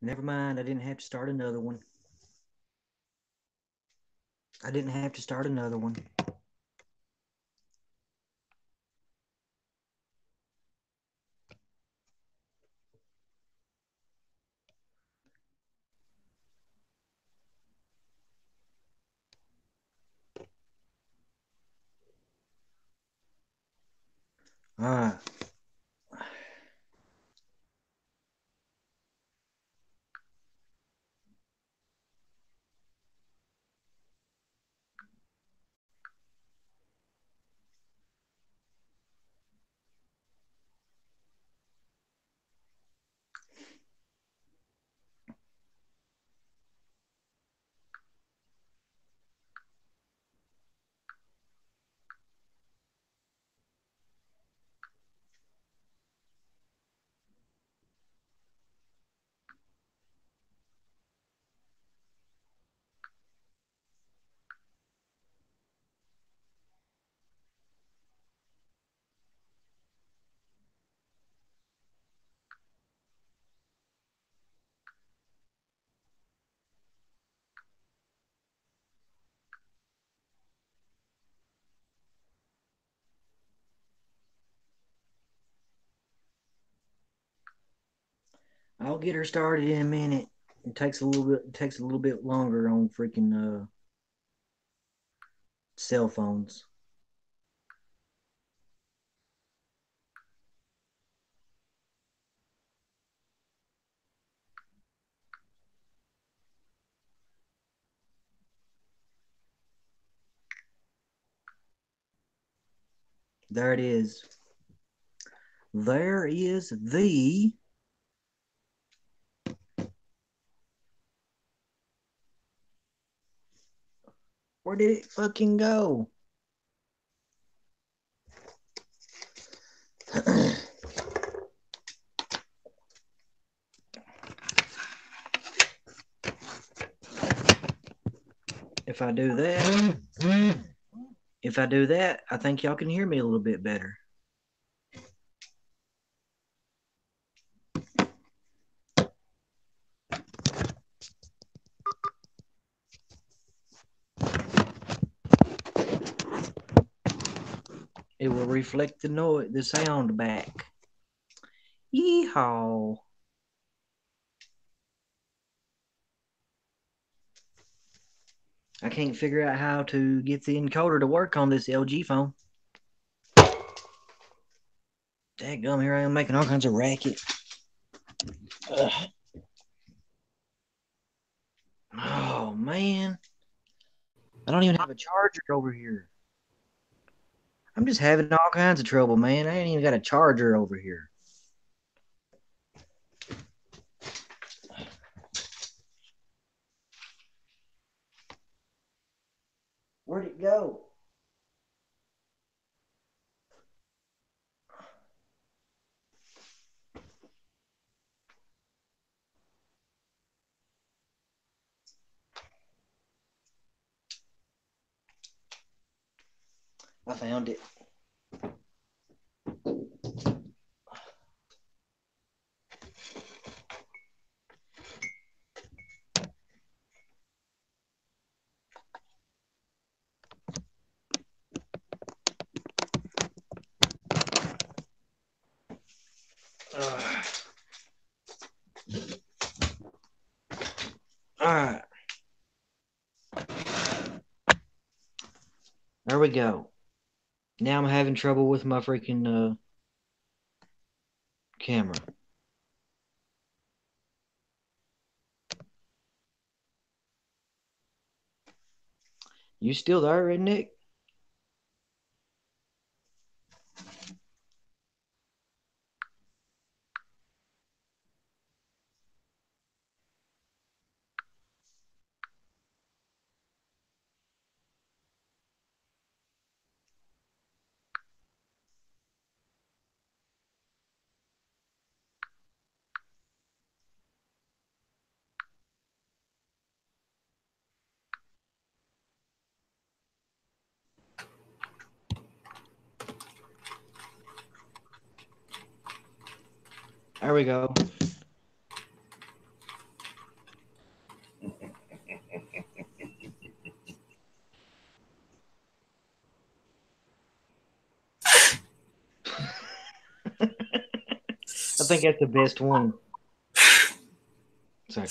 Never mind, I didn't have to start another one. I didn't have to start another one. All right. I'll get her started in a minute. It takes a little bit. It takes a little bit longer on freaking cell phones. There it is. There is the. Where did it fucking go? If I do that, I think y'all can hear me a little bit better. It will reflect the sound back. Yeehaw. I can't figure out how to get the encoder to work on this LG phone. Dadgum, here I am making all kinds of racket. Ugh. Oh, man. I don't even have a charger over here. I'm just having all kinds of trouble, man. I ain't even got a charger over here. Where'd it go? I found it. All right. There we go. Now I'm having trouble with my freaking camera. You still there, Nick? There we go. I think that's the best one. Sorry.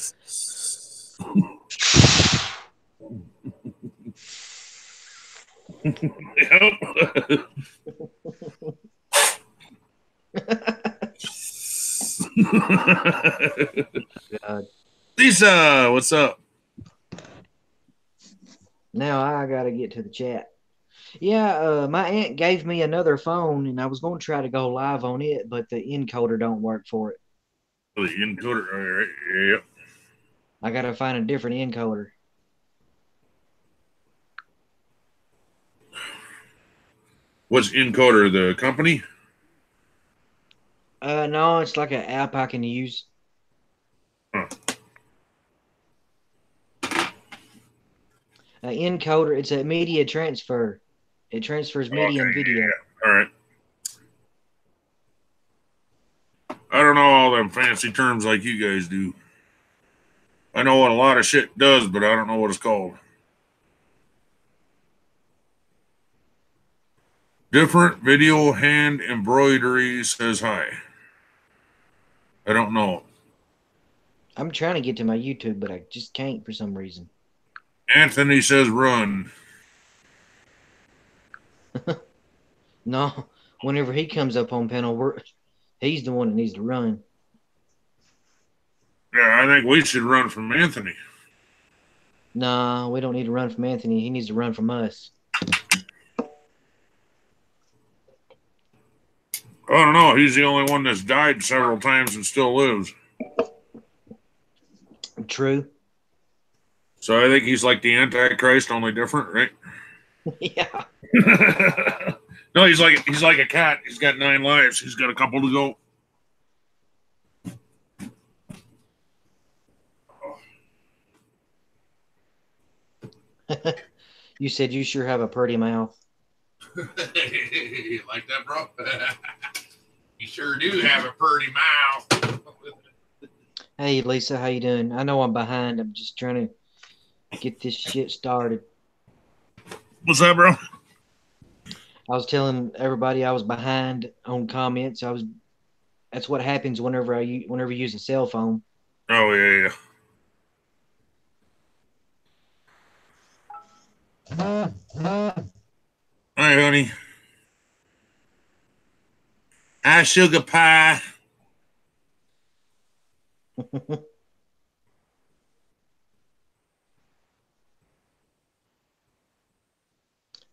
God. Lisa, what's up? Now I gotta get to the chat. Yeah, my aunt gave me another phone, and I was going to try to go live on it, but the encoder don't work for it. The encoder. All right. Yep. I gotta find a different encoder. What's encoder? The company? No, it's like an app I can use. Huh. Encoder, it's a media transfer. It transfers media and video. Yeah. All right. I don't know all them fancy terms like you guys do. I know what a lot of shit does, but I don't know what it's called. Different video hand embroidery says hi. I don't know. I'm trying to get to my YouTube, but I just can't for some reason. Anthony says run. No, whenever he comes up on panel, he's the one that needs to run. Yeah, I think we should run from Anthony. Nah, we don't need to run from Anthony. He needs to run from us. I don't know. He's the only one that's died several times and still lives. True. So I think he's like the Antichrist, only different, right? Yeah. No, he's like a cat. He's got 9 lives. He's got a couple to go. You said you sure have a pretty mouth. You like that, bro? You sure do have a pretty mouth. Hey, Lisa, how you doing? I know I'm behind. I'm just trying to get this shit started. What's that, bro? I was telling everybody I was behind on comments. That's what happens whenever you use a cell phone. Oh, yeah. Hi, honey. Hi, sugar pie.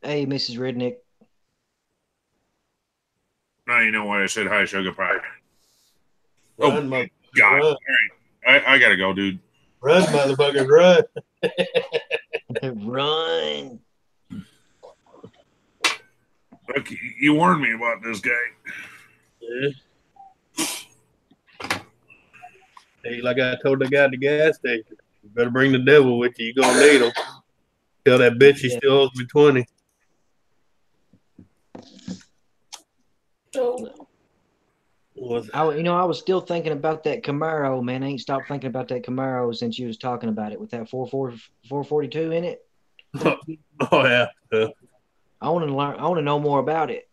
Hey, Mrs. Redneck. Now you know why I said hi, sugar pie. Run, oh, God. Run. All right. I got to go, dude. Run, motherfuckers, run. Run. Look, you warned me about this guy. Yeah. Hey, like I told the guy at the gas station, you better bring the devil with you. You're going to need him. Tell that bitch he still owes me 20. I was still thinking about that Camaro, man. I ain't stopped thinking about that Camaro since you was talking about it with that 442 in it. Oh, yeah. I want to learn. I want to know more about it.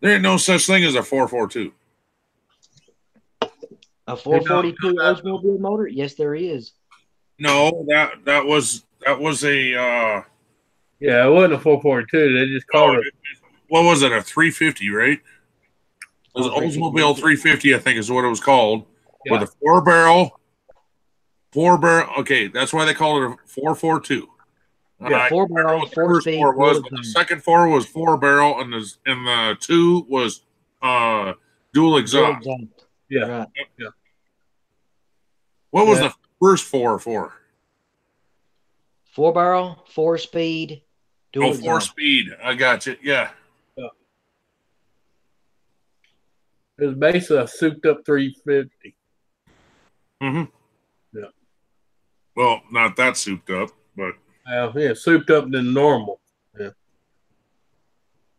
There ain't no such thing as a 442. A 442 Oldsmobile motor? Yes, there is. No, that was a yeah, it wasn't a 442. They just called it. What was it? A 350, right? It was Oldsmobile 350, I think is what it was called, with a four barrel. Okay, that's why they called it a 442. Yeah, 4 barrel, 4 speed. The second 4 was 4 barrel, and the 2 was dual exhaust. Yeah. Right. Yeah. What was the first 4 for? 4 barrel, 4 speed, dual exhaust. 4 speed. I got you. Yeah. It was basically a souped up 350. Mm-hmm. Yeah. Well, not that souped up, but yeah, souped up than normal. Yeah.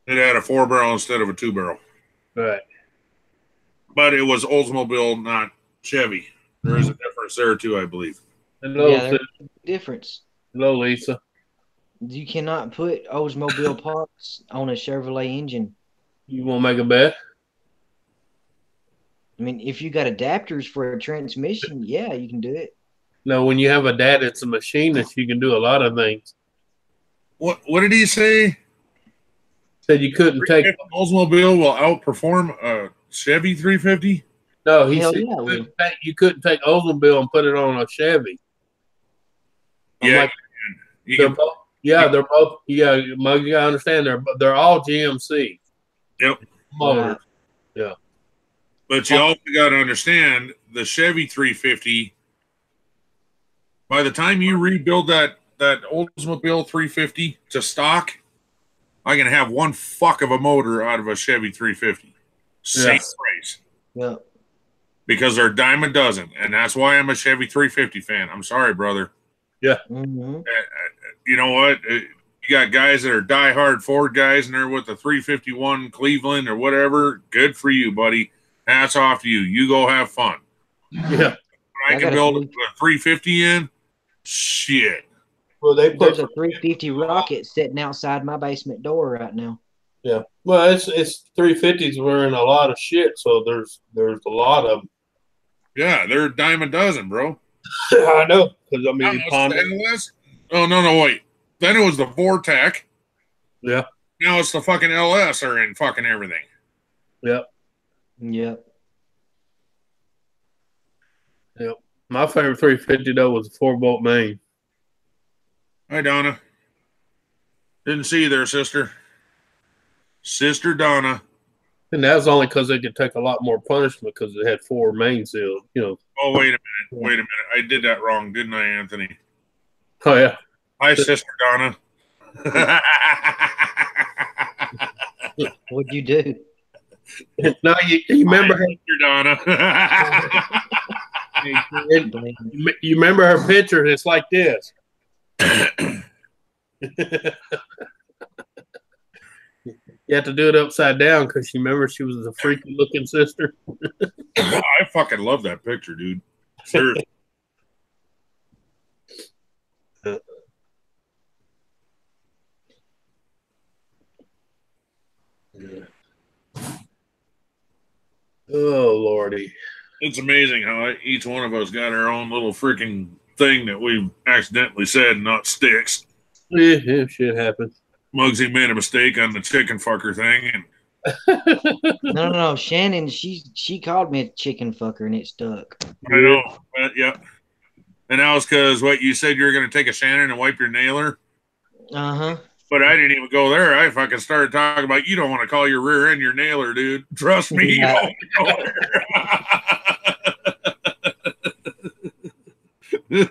It had a 4 barrel instead of a 2 barrel. Right. But it was Oldsmobile, not Chevy. There is a difference there too, I believe. Hello, yeah, there's a difference. Hello, Lisa. You cannot put Oldsmobile parts on a Chevrolet engine. You want to make a bet? I mean, if you got adapters for a transmission, yeah, you can do it. No, when you have a dad, it's a machinist. You can do a lot of things. What did he say? Said you couldn't take. Oldsmobile will outperform a Chevy 350. No, he Hell said yeah, I will. you couldn't take Oldsmobile and put it on a Chevy. I'm Yeah, like, you they're can. both. Yeah, they're both. Yeah, Mug, you gotta understand they're all GMC Yep. motors. Right. Yeah. But you also got to understand the Chevy 350. By the time you rebuild that Oldsmobile 350 to stock, I can have one fuck of a motor out of a Chevy 350. Same Yeah. price. Yep. Because they're a dime a dozen, and that's why I'm a Chevy 350 fan. I'm sorry, brother. Yeah. Mm-hmm. You know what? You got guys that are diehard Ford guys, and they're with the 351 Cleveland or whatever. Good for you, buddy. Hats off to you. You go have fun. Yeah. I can build a 350 in. Shit. Well, There's a 350 Rocket sitting outside my basement door right now. Yeah. Well, it's 350s were in a lot of shit, so there's a lot of them. Yeah, they're a dime a dozen, bro. I know, because I mean, LS? Oh no, wait. Then it was the Vortec. Yeah. Now it's the fucking LS are in fucking everything. Yeah. Yep. Yep. My favorite 350 though was a 4-bolt main. Hi, Donna. Didn't see you there, sister. Sister Donna. And that was only because they could take a lot more punishment because it had 4 main seals. You know. Oh, wait a minute. I did that wrong, didn't I, Anthony? Oh yeah. Hi, Sister Donna. What'd you do? No, you remember her, Sister Donna. you remember her picture? It's like this. You have to do it upside down because you remember she was a freaky looking sister. I fucking love that picture, dude. Seriously. Oh Lordy. It's amazing how each one of us got our own little freaking thing that we've accidentally said and not sticks. Yeah, shit happens. Muggsy made a mistake on the chicken fucker thing, and No. Shannon, she called me a chicken fucker and it stuck. I know, but yeah. And that was because what you said you were going to take a Shannon and wipe your nailer. Uh-huh. But I didn't even go there. I fucking started talking about you don't want to call your rear end your nailer, dude. Trust me, you don't want to go there.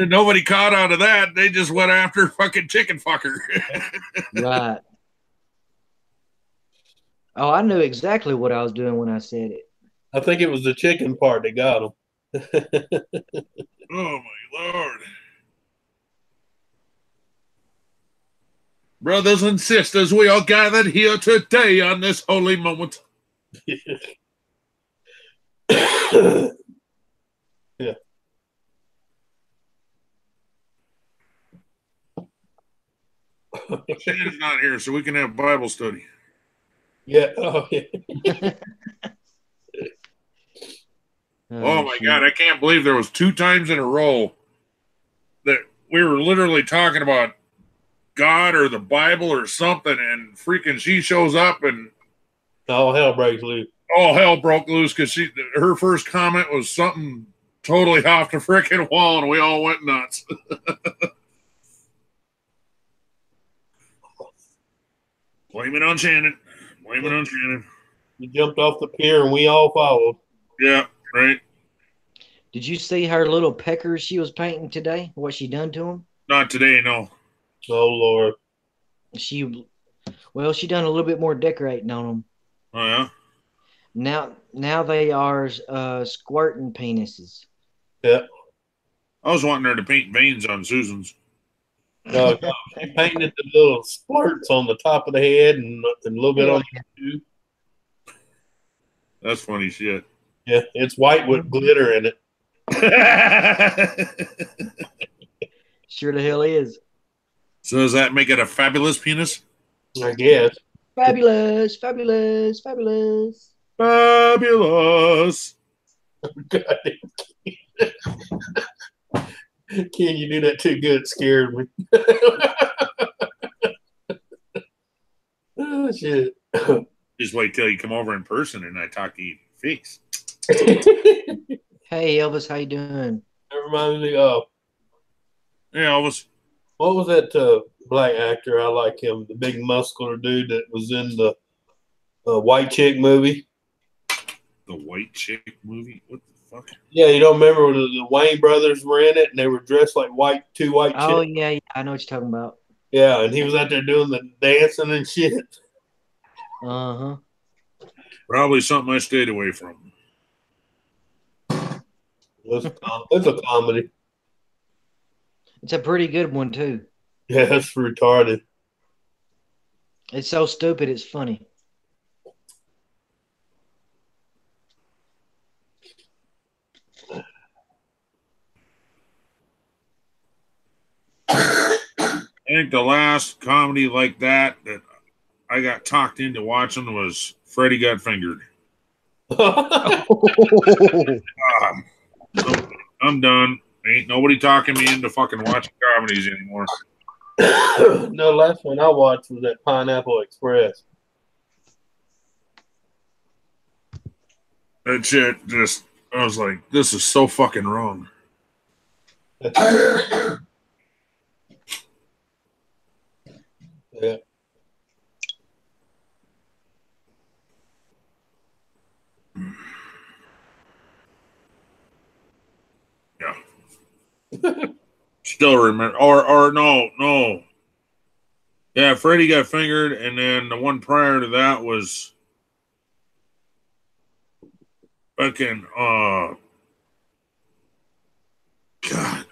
Nobody caught on to that. They just went after fucking chicken fucker. Right. Oh, I knew exactly what I was doing when I said it. I think it was the chicken part that got him. Oh my Lord. Brothers and sisters, we are gathered here today on this holy moment. Yeah. Shannon's not here, so we can have Bible study. Yeah. Oh, yeah. Oh my God, I can't believe there was 2 times in a row that we were literally talking about God or the Bible or something, and freaking she shows up and all hell breaks loose. All hell broke loose because her first comment was something totally off the freaking wall, and we all went nuts. Blame it on Shannon. Blame it on Shannon. You jumped off the pier and we all followed. Yeah, right. Did you see her little peckers she was painting today? What she done to them? Not today, no. Oh Lord. She done a little bit more decorating on them. Oh yeah. Now they are squirting penises. Yeah. I was wanting her to paint veins on Susan's. No, she painted the little splurts on the top of the head and a little bit on the too. That's funny shit. Yeah, it's white with glitter in it. Sure the hell is. So does that make it a fabulous penis? I guess. Fabulous, fabulous, fabulous. Fabulous. God, Ken, you do that too good. It scared me. Oh, shit. Just wait till you come over in person and I talk to you face. Hey Elvis, how you doing? That reminds me of Hey, Elvis. what was that black actor? I like him, the big muscular dude that was in the White Chick movie. The White Chick movie? What the fuck? Yeah, you don't remember the Wayne brothers were in it and they were dressed like two white Oh chicks? yeah, I know what you're talking about. Yeah, and he was out there doing the dancing and shit. Uh-huh. Probably something I stayed away from. It's a comedy. It's a pretty good one too. Yeah, that's retarded. It's so stupid, it's funny. I think the last comedy like that I got talked into watching was Freddy Got Fingered. I'm done. Ain't nobody talking me into fucking watching comedies anymore. No, last one I watched was that Pineapple Express. That shit just, I was like, this is so fucking wrong. Yeah. Yeah. Still remember, or no. Yeah, Freddy Got Fingered, and then the one prior to that was fucking, God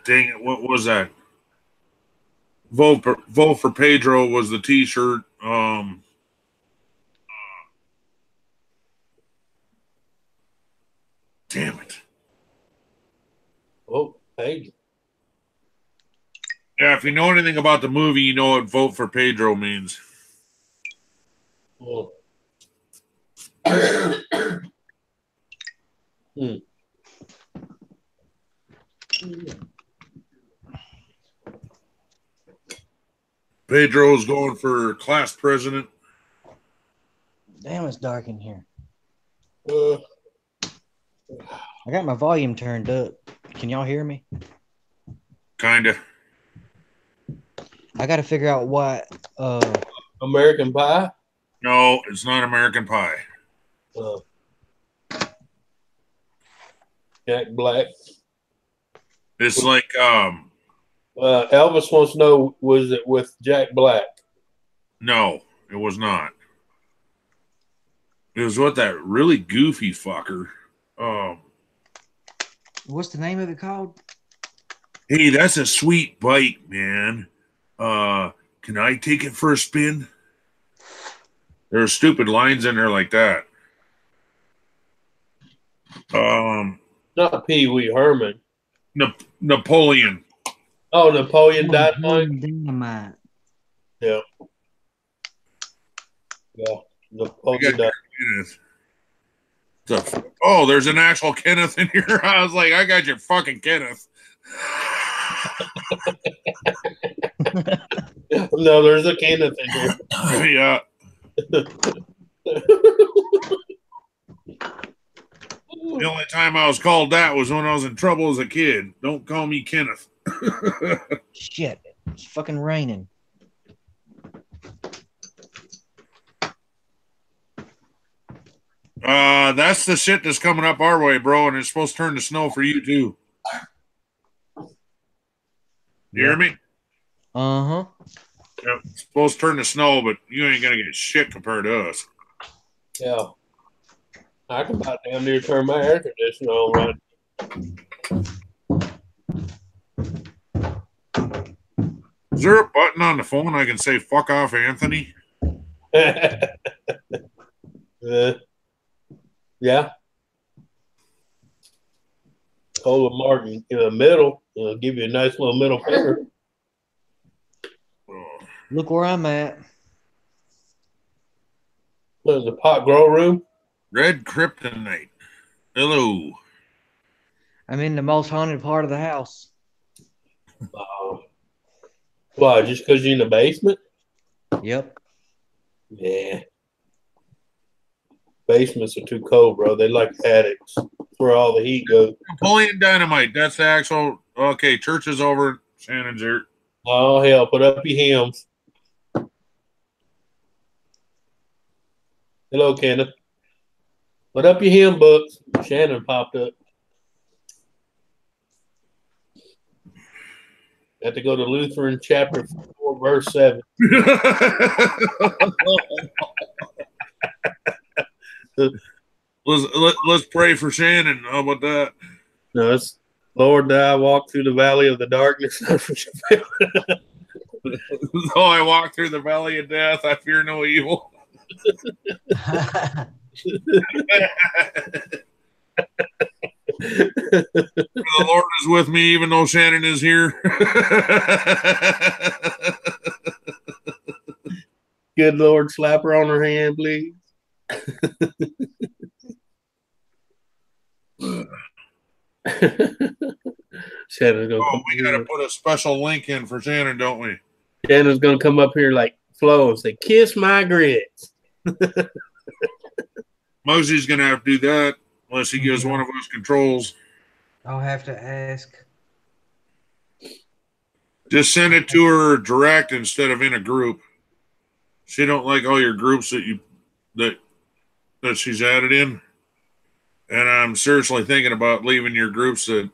dang it, what was that? Vote for Pedro was the T-shirt. Damn it. Oh, hey. Yeah, if you know anything about the movie, you know what Vote for Pedro means. Oh. Hmm. Pedro's going for class president. Damn, it's dark in here. Uh, I got my volume turned up. Can y'all hear me? Kinda. I got to figure out what. American Pie. No, it's not American Pie. Uh, Jack Black. It's like Elvis wants to know, was it with Jack Black? no, it was not. It was with that really goofy fucker. What's the name of it called? Hey, that's a sweet bite, man. Can I take it for a spin? There are stupid lines in there like that. Not Pee Wee Herman. Napoleon. Oh, Napoleon Dynamite. Dynamite. Yeah. Yeah. Napoleon Dynamite. Oh, there's an actual Kenneth in here. I was like, I got your fucking Kenneth. No, there's a Kenneth in here. Yeah. The only time I was called that was when I was in trouble as a kid. Don't call me Kenneth. Shit, it's fucking raining. That's the shit that's coming up our way, bro, and it's supposed to turn to snow for you too. You hear me? Uh-huh. Yep. It's supposed to turn to snow, but you ain't gonna get shit compared to us. Yeah. I can about damn near turn my air conditioner on right. Is there a button on the phone I can say "fuck off, Anthony"? Yeah. Hold a Martin in the middle. It'll give you a nice little middle finger. Look where I'm at. There's a pot grow room. Red Kryptonite. Hello. I'm in the most haunted part of the house. Why? Just because you're in the basement? Yep. Yeah. Basements are too cold, bro. They like attics where all the heat goes. Napoleon Dynamite. That's the actual. Okay, church is over. Shannon's here. Oh, hell. Put up your hymns. Hello, Kenneth. Put up your hymn books. Shannon popped up. Have to go to Lutheran chapter 4, verse 7. let's pray for Shannon. How about that? No, it's Lord, I walk through the valley of the darkness. Though I walk through the valley of death, I fear no evil. The Lord is with me, even though Shannon is here. Good Lord, slap her on her hand, please. Shannon's gonna come we gotta put a special link in for Shannon, don't we? Shannon's gonna come up here like Flo and say, "Kiss my grits." Mosey's gonna have to do that unless he gives one of us controls. I'll have to ask. Just send it to her direct instead of in a group. She don't like all your groups that she's added in. And I'm seriously thinking about leaving your groups that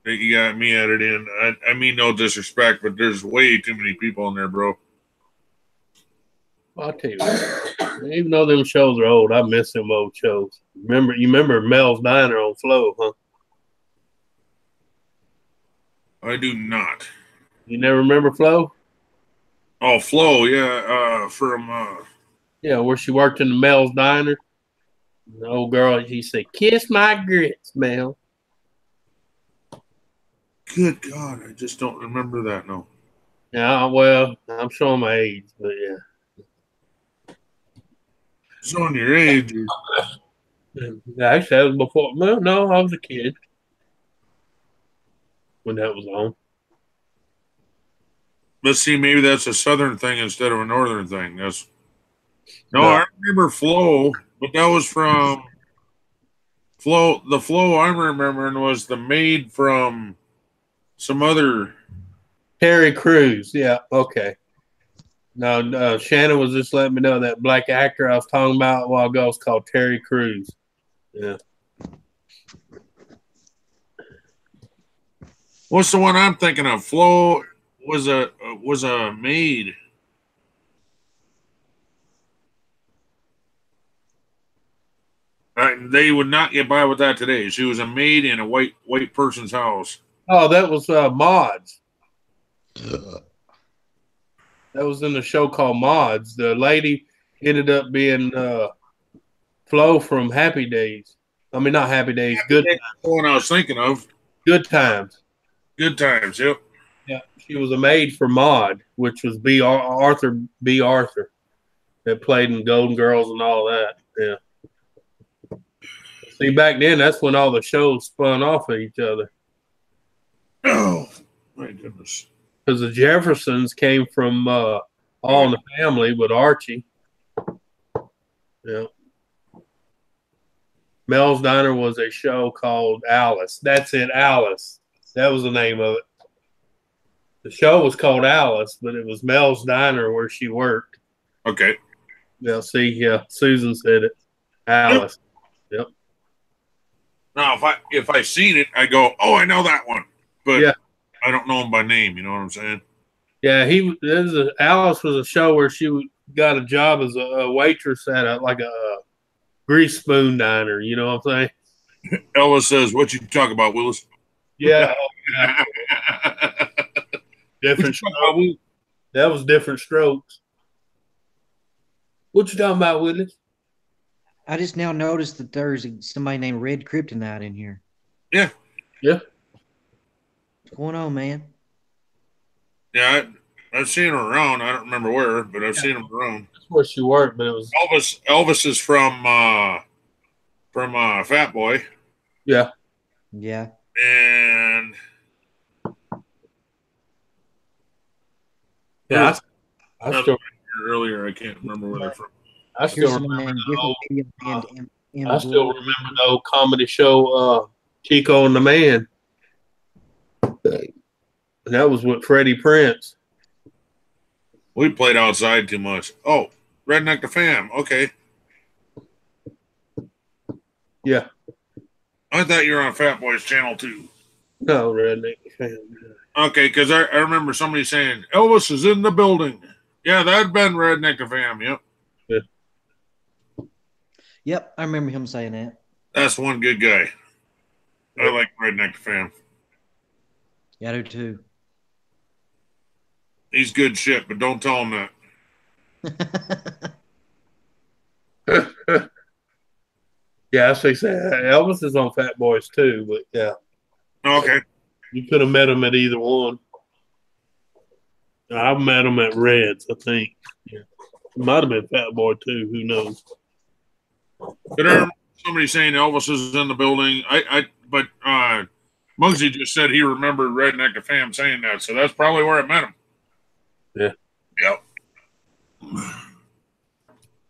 you got me added in. I mean no disrespect, but there's way too many people in there, bro. I'll tell you what, even though them shows are old, I miss them old shows. You remember Mel's Diner on Flo, huh? I do not. You never remember Flo? Oh, Flo, yeah, from Yeah, where she worked in the Mel's Diner. The old girl, she said, "Kiss my grits, Mel." Good God, I just don't remember that. No. Yeah, well, I'm showing my age, but yeah. Showing your age. Actually, that was before. Well, no, I was a kid when that was on. Let's see, maybe that's a southern thing instead of a northern thing. No. I remember Flo, but that was from Flo. The Flo I'm remembering was the maid from some other. Terry Crews. Yeah, okay. No, Shannon was just letting me know that black actor I was talking about a while ago was called Terry Crews. Yeah. What's the one I'm thinking of? Flo was a maid. They would not get by with that today. She was a maid in a white person's house. Oh, that was Mods. That was in the show called Mods. The lady ended up being Flo from Happy Days. I mean, not Happy Days. Good Times. The one I was thinking of. Good Times. Good Times. Yep. Yeah, she was a maid for Mod, which was Arthur B. Arthur, that played in Golden Girls and all that. Yeah. See, back then, that's when all the shows spun off of each other. Oh, my goodness. Because the Jeffersons came from All in the Family with Archie. Yeah. Mel's Diner was a show called Alice. That's it, Alice. That was the name of it. The show was called Alice, but it was Mel's Diner where she worked. Okay. Yeah, see, yeah, Susan said it. Alice. Yep. Now, if I seen it, I go, oh, I know that one, but yeah. I don't know him by name. You know what I'm saying? Yeah, Alice was a show where she got a job as a waitress at a grease spoon diner. You know what I'm saying? Elvis says, "What you talk about, Willis?" Yeah. Different strokes. That was different strokes. What you talking about, Willis? I just now noticed that there's somebody named Red Kryptonite in here. Yeah. Yeah. What's going on, man? Yeah, I've seen him around. I don't remember where, but I've seen him around. That's where she worked, but it was Elvis is from from Fat Boy. Yeah. Yeah. And Yeah. I another still one earlier. I can't remember where they're from. I Here's still some remember different video I still remember the old comedy show Chico and the Man. And that was with Freddie Prinze. We played outside too much. Oh, Redneck the Fam. Okay. Yeah. I thought you were on Fat Boy's channel too. No, Redneck Fan. Okay, because I remember somebody saying Elvis is in the building. Yeah, that'd been Redneck the Fam. Yep. Yeah. Yep, I remember him saying that. That's one good guy. I like Redneck the Fam. Yeah, I do too. He's good shit, but don't tell him Yeah, that's what he said. Elvis is on Fat Boys too, but yeah. that. Okay. You could have met him at either one. I met him at Reds, I think. Yeah. Might have been Fat Boy too. Who knows? But I remember somebody saying Elvis is in the building. But Muggsy just said he remembered Redneck the Fam saying that, so that's probably where I met him. Yeah. Yep.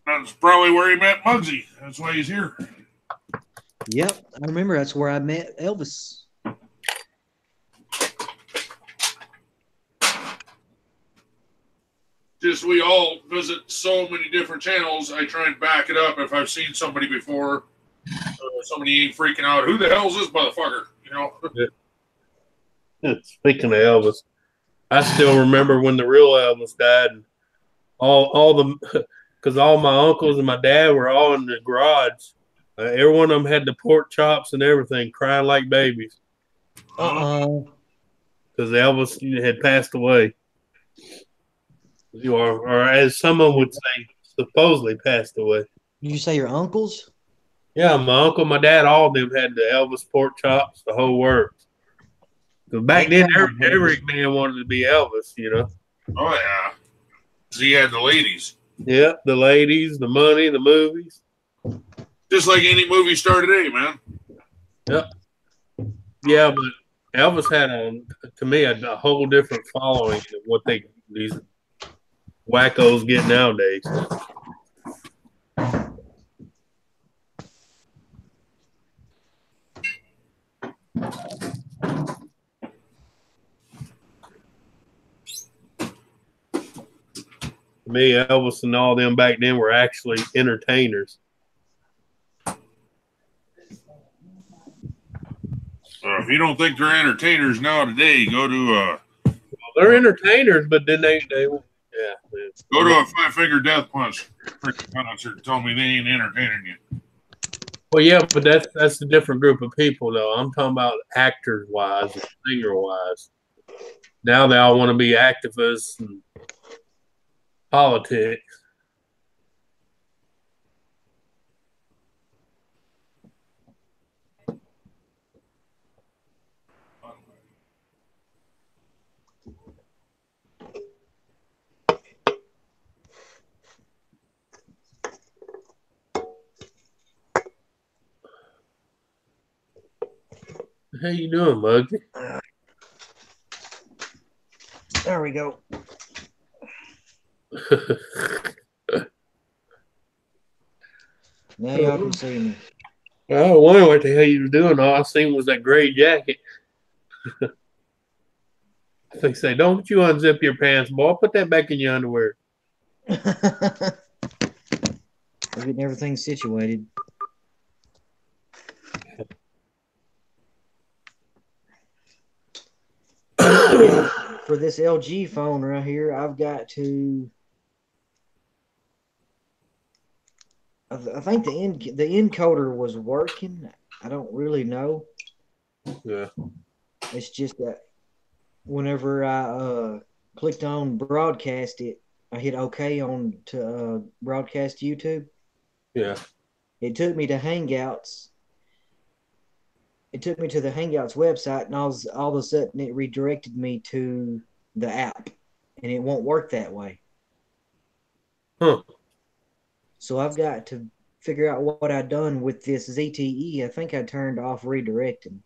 That's probably where he met Muggsy. That's why he's here. Yep, I remember that's where I met Elvis. Just we all visit so many different channels. I try and back it up if I've seen somebody before. Somebody ain't freaking out. Who the hell's this motherfucker? You know. Yeah. Speaking of Elvis, I still remember when the real Elvis died. And all the because all my uncles and my dad were all in the garage. Every one of them had the pork chops and everything, crying like babies. Because Elvis had passed away. Or as someone would say, supposedly passed away. Did you say your uncles? Yeah, my uncle, my dad, all of them had the Elvis pork chops, the whole works. Because back then, every man wanted to be Elvis, you know. Oh yeah. So he had the ladies. Yeah, the ladies, the money, the movies. Just like any movie star today, man. Yep. Yeah, but Elvis had to me a whole different following than what these wackos get nowadays. To me, Elvis and all them back then were actually entertainers. If you don't think they're entertainers now today, go to they're entertainers, but then they go to a five-finger death punch concert. Tell me they ain't entertaining you. Well, yeah, but that's a different group of people, though. I'm talking about actors wise and singer wise. Now they all want to be activists and politics. How you doing, Muggy? There we go. Now y'all can see me. I wonder what the hell you were doing. All I seen was that gray jacket. They say, don't you unzip your pants, boy. Put that back in your underwear. We're getting everything situated. For this LG phone right here, I've got to. I think the encoder was working. I don't really know. Yeah. It's just that whenever I clicked on broadcast it, I hit OK on to broadcast YouTube. Yeah. It took me to Hangouts. It took me to the Hangouts website, and all of a sudden it redirected me to the app, and it won't work that way. Huh. So I've got to figure out what I'd done with this ZTE. I think I turned off redirecting.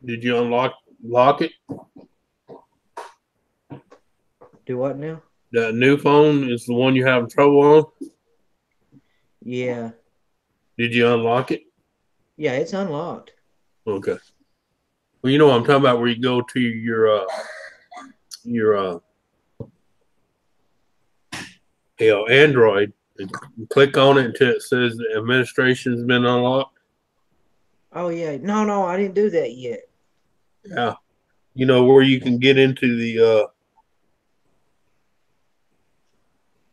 Did you lock it? Do what now? The new phone is the one you have trouble on? Yeah. Did you unlock it? Yeah, it's unlocked. Okay. Well, you know what I'm talking about, where you go to your Android and click on it until it says the administration's been unlocked. Oh yeah. No, I didn't do that yet. Yeah. You know where you can get into the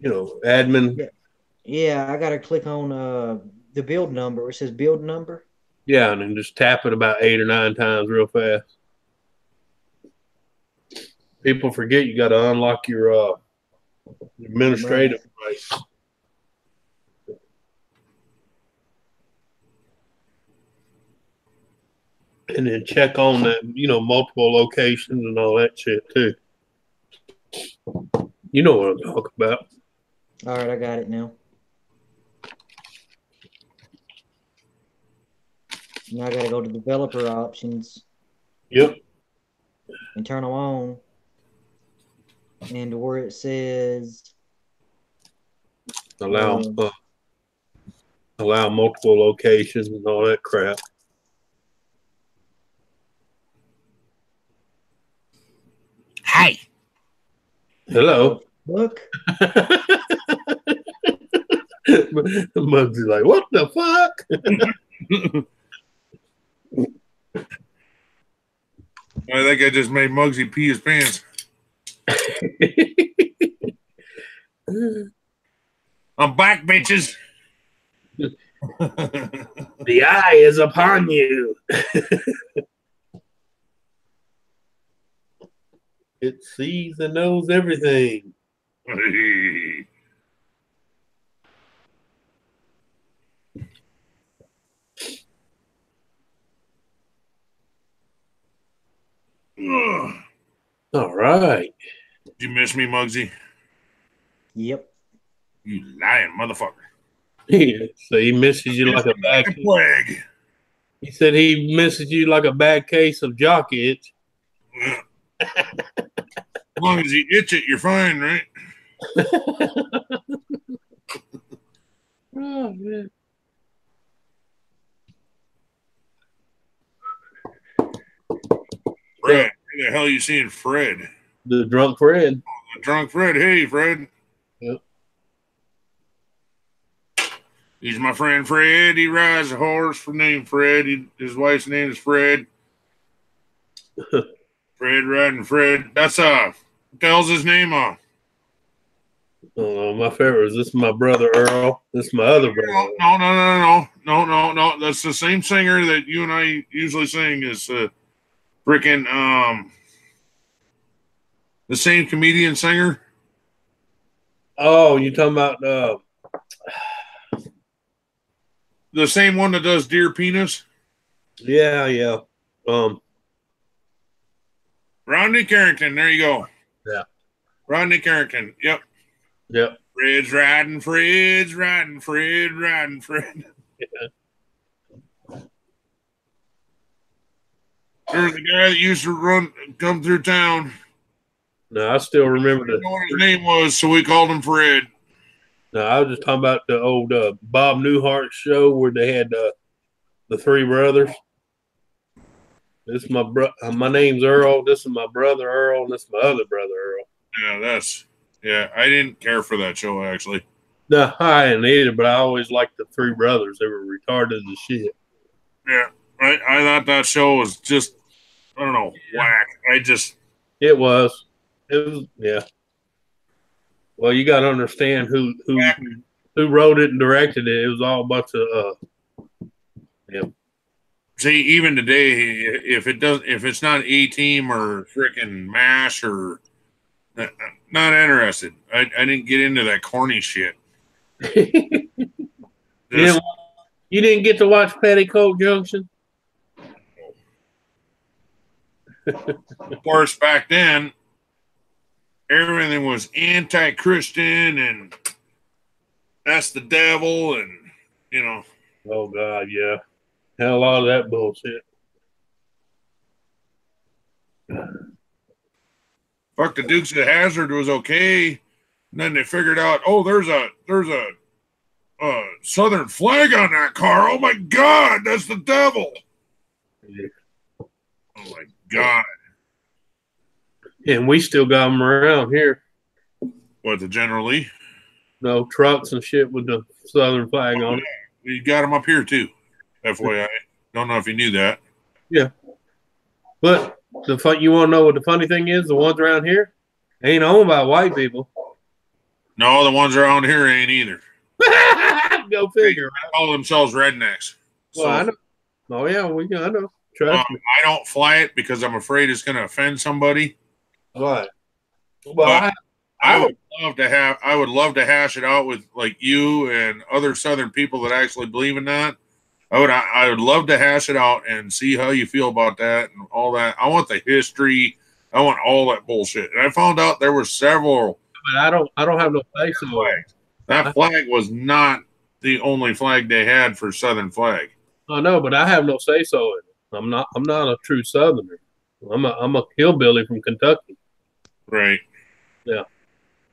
admin. Yeah. Yeah, I gotta click on the build number. Where it says build number. Yeah, and then just tap it about 8 or 9 times real fast. People forget you got to unlock your administrative rights. And then check on that, multiple locations and all that shit too. You know what I'm talking about. All right, I got it now. Now I gotta go to developer options. Yep. And turn them on. And where it says allow multiple locations and all that crap. Hey. Hello. Look. Mugsy's like, what the fuck? I think I just made Muggsy pee his pants. I'm back, bitches. The eye is upon you. It sees and knows everything. All right. Did you miss me, Muggsy? Yep. You lying motherfucker. Yeah, so he misses you like a bad plague. He said he misses you like a bad case of jock itch. As long as you itch it, you're fine, right? Oh, man. Fred, where the hell are you seeing Fred? The drunk Fred. Oh, the drunk Fred. Hey, Fred. Yep. He's my friend Fred. He rides a horse named Fred. His wife's name is Fred. Fred riding Fred. That's what the hell's his name on? My favorite is this is my brother Earl. This is my other brother. No. That's the same singer that you and I usually sing is freaking the same comedian singer. Oh, you talking about the same one that does Dear Penis? Yeah. Rodney Carrington. There you go. Yeah. Rodney Carrington. Yep. Fred's riding, Fred. Yeah. There's the guy that used to come through town. No, I still remember I didn't know what his name was, so we called him Fred. No, I was just talking about the old Bob Newhart show where they had the three brothers. This is my name's Earl. This is my brother Earl, and this is my other brother Earl. Yeah, I didn't care for that show actually. No, I didn't either, but I always liked the three brothers. They were retarded as shit. Yeah, I thought that show was just, I don't know, whack. It was, yeah. Well, you got to understand who wrote it and directed it. It was all a bunch of yeah. See, even today, if it's not A-Team or freaking MASH or not interested. I didn't get into that corny shit. You didn't get to watch Petticoat Junction? Of course, back then, everything was anti-Christian and that's the devil, and you know. Oh God, yeah. Had a lot of that bullshit. Fuck, the Dukes of Hazzard was okay. And then they figured out, oh, there's a Southern flag on that car. Oh my God, that's the devil. Yeah. Oh my God. And we still got them around here. What, the General Lee? No trucks and shit with the Southern flag on it. We got them up here too. FYI. Don't know if you knew that. Yeah. But you want to know what the funny thing is? The ones around here ain't owned by white people. No, the ones around here ain't either. Go figure. They call themselves rednecks. Well, I know. Oh yeah, I know. Trust me. I don't fly it because I'm afraid it's going to offend somebody. Right. Well, I would love to hash it out with like you and other Southern people that actually believe in that. I would love to hash it out and see how you feel about that and all that. I want the history. I want all that bullshit. And I found out there were several. But I don't have no say so. Flags. That flag was not the only flag they had for Southern flag. I know, but I have no say so in it. I'm not a true Southerner. I'm a hillbilly from Kentucky. Right. Yeah.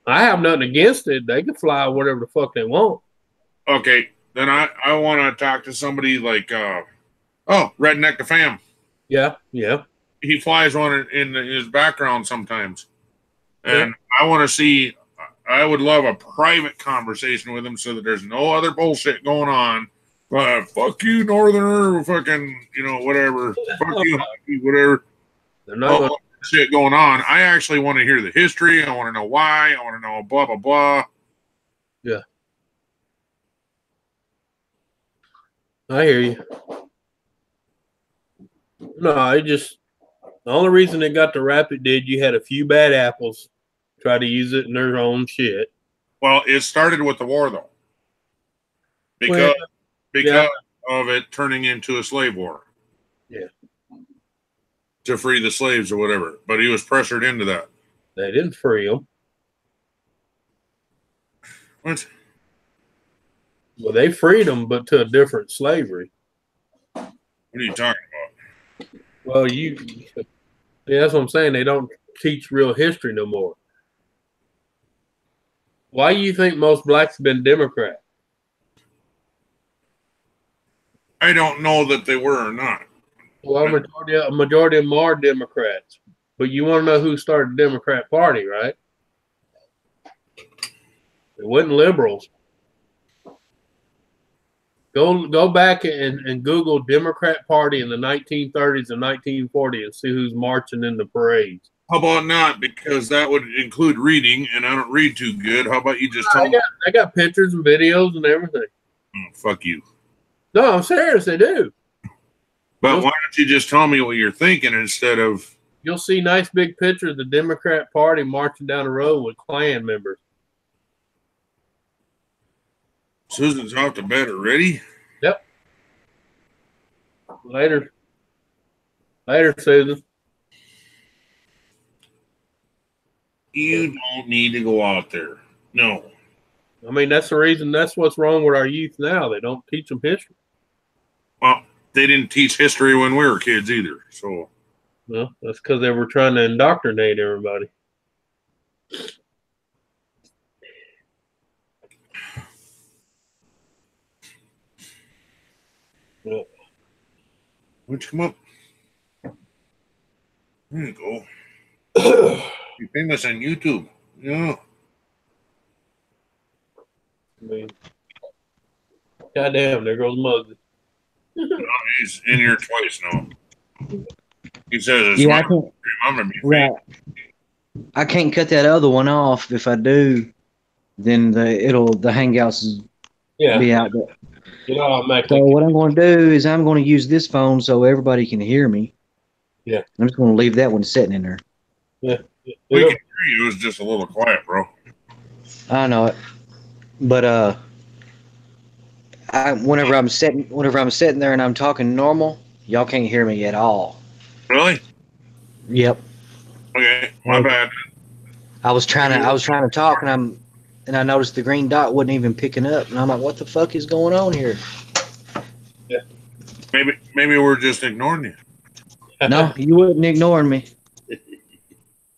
I have nothing against it. They can fly whatever the fuck they want. Okay. Then I want to talk to somebody like Redneck the Fam. Yeah, yeah. He flies one in his background sometimes. And I want to see, I would love a private conversation with him so that there's no other bullshit going on. Fuck you, Northerner, fucking, whatever. Fuck you, whatever. They're not shit going on. I actually want to hear the history. I want to know why. I want to know blah, blah, blah. Yeah. I hear you. No, the only reason they got the rap it did, you had a few bad apples try to use it in their own shit. Well, it started with the war, though. Because of it turning into a slave war. Yeah. To free the slaves or whatever. But he was pressured into that. They didn't free them. What? Well, they freed them, but to a different slavery. What are you talking about? Well, that's what I'm saying. They don't teach real history no more. Why do you think most blacks have been Democrat? I don't know that they were or not. Well, a majority of them are Democrats. But you want to know who started the Democrat Party, right? It wasn't liberals. Go back and Google Democrat Party in the 1930s and 1940s and see who's marching in the parades. How about not? Because that would include reading, and I don't read too good. How about you just tell me? I got pictures and videos and everything. Oh, fuck you. No, I'm serious. They do. But why don't you just tell me what you're thinking instead of... You'll see nice big pictures of the Democrat Party marching down the road with Klan members. Susan's off to bed already? Yep. Later, Susan. You don't need to go out there. No. I mean, that's the reason. That's what's wrong with our youth now. They don't teach them history. Well, they didn't teach history when we were kids either. So, well, that's because they were trying to indoctrinate everybody. Yeah. Why'd you come up? There you go. You're famous on YouTube. Yeah. I mean, goddamn, there goes Muggsy. He's in here twice now. He says it's I'm gonna be fake. I can't cut that other one off. If I do, then the Hangouts be out there. So what I'm going to do is I'm going to use this phone so everybody can hear me. Yeah. I'm just going to leave that one sitting in there. Yeah. We can hear you. It's just a little quiet, bro. I know it, but whenever I'm sitting there and I'm talking normal, y'all can't hear me at all. Really? Yep. Okay, my bad. I was trying to talk, and I noticed the green dot wasn't even picking up, and I'm like, what the fuck is going on here? Yeah. Maybe we're just ignoring you. No, you wouldn't ignore me.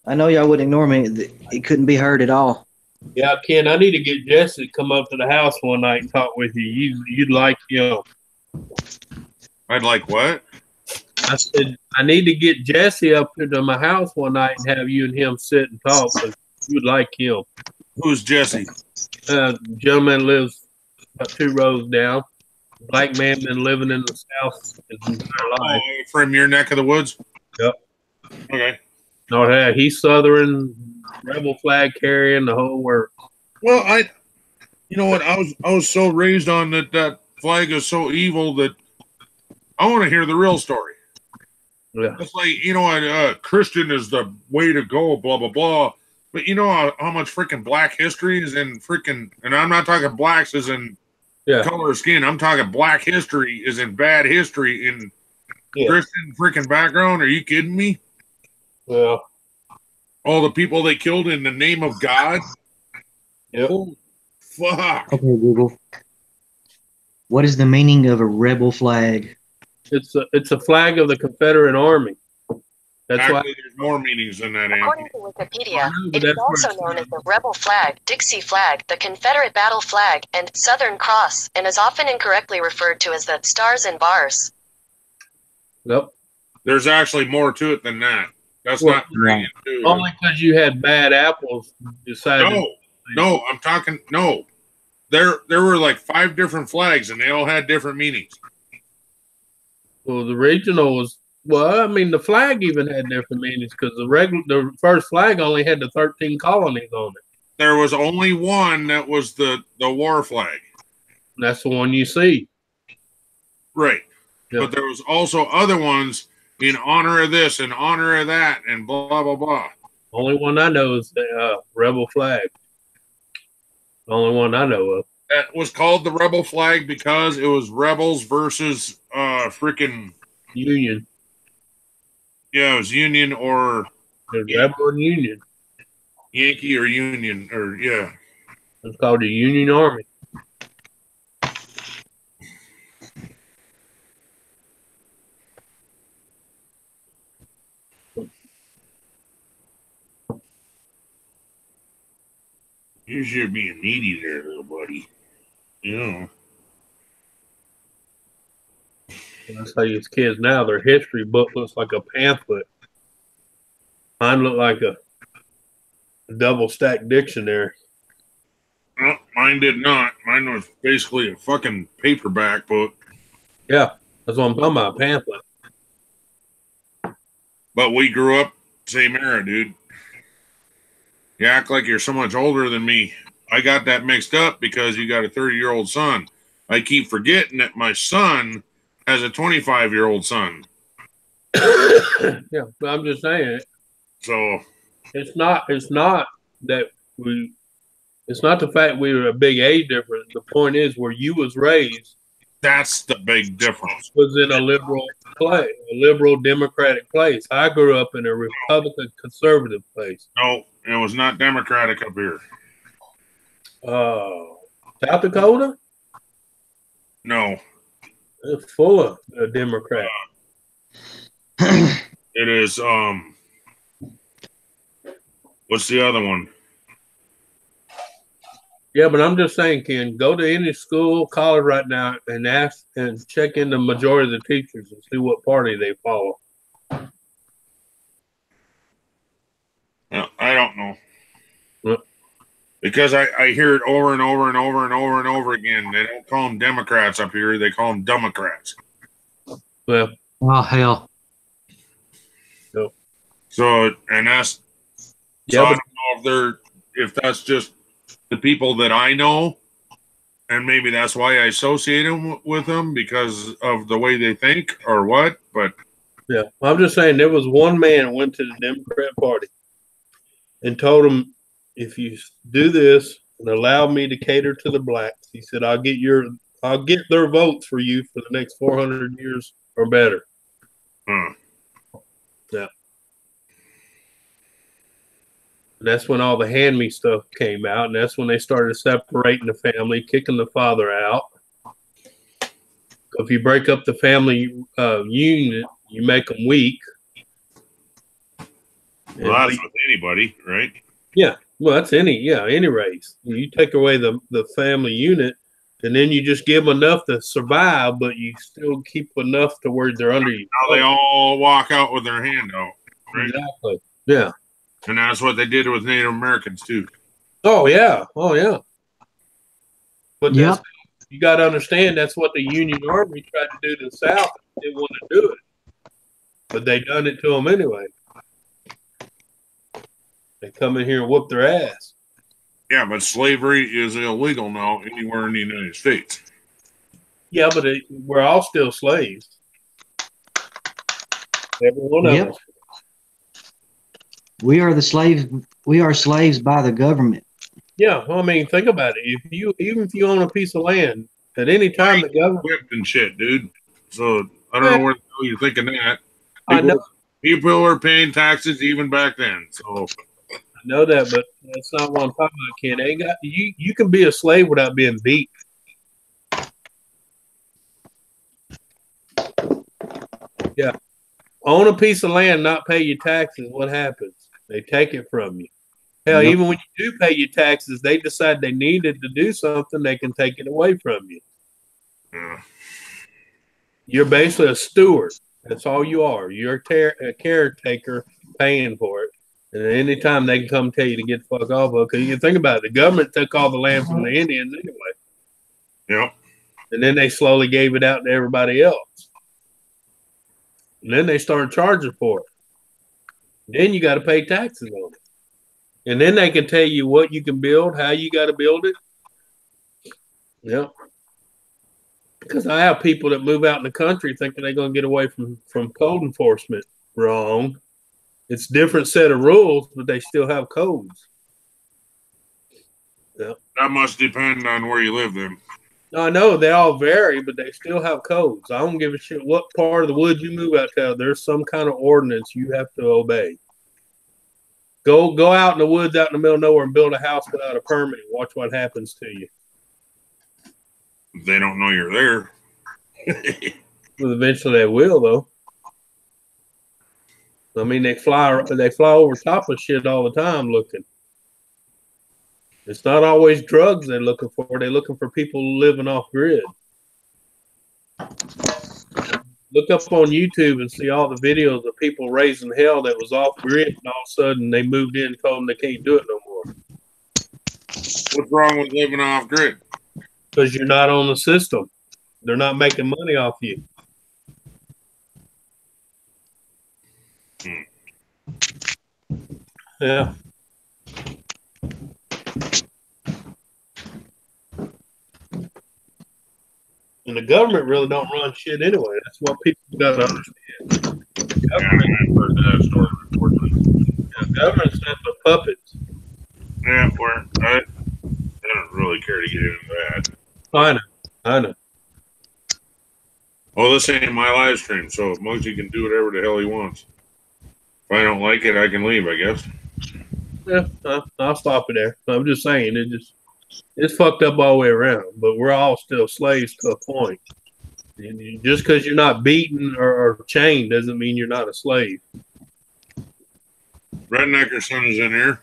I know y'all wouldn't ignore me. It couldn't be heard at all. Yeah, Ken, I need to get Jesse to come up to the house one night and talk with you. You'd like him. I'd like what? I said, I need to get Jesse up here to my house one night and have you and him sit and talk because you would like him. Who's Jesse? Gentleman lives about 2 rows down. Black man been living in the South his entire life. Oh, from your neck of the woods? Yep. Okay. No, yeah, he's Southern, rebel flag carrying, the whole work. Well, you know what? I was so raised on that flag is so evil that I want to hear the real story. Yeah. It's like, you know, Christian is the way to go, blah, blah, blah. But you know how much freaking black history is in freaking, and I'm not talking blacks as in color of skin. I'm talking black history is in bad history in Christian freaking background. Are you kidding me? Well, all the people they killed in the name of God. Yep. Oh, fuck. Okay, Google. What is the meaning of a rebel flag? It's a flag of the Confederate Army. That's Actually, why there's more meanings than that. According to Wikipedia, it is also known as the Rebel Flag, Dixie Flag, the Confederate Battle Flag, and Southern Cross, and is often incorrectly referred to as the Stars and Bars. Yep. There's actually more to it than that. That's not only because you had bad apples. No, I'm talking. No, there were like 5 different flags, and they all had different meanings. Well, the regional was. Well, I mean, the flag even had different meanings because the first flag only had the 13 colonies on it. There was only one that was the war flag. And that's the one you see. Right. Yep. But there was also other ones in honor of this and honor of that and blah, blah, blah. Only one I know is the rebel flag. The only one I know of. That was called the rebel flag because it was rebels versus freaking Union. Yeah, it was Union or Rebel and Union. Yankee or Union or yeah. It's called the Union Army. You should be needy there, little buddy. You know. That's how these kids now, their history book looks like a pamphlet. Mine looked like a double-stacked dictionary. Well, mine did not. Mine was basically a fucking paperback book. Yeah, that's what I'm talking about, a pamphlet. But we grew up same era, dude. You act like you're so much older than me. I got that mixed up because you got a 30-year-old son. I keep forgetting that my son has a 25-year-old son. Yeah, but I'm just saying. So it's not that it's not the fact we were a big age difference. The point is where you was raised. That's the big difference. Was in a liberal place, a liberal democratic place. I grew up in a Republican conservative place. No, it was not democratic up here. South Dakota? No. It's full of Democrats. It is what's the other one? Yeah, but I'm just saying, Ken, go to any school, college right now and ask and check in the majority of the teachers and see what party they follow. No, I don't know. What? Because I hear it over and over and over and over and over again. They don't call them Democrats up here. They call them Democrats. Well, oh, hell. So, and that's, so I don't know if that's just the people that I know, and maybe that's why I associate them with them because of the way they think or what, but. Yeah, I'm just saying there was one man who went to the Democrat Party and told him, if you do this and allow me to cater to the blacks, he said, I'll get their votes for you for the next 400 years or better. Hmm. Yeah. That's when all the hand-me stuff came out, and that's when they started separating the family, kicking the father out. If you break up the family unit, you make them weak. Well, that's with anybody, right? Yeah. Well, that's any race. You take away the family unit, and then you just give them enough to survive, but you still keep enough to where they're under you. Now they all walk out with their hand out, right? Exactly. Yeah. And that's what they did with Native Americans too. Oh yeah. But that's, you got to understand, that's what the Union Army tried to do to the South. They didn't want to do it, but they done it to them anyway. They come in here and whoop their ass. Yeah, but slavery is illegal now anywhere in the United States. Yeah, but we're all still slaves. Every one of us. We are the slaves. We are slaves by the government. Yeah, well, I mean, think about it. Even if you own a piece of land, at any time the government whipped and shit, dude. So I don't know where the hell you're thinking that. I know people were paying taxes even back then. So I know that, but that's not what I'm talking about, Ken. Ain't got you can be a slave without being beat. Yeah. Own a piece of land, not pay your taxes, what happens? They take it from you. Hell, even when you do pay your taxes, they decide they needed to do something, they can take it away from you. Yeah. You're basically a steward. That's all you are. You're a caretaker paying for it. And at any time they can come tell you to get the fuck off of it. Because you can think about it, the government took all the land from the Indians anyway. Yep. And then they slowly gave it out to everybody else. And then they started charging for it. Then you got to pay taxes on it. And then they can tell you what you can build, how you got to build it. Yeah. Because I have people that move out in the country thinking they're going to get away from code enforcement. Wrong. It's a different set of rules, but they still have codes. Yeah. That must depend on where you live then. I know they all vary, but they still have codes. I don't give a shit what part of the woods you move out to. There's some kind of ordinance you have to obey. Go out in the woods, out in the middle of nowhere, and build a house without a permit. Watch what happens to you. They don't know you're there. Well, eventually they will, though. I mean, they fly over top of shit all the time looking. It's not always drugs they're looking for. They're looking for people living off grid. Look up on YouTube and see all the videos of people raising hell that was off grid, and all of a sudden they moved in and told them they can't do it no more. What's wrong with living off grid? Because you're not on the system. They're not making money off you. Yeah. And the government really don't run shit anyway. That's what people got to understand. Government's not the puppets. Yeah, I don't really care to get into that. I know. Well, this ain't my live stream, so Muggsy can do whatever the hell he wants. If I don't like it, I can leave, I guess. Yeah, I'll stop it there. I'm just saying, it's fucked up all the way around, but we're all still slaves to a point. And just because you're not beaten or chained doesn't mean you're not a slave. Red Neckerson is in here.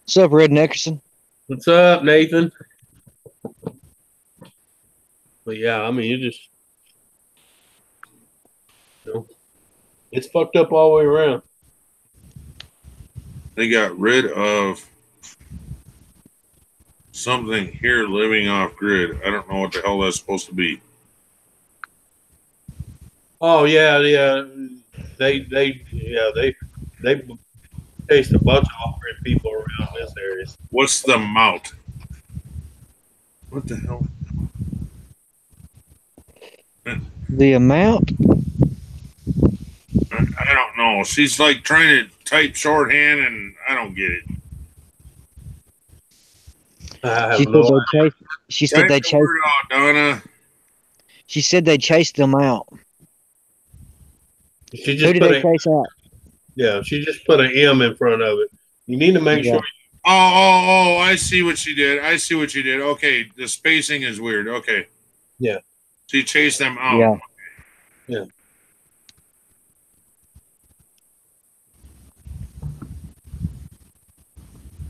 What's up, Red Neckerson? What's up, Nathan? But yeah, I mean, it's fucked up all the way around. They got rid of something here living off grid. I don't know what the hell that's supposed to be. Oh yeah. They chased a bunch of off-grid people around this area. What's the mount? What the hell? The amount? I don't know. She's like trying to type shorthand, and I don't get it. She said they chased. Donna. She said they chased them out. Who did they chase out? Yeah, she just put an M in front of it. You need to make sure. Oh! I see what she did. Okay, the spacing is weird. Okay. Yeah. She chased them out. Yeah.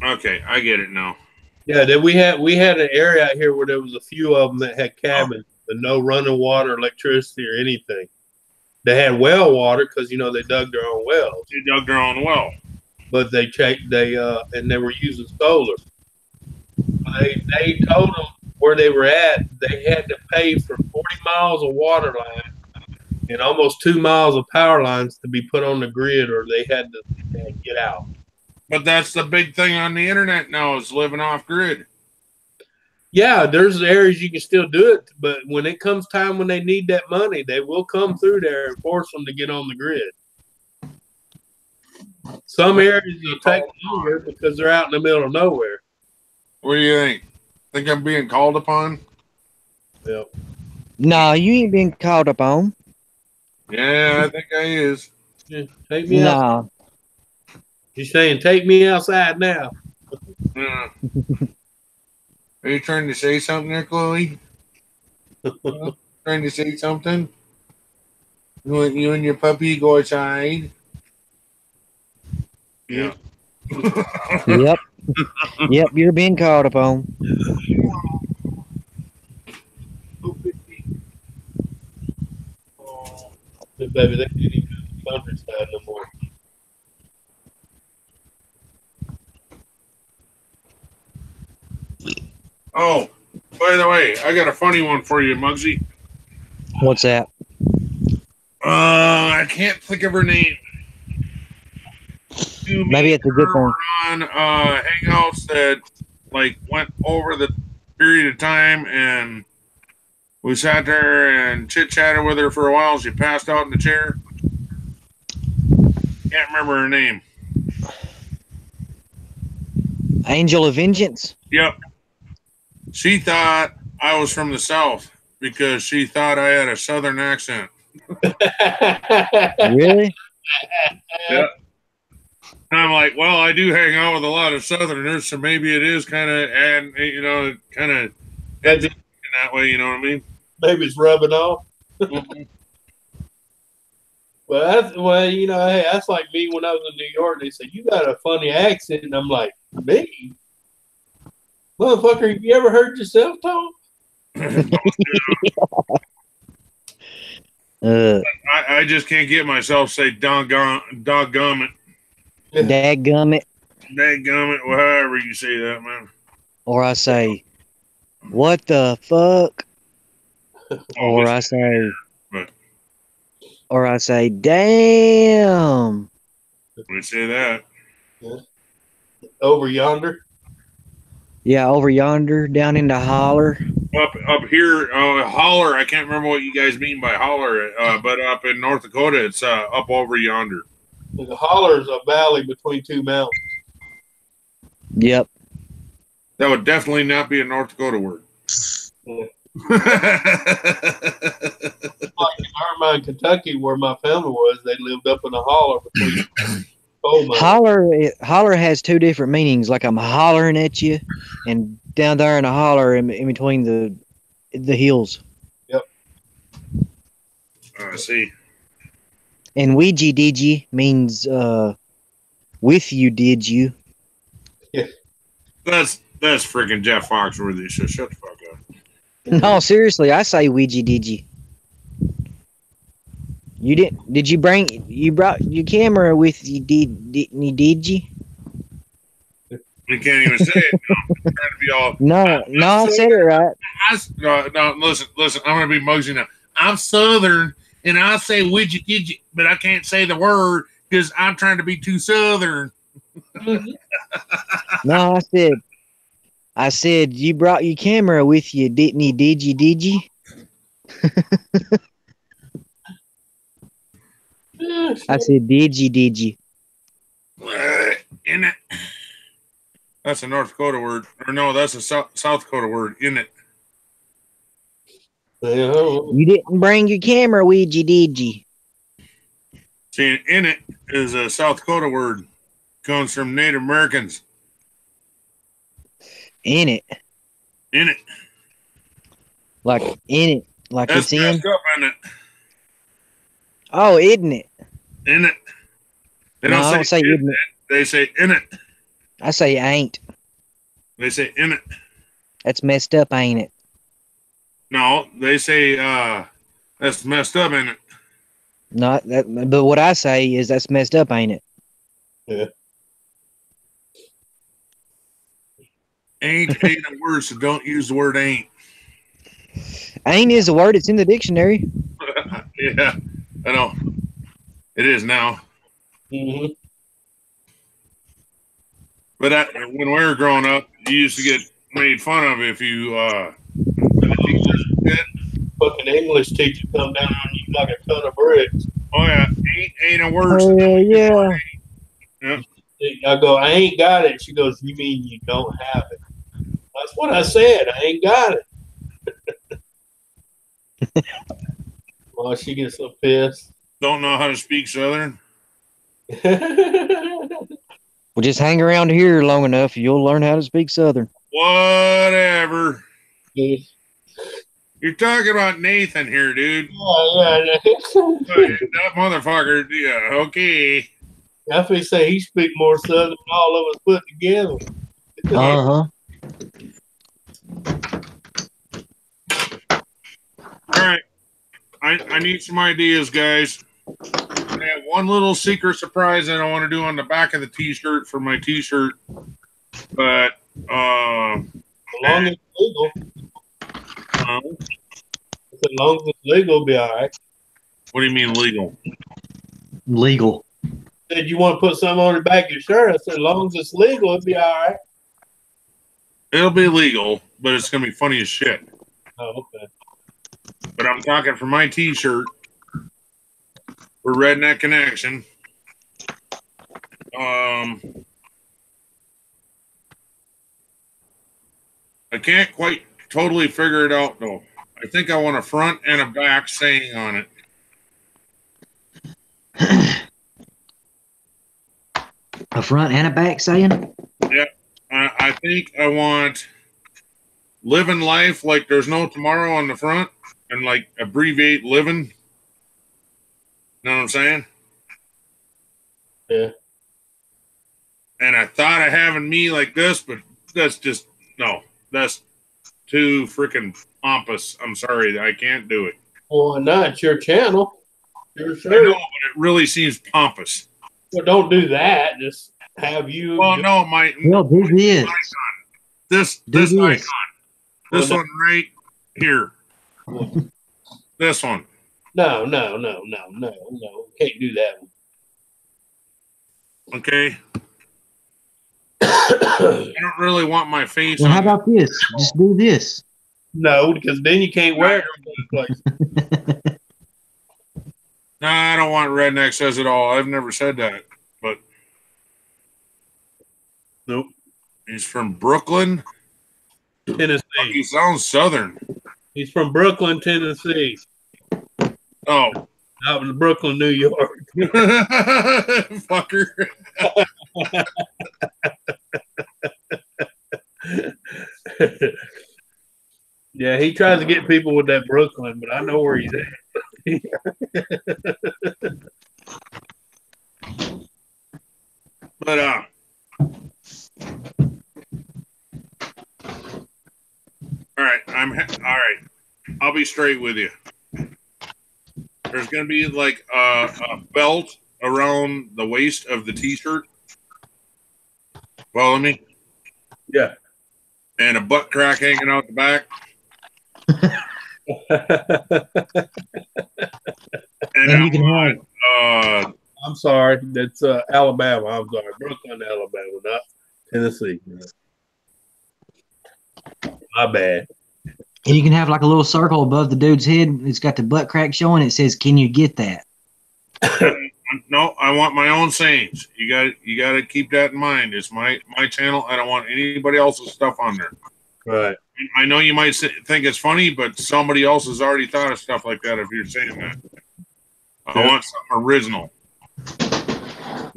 Okay, I get it now. Yeah, then we had an area out here where there was a few of them that had cabins, but no running water, electricity, or anything. They had well water because they dug their own wells. They dug their own well, but they were using solar. They told them where they were at. They had to pay for 40 miles of water line and almost 2 miles of power lines to be put on the grid, or they had to get out. But that's the big thing on the internet now is living off grid. Yeah, there's areas you can still do it, but when it comes time when they need that money, they will come through there and force them to get on the grid. Some areas will take longer because they're out in the middle of nowhere. What do you think? Think I'm being called upon? Yep. No, you ain't being called upon. Yeah, I think I is. Yeah, take me outside. She's saying, take me outside now. Are you trying to say something there, Chloe? Trying to say something? You and your puppy go outside? Yeah. Yep. Yep, you're being called upon. Baby, they can't even do the countryside no more. Oh, by the way, I got a funny one for you, Muggsy. What's that? I can't think of her name. Maybe it's a good one. On Hangouts that went over the period of time, and we sat there and chit chatted with her for a while. She passed out in the chair. Can't remember her name. Angel of Vengeance? Yep. She thought I was from the South because she thought I had a Southern accent. Really? Yeah. And I'm like, well, I do hang out with a lot of Southerners, so maybe it is kind of, and kind of heads in that way. You know what I mean? Maybe it's rubbing off. Well, hey, that's like me when I was in New York. They said, you got a funny accent. And I'm like, me? Motherfucker, have you ever heard yourself talk? I just can't get myself to say doggone it. Dadgummit. Dadgummit, well, however you say that, man. Or I say, what the fuck? Or I say, damn. We say that. Yeah. Over yonder? Yeah, over yonder, down in the holler. Up here, holler, I can't remember what you guys mean by holler, but up in North Dakota, it's up over yonder. The holler is a valley between two mountains. Yep. That would definitely not be a North Dakota word. Yeah. Like in Irvine, Kentucky, where my family was, they lived up in a holler between coal mines. Holler has two different meanings. Like I'm hollering at you, and down there in a holler in between the hills. Yep. I see. And Ouija digi means with you did you. Yeah. That's freaking Jeff Foxworthy. So shut the fuck up. No, seriously, I say Ouija digi. You didn't? Did you brought your camera with you? Did you? You can't even say it. No. I'm trying to be all. No, I said it right. No, listen. I'm gonna be Muggsy now. I'm Southern, and I say "widget didget," but I can't say the word because I'm trying to be too Southern. No, I said you brought your camera with you, didn't you? Did you? I said, did you? In it. That's a North Dakota word. Or no, that's a South Dakota word. In it. Yeah. You didn't bring your camera with you, did you? See, in it is a South Dakota word. Comes from Native Americans. In it. In it. Like in it. Like That's it's in. messed up, isn't it? Oh, isn't it? In it. They No, don't I don't say in isn't it. They say in it. I say ain't. They say in it. That's messed up, ain't it? No, they say that's messed up, ain't it? No, but what I say is that's messed up, ain't it? Yeah. Ain't a word, so don't use the word ain't. Ain't is a word. It's in the dictionary. Yeah, I know. It is now. Mm-hmm. But when we were growing up, you used to get made fun of if you fucking English teacher come down on you like a ton of bricks. Oh yeah, ain't a word. Oh yeah. Yeah. I go, I ain't got it. She goes, you mean you don't have it? That's what I said. I ain't got it. Well, she gets so pissed. Don't know how to speak Southern. Well, just hang around here long enough, you'll learn how to speak Southern. Whatever. You're talking about Nathan here, dude. Yeah. That motherfucker. Yeah, okay. I think say he speak more Southern than all of us put together. Uh-huh. All right. I need some ideas, guys. I have one little secret surprise that I want to do on the back of the t-shirt for my t-shirt. But as long as it's legal. As long as it's legal, it'll be all right. What do you mean legal? Legal. Said you want to put something on the back of your shirt. I said as long as it's legal, it'll be all right. It'll be legal, but it's gonna be funny as shit. Oh, okay. But I'm talking for my t-shirt for Redneck Connection. I can't quite totally figure it out though. I think I want a front and a back saying on it. A front and a back saying? Yeah. I think I want living life like there's no tomorrow on the front and like abbreviate living. Know what I'm saying? Yeah. And I thought of having me like this, but that's just, no, that's too freaking pompous. I'm sorry, I can't do it. Well, not it's your channel. Your shirt. I know, but it really seems pompous. Well, don't do that. Just have you. Well, no, this icon. This one right here. This one. No. Can't do that one. Okay. I don't really want my face well, on. How about this? Just do this. No, because then you can't wear it in place. No, I don't want redneck says it all. I've never said that, but nope. He's from Brooklyn, Tennessee. He sounds Southern. He's from Brooklyn, Tennessee. Oh, out in Brooklyn, New York. Fucker. Yeah, he tries to get people with that Brooklyn, but I know where he's at. But all right, all right. I'll be straight with you. There's going to be like a belt around the waist of the t-shirt. Follow me? Yeah. And a butt crack hanging out the back. And you can have. I'm sorry. That's Alabama. I'm sorry. Brooklyn, Alabama, not Tennessee. My bad. And you can have like a little circle above the dude's head. It's got the butt crack showing. It says, "Can you get that?" No, I want my own sayings. You got to keep that in mind. It's my channel. I don't want anybody else's stuff on there. Right. I know you might think it's funny, but somebody else has already thought of stuff like that. If you're saying that, I want something original.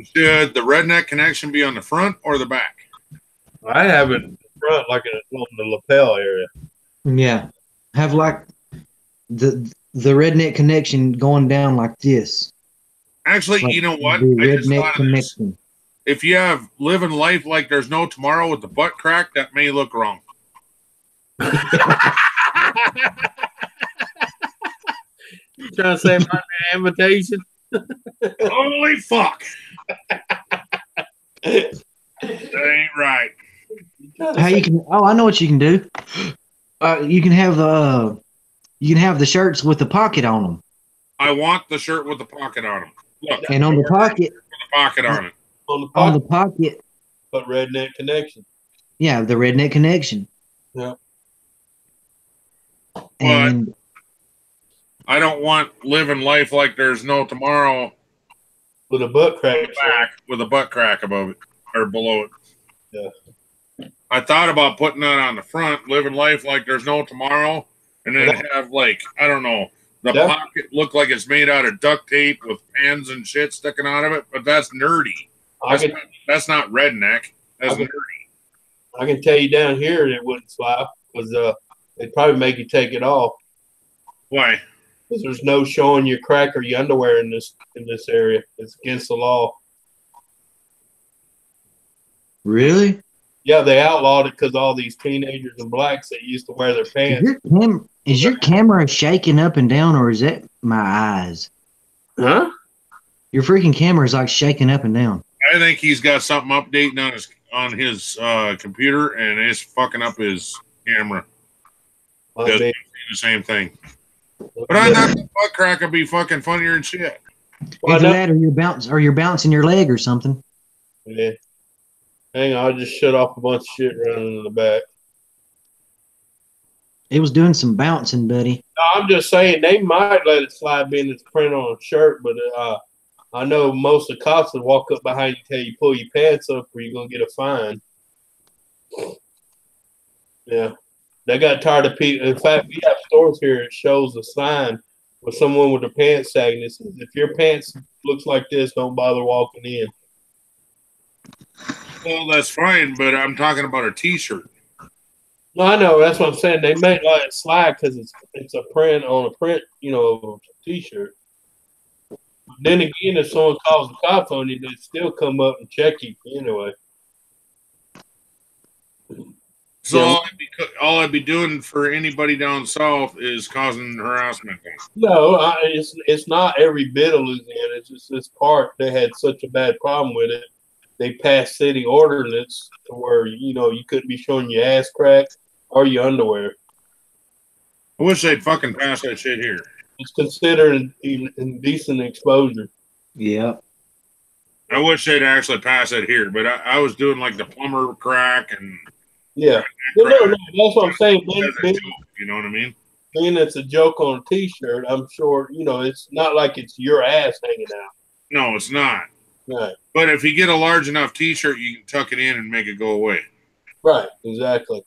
Should the redneck connection be on the front or the back? I have it in front, like on the lapel area. Yeah. Have like the redneck connection going down like this. Actually, Like you know what? the I just redneck thought of this. connection. If you have living life like there's no tomorrow with the butt crack, that may look wrong. You trying to say my invitation? Holy fuck. That ain't right. How you can? Oh, I know what you can do. You can have the shirts with the pocket on them. I want the shirt with the pocket on them. Look, and on the pocket, on it. On the pocket. But redneck connection. Yeah, the redneck connection. Yeah. And I don't want living life like there's no tomorrow with a butt crack with a butt crack above it or below it. Yeah. I thought about putting that on the front, living life like there's no tomorrow, and then have like, I don't know, the pocket look like it's made out of duct tape with pans and shit sticking out of it, but that's nerdy. That's not redneck. That's nerdy. I can tell you down here it wouldn't fly because they'd probably make you take it off. Why? Because there's no showing your crack or your underwear in this area. It's against the law. Really? Yeah, they outlawed it because all these teenagers and blacks that used to wear their pants. Is your camera shaking up and down, or is that my eyes? Huh? Your freaking camera is like shaking up and down. I think he's got something updating on his computer, and it's fucking up his camera. Does the same thing. But I thought the butt crack would be fucking funnier and shit. Either that, or you're bouncing your leg or something. Yeah. Hang on, I just shut off a bunch of shit running in the back. It was doing some bouncing, buddy. No, I'm just saying they might let it slide being it's print on a shirt, but I know most of the cops would walk up behind you and tell you pull your pants up or you're going to get a fine. Yeah. They got tired of people. In fact, we have stores here. It shows a sign with someone with their pants sagging. It says, if your pants looks like this, don't bother walking in. Well, that's fine, but I'm talking about a T-shirt. No, I know. That's what I'm saying. They may let it slide because it's a print on a print, of a T-shirt. Then again, if someone calls the cops on you, they still come up and check you anyway. So all I'd be doing for anybody down south is causing harassment. No, it's not every bit of Louisiana. It's just this part. They had such a bad problem with it. They passed city ordinance to where you couldn't be showing your ass crack or your underwear. I wish they'd fucking pass that shit here. It's considered indecent exposure. Yeah. I wish they'd actually pass it here, but I was doing like the plumber crack and yeah. No, that's what I'm saying. You know what I mean? Being it's a joke on a T-shirt, I'm sure it's not like it's your ass hanging out. No, it's not. Right. But if you get a large enough T-shirt, you can tuck it in and make it go away. Right. Exactly.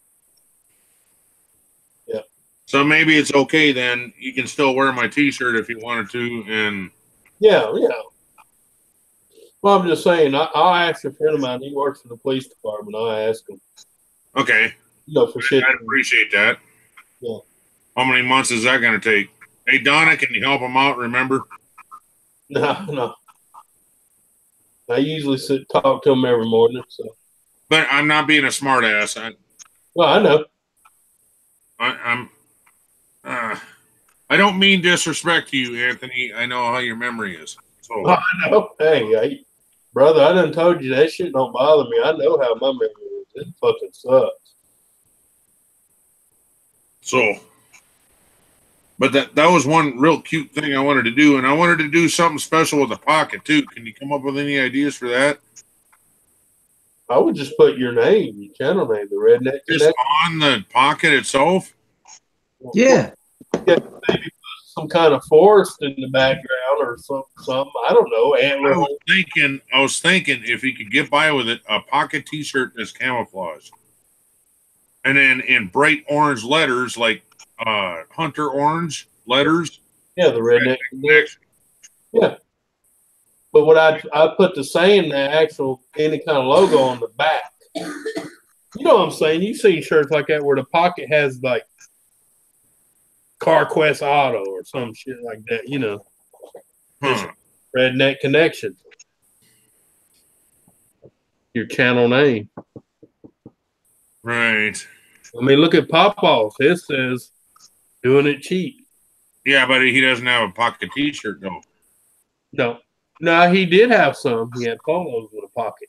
Yeah. So maybe it's okay then. You can still wear my T-shirt if you wanted to, and yeah. Well, I'm just saying. I'll ask a friend of mine. He works for the police department. I'll ask him. Okay. For shit. I'd appreciate that. Yeah. How many months is that going to take? Hey, Donna, can you help him out? Remember? No. I usually talk to him every morning. So. But I'm not being a smart ass. Well, I know. I don't mean disrespect to you, Anthony. I know how your memory is. So I know. Hey, brother, I done told you that shit don't bother me. I know how my memory is. It fucking sucks. So, but that was one real cute thing I wanted to do, and I wanted to do something special with the pocket too. Can you come up with any ideas for that? I would just put your name, your channel name, the Redneck. Just on the pocket itself? Yeah. Maybe put some kind of forest in the background or something. I don't know. I was thinking if you could get by with it, a pocket T-shirt that's camouflage, and then in bright orange letters, like hunter orange letters. Yeah, the Redneck. Yeah. But what I put the saying, the actual any kind of logo on the back. You know what I'm saying? You've seen shirts like that where the pocket has like CarQuest Auto or some shit like that, you know. Redneck Connection. Your channel name. Right. I mean, look at Pop-Off. It says doing it cheap. Yeah, but he doesn't have a pocket t-shirt, though. No. No, he did have some. He had polos with a pocket.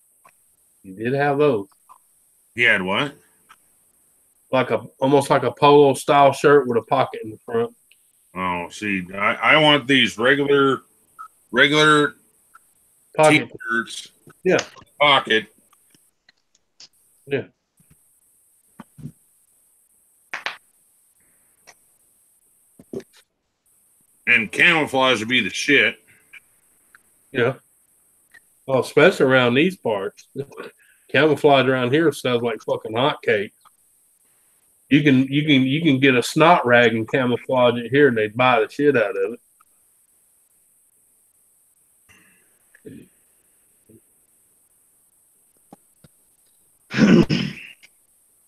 He did have those. He had what? Almost like a polo style shirt with a pocket in the front. Oh, see, I want these regular Pocket t-shirts. Yeah. Pocket. Yeah. And camouflage would be the shit. Yeah. Well, especially around these parts. Camouflage around here sounds like fucking hotcakes. You can get a snot rag and camouflage it here, and they'd buy the shit out of it.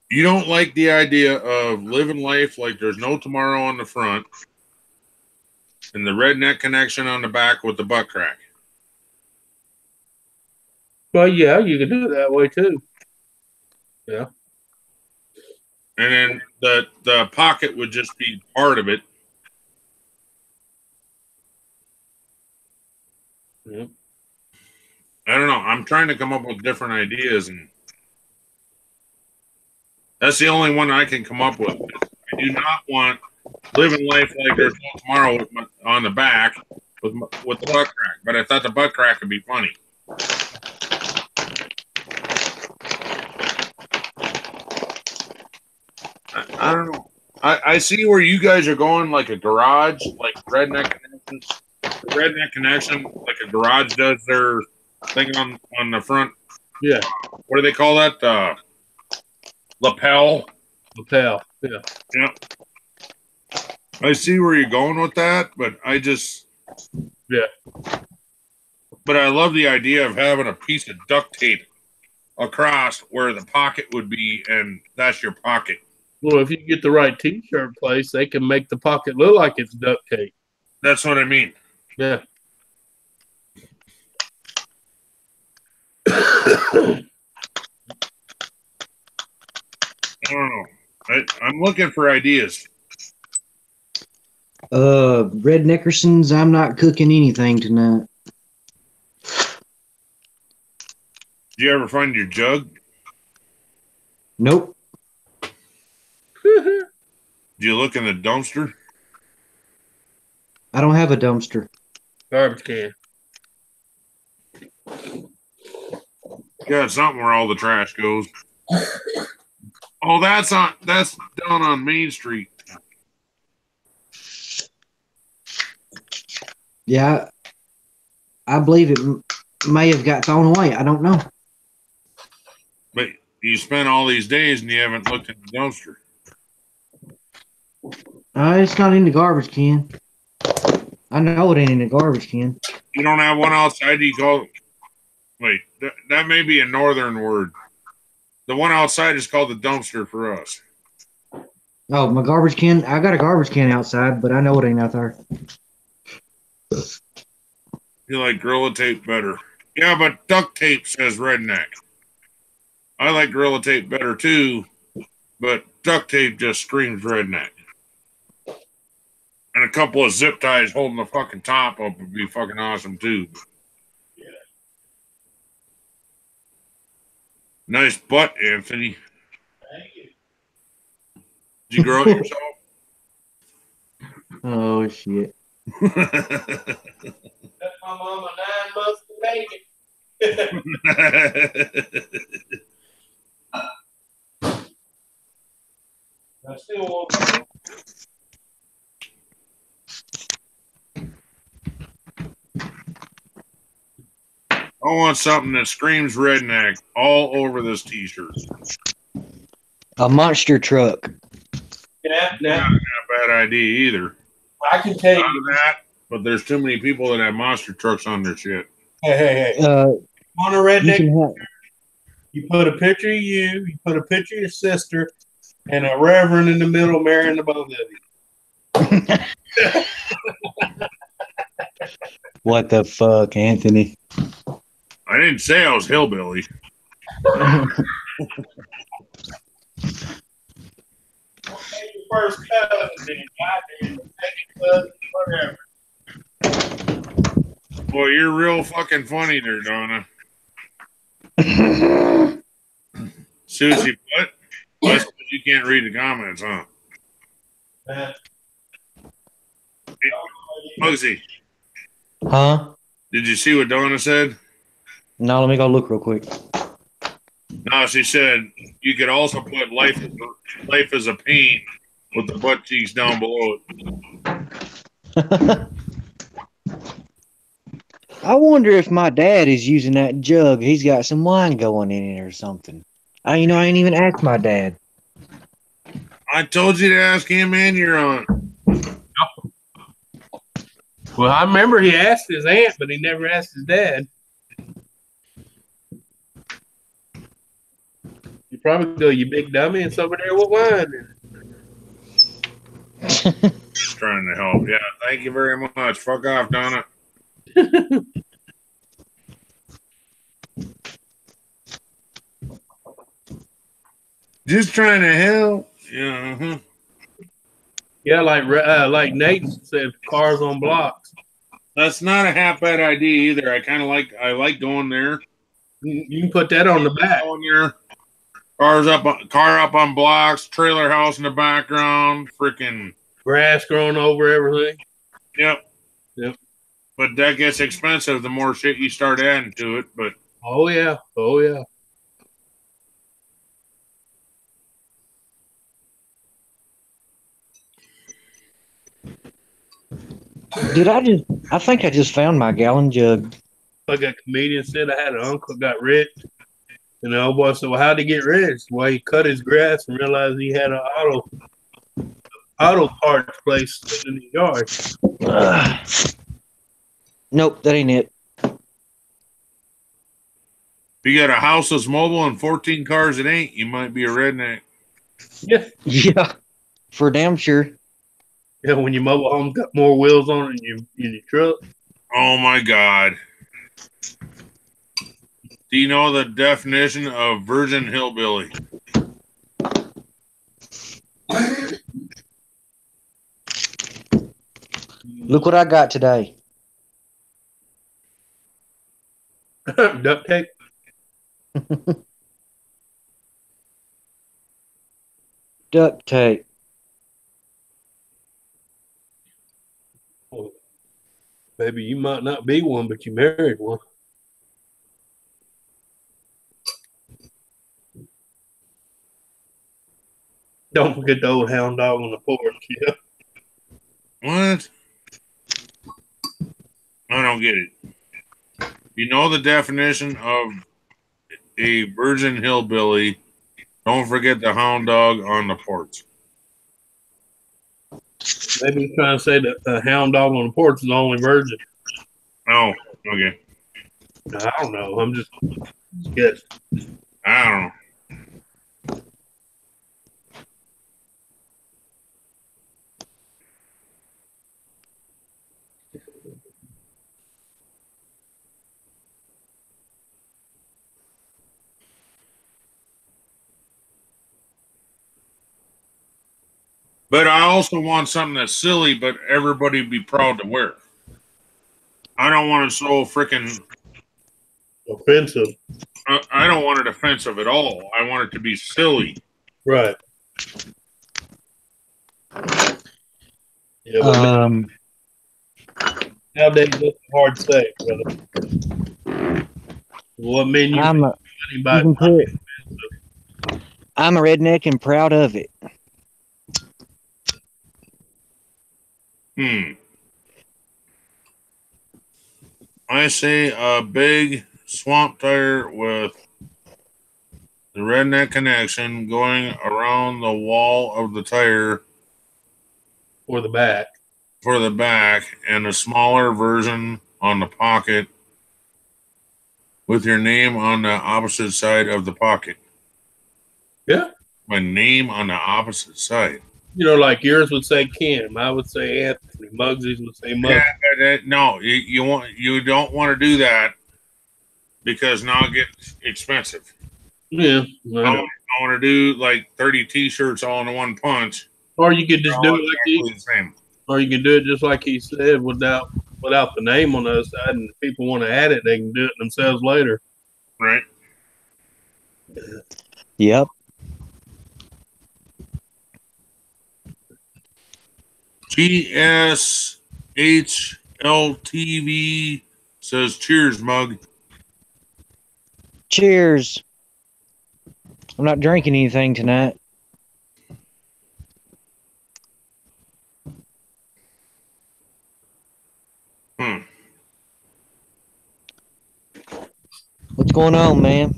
You don't like the idea of living life like there's no tomorrow on the front and the redneck connection on the back with the butt crack. Well, yeah, you can do it that way too. Yeah. And then the pocket would just be part of it. Yeah. I don't know. I'm trying to come up with different ideas, and that's the only one I can come up with. I do not want living life like there's no tomorrow on the back with the butt crack. But I thought the butt crack would be funny. I don't know. I see where you guys are going, like a garage, like Redneck Connection, like a garage does their thing on the front. Yeah. What do they call that? Lapel. Lapel. Yeah. Yeah. I see where you're going with that, but I just. Yeah. But I love the idea of having a piece of duct tape across where the pocket would be, and that's your pocket. Well, if you get the right T-shirt place, they can make the pocket look like it's duct tape. That's what I mean. Yeah. I don't know. I'm looking for ideas. Red Nickerson's, I'm not cooking anything tonight. Did you ever find your jug? Nope. Did you look in the dumpster? I don't have a dumpster. Garbage can. Yeah, it's not where all the trash goes. Oh, that's down on Main Street. Yeah, I believe it may have got thrown away. I don't know. But you spent all these days and you haven't looked in the dumpster. It's not in the garbage can. I know it ain't in the garbage can. You don't have one outside you call. Wait, that may be a northern word. The one outside is called the dumpster for us. Oh, my garbage can. I got a garbage can outside, but I know it ain't out there. You like Gorilla Tape better. Yeah, but duct tape says redneck. I like Gorilla Tape better too, but duct tape just screams redneck. And a couple of zip ties holding the fucking top up would be fucking awesome too. Yeah. Nice butt, Anthony. Thank you. Did you grow it yourself? Oh, shit. That's my mama 9 months to make it. I still want I want something that screams redneck all over this t-shirt. A monster truck. Yeah, not a bad idea either. I can tell you that, but there's too many people that have monster trucks on their shit. Hey. On a redneck, you put a picture of you put a picture of your sister, and a reverend in the middle marrying the both of you. What the fuck, Anthony? I didn't say I was hillbilly. First cousin, then second cousin, whatever. Boy, you're real fucking funny there, Donna. Susie, what? That's because you can't read the comments, huh? Muggsy. Huh? Did you see what Donna said? No, let me go look real quick. No, she said you could also put life as a pain with the butt cheeks down below it. I wonder if my dad is using that jug. He's got some wine going in it or something. I ain't even asked my dad. I told you to ask him and your aunt. Well, I remember he asked his aunt, but he never asked his dad. You probably go, you big dummy, it's over there with wine. Just trying to help. Yeah, thank you very much. Fuck off, Donna. Just trying to help. Yeah. Uh-huh. Yeah, like Nate said, cars on blocks. That's not a half bad idea either. I like going there. You can put that on the back. On your car up on blocks, trailer house in the background, freaking grass growing over everything. Yep. But that gets expensive the more shit you start adding to it. But oh yeah. I think I just found my gallon jug. Like a comedian said, I had an uncle got rich. And the old boy said, well, how'd he get rich? Well, he cut his grass and realized he had an auto parts place in the yard. Nope, that ain't it. If you got a house that's mobile and 14 cars it ain't, you might be a redneck. Yeah, for damn sure. Yeah, when your mobile home got more wheels on it in your truck. Oh my God. Do you know the definition of virgin hillbilly? Look what I got today. Duct tape. Duct tape. Well, maybe you might not be one, but you married one. Don't forget the old hound dog on the porch. Yeah. What? I don't get it. You know the definition of a virgin hillbilly. Don't forget the hound dog on the porch. Maybe he's trying to say that the hound dog on the porch is the only virgin. Oh, okay. I don't know. I'm just guessing. I don't know. But I also want something that's silly, but everybody be proud to wear. I don't want it so freaking offensive. I don't want it offensive at all. I want it to be silly. Right. Yeah, nowadays that's hard to say, brother. What menu? I'm a redneck and proud of it. I say a big swamp tire with the redneck connection going around the wall of the tire for the back. And a smaller version on the pocket with your name on the opposite side of the pocket. Yeah. My name on the opposite side. You know, like yours would say Kim. I would say Anthony. Muggsy's would say Muggsy. Yeah, no, you don't want to do that because now it gets expensive. Yeah. I want to do like 30 T-shirts all in one punch. Or you could just do it like the same. Or you can do it just like he said without the name on the other side, and if people want to add it, they can do it themselves later. Right. Yep. GSHLTV says cheers, Mug. Cheers. I'm not drinking anything tonight. What's going on, man?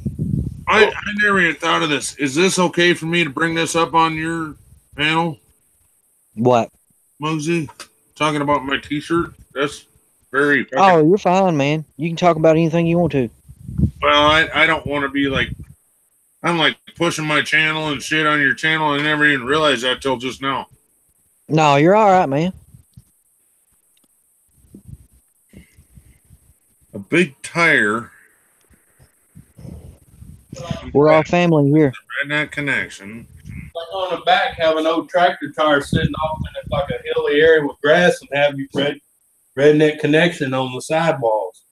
I never even thought of this. Is this okay for me to bring this up on your panel? What? Muggsy? Talking about my T-shirt? That's very... Oh, you're fine, man. You can talk about anything you want to. Well, I don't want to be like... I'm like pushing my channel and shit on your channel. I never even realized that till just now. No, you're all right, man. A big tire... We're all family here. Redneck connection. Like on the back, have an old tractor tire sitting off in it like a hilly area with grass, and have your redneck connection on the sidewalls.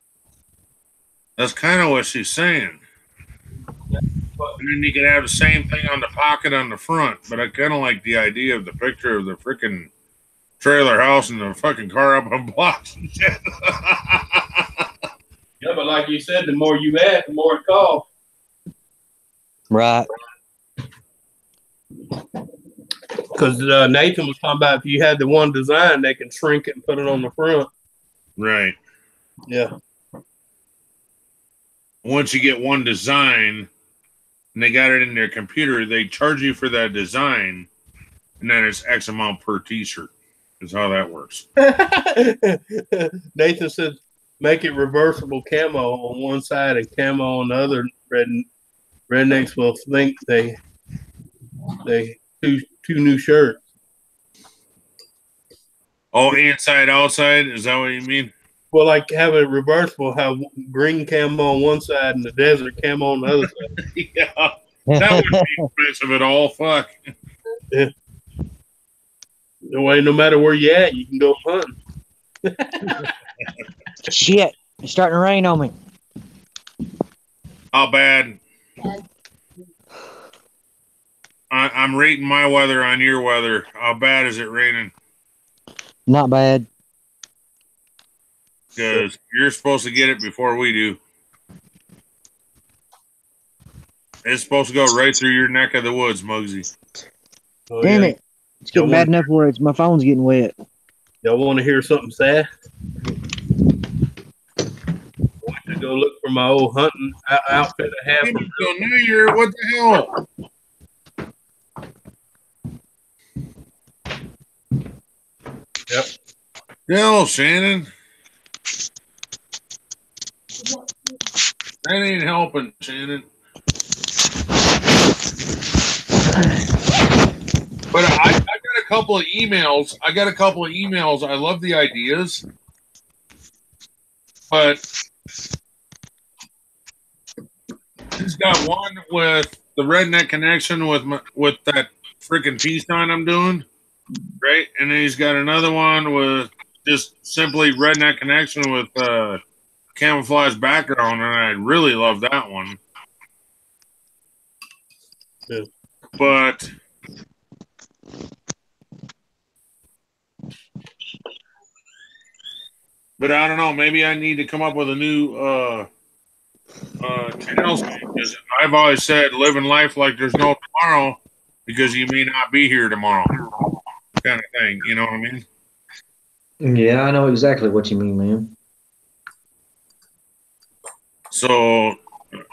That's kind of what she's saying. And then you could have the same thing on the pocket on the front, but I kind of like the idea of the picture of the freaking trailer house and the fucking car up on blocks and shit. Yeah, but like you said, the more you add, the more it costs. Right. Because Nathan was talking about if you had the one design, they can shrink it and put it on the front. Right. Yeah. Once you get one design and they got it in their computer, they charge you for that design, and then it's X amount per T-shirt. Is how that works. Nathan says, make it reversible camo on one side and camo on the other. Rednecks will think they two new shirts. Oh, inside, outside? Is that what you mean? Well, like have it reversible, have green camo on one side and the desert camo on the other side. Yeah, that wouldn't be expensive at all. Fuck. Yeah. No way, no matter where you at, you can go hunting. Shit, it's starting to rain on me. How bad? I'm rating my weather on your weather. How bad is it raining? Not bad. Because you're supposed to get it before we do. It's supposed to go right through your neck of the woods, Muggsy. Oh, damn it. It's getting bad enough where my phone's getting wet. Y'all want to hear something sad? I went to go look for my old hunting outfit I have. Till New Year, what the hell? Yep. Hell, Shannon. That ain't helping, Shannon. But I got a couple of emails. I love the ideas. But he's got one with the redneck connection with that freaking peace sign I'm doing. Right? And then he's got another one with just simply redneck connection with camouflage background, and I really love that one. Yeah. But I don't know. Maybe I need to come up with a new channel, because I've always said living life like there's no tomorrow, because you may not be here tomorrow, kind of thing. You know what I mean? Yeah, I know exactly what you mean, man. So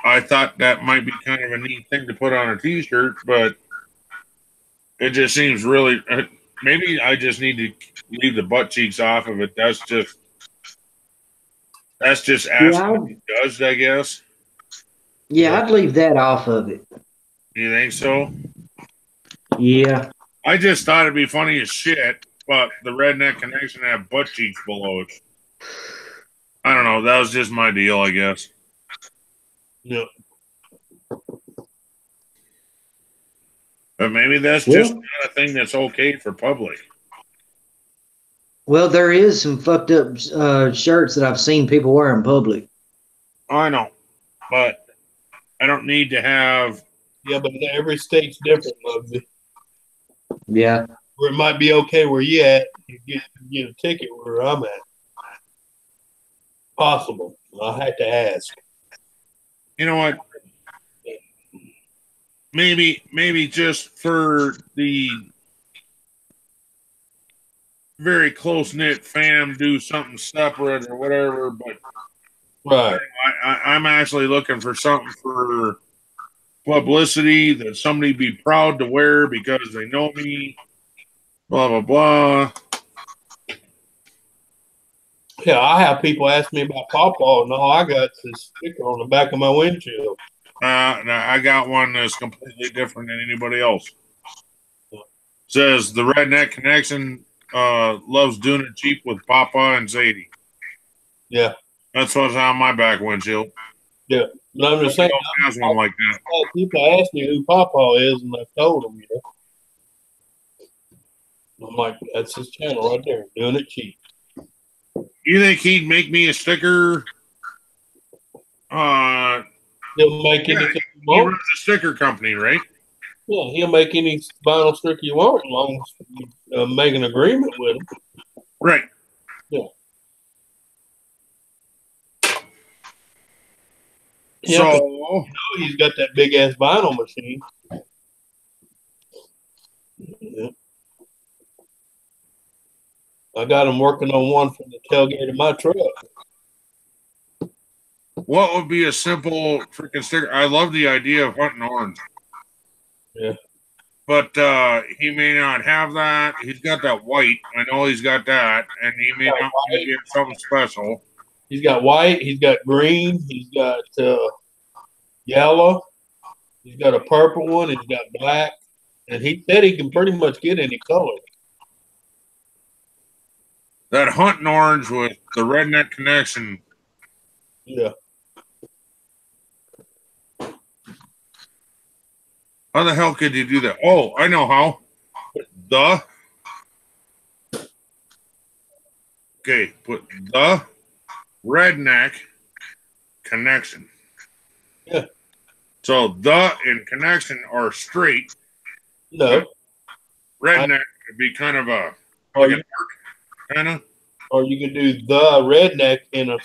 I thought that might be kind of a neat thing to put on a T-shirt, but it just seems really. Maybe I just need to leave the butt cheeks off of it. That's just asking to be judged, I guess. Yeah, I'd leave that off of it. You think so? Yeah. I just thought it'd be funny as shit, but the redneck connection had butt cheeks below it. I don't know. That was just my deal, I guess. Yeah. But maybe that's just not a thing that's okay for public. Well, there is some fucked up shirts that I've seen people wear in public. I know, but I don't need to have. Yeah, but every state's different, Muggsy. Yeah. Where it might be okay where you at, you get a ticket where I'm at. Possible. I had to ask. You know what? Maybe just for the very close knit fam, do something separate or whatever. But right, I'm actually looking for something for publicity that somebody be proud to wear because they know me. Blah blah blah. Yeah, I have people ask me about Pawpaw, and all I got is a sticker on the back of my windshield. I got one that's completely different than anybody else. Says the Redneck Connection loves doing it cheap with Papa and Zadie. Yeah. That's what's on my back windshield. Yeah. But I'm just saying, has one like that. People ask me who Pawpaw is, and I told them, I'm like, that's his channel right there, doing it cheap. You think he'd make me a sticker? He'll make anything you want. He runs a sticker company, right? Yeah, he'll make any vinyl sticker you want as long as you make an agreement with him. Right. Yeah. So he's got that big ass vinyl machine. Yeah. I got him working on one for the tailgate of my truck. What would be a simple freaking sticker? I love the idea of hunting orange. Yeah. But he may not have that. He's got that white. I know he's got that. And he may not get something special. He's got white. He's got green. He's got yellow. He's got a purple one. He's got black. And he said he can pretty much get any color. That hunting orange with the Redneck Connection. Yeah. How the hell could you do that? Oh, I know how. Put the Redneck Connection. Yeah. So the and connection are straight. No. Redneck would be kind of a like an arc, kind of. Or you can do the redneck in a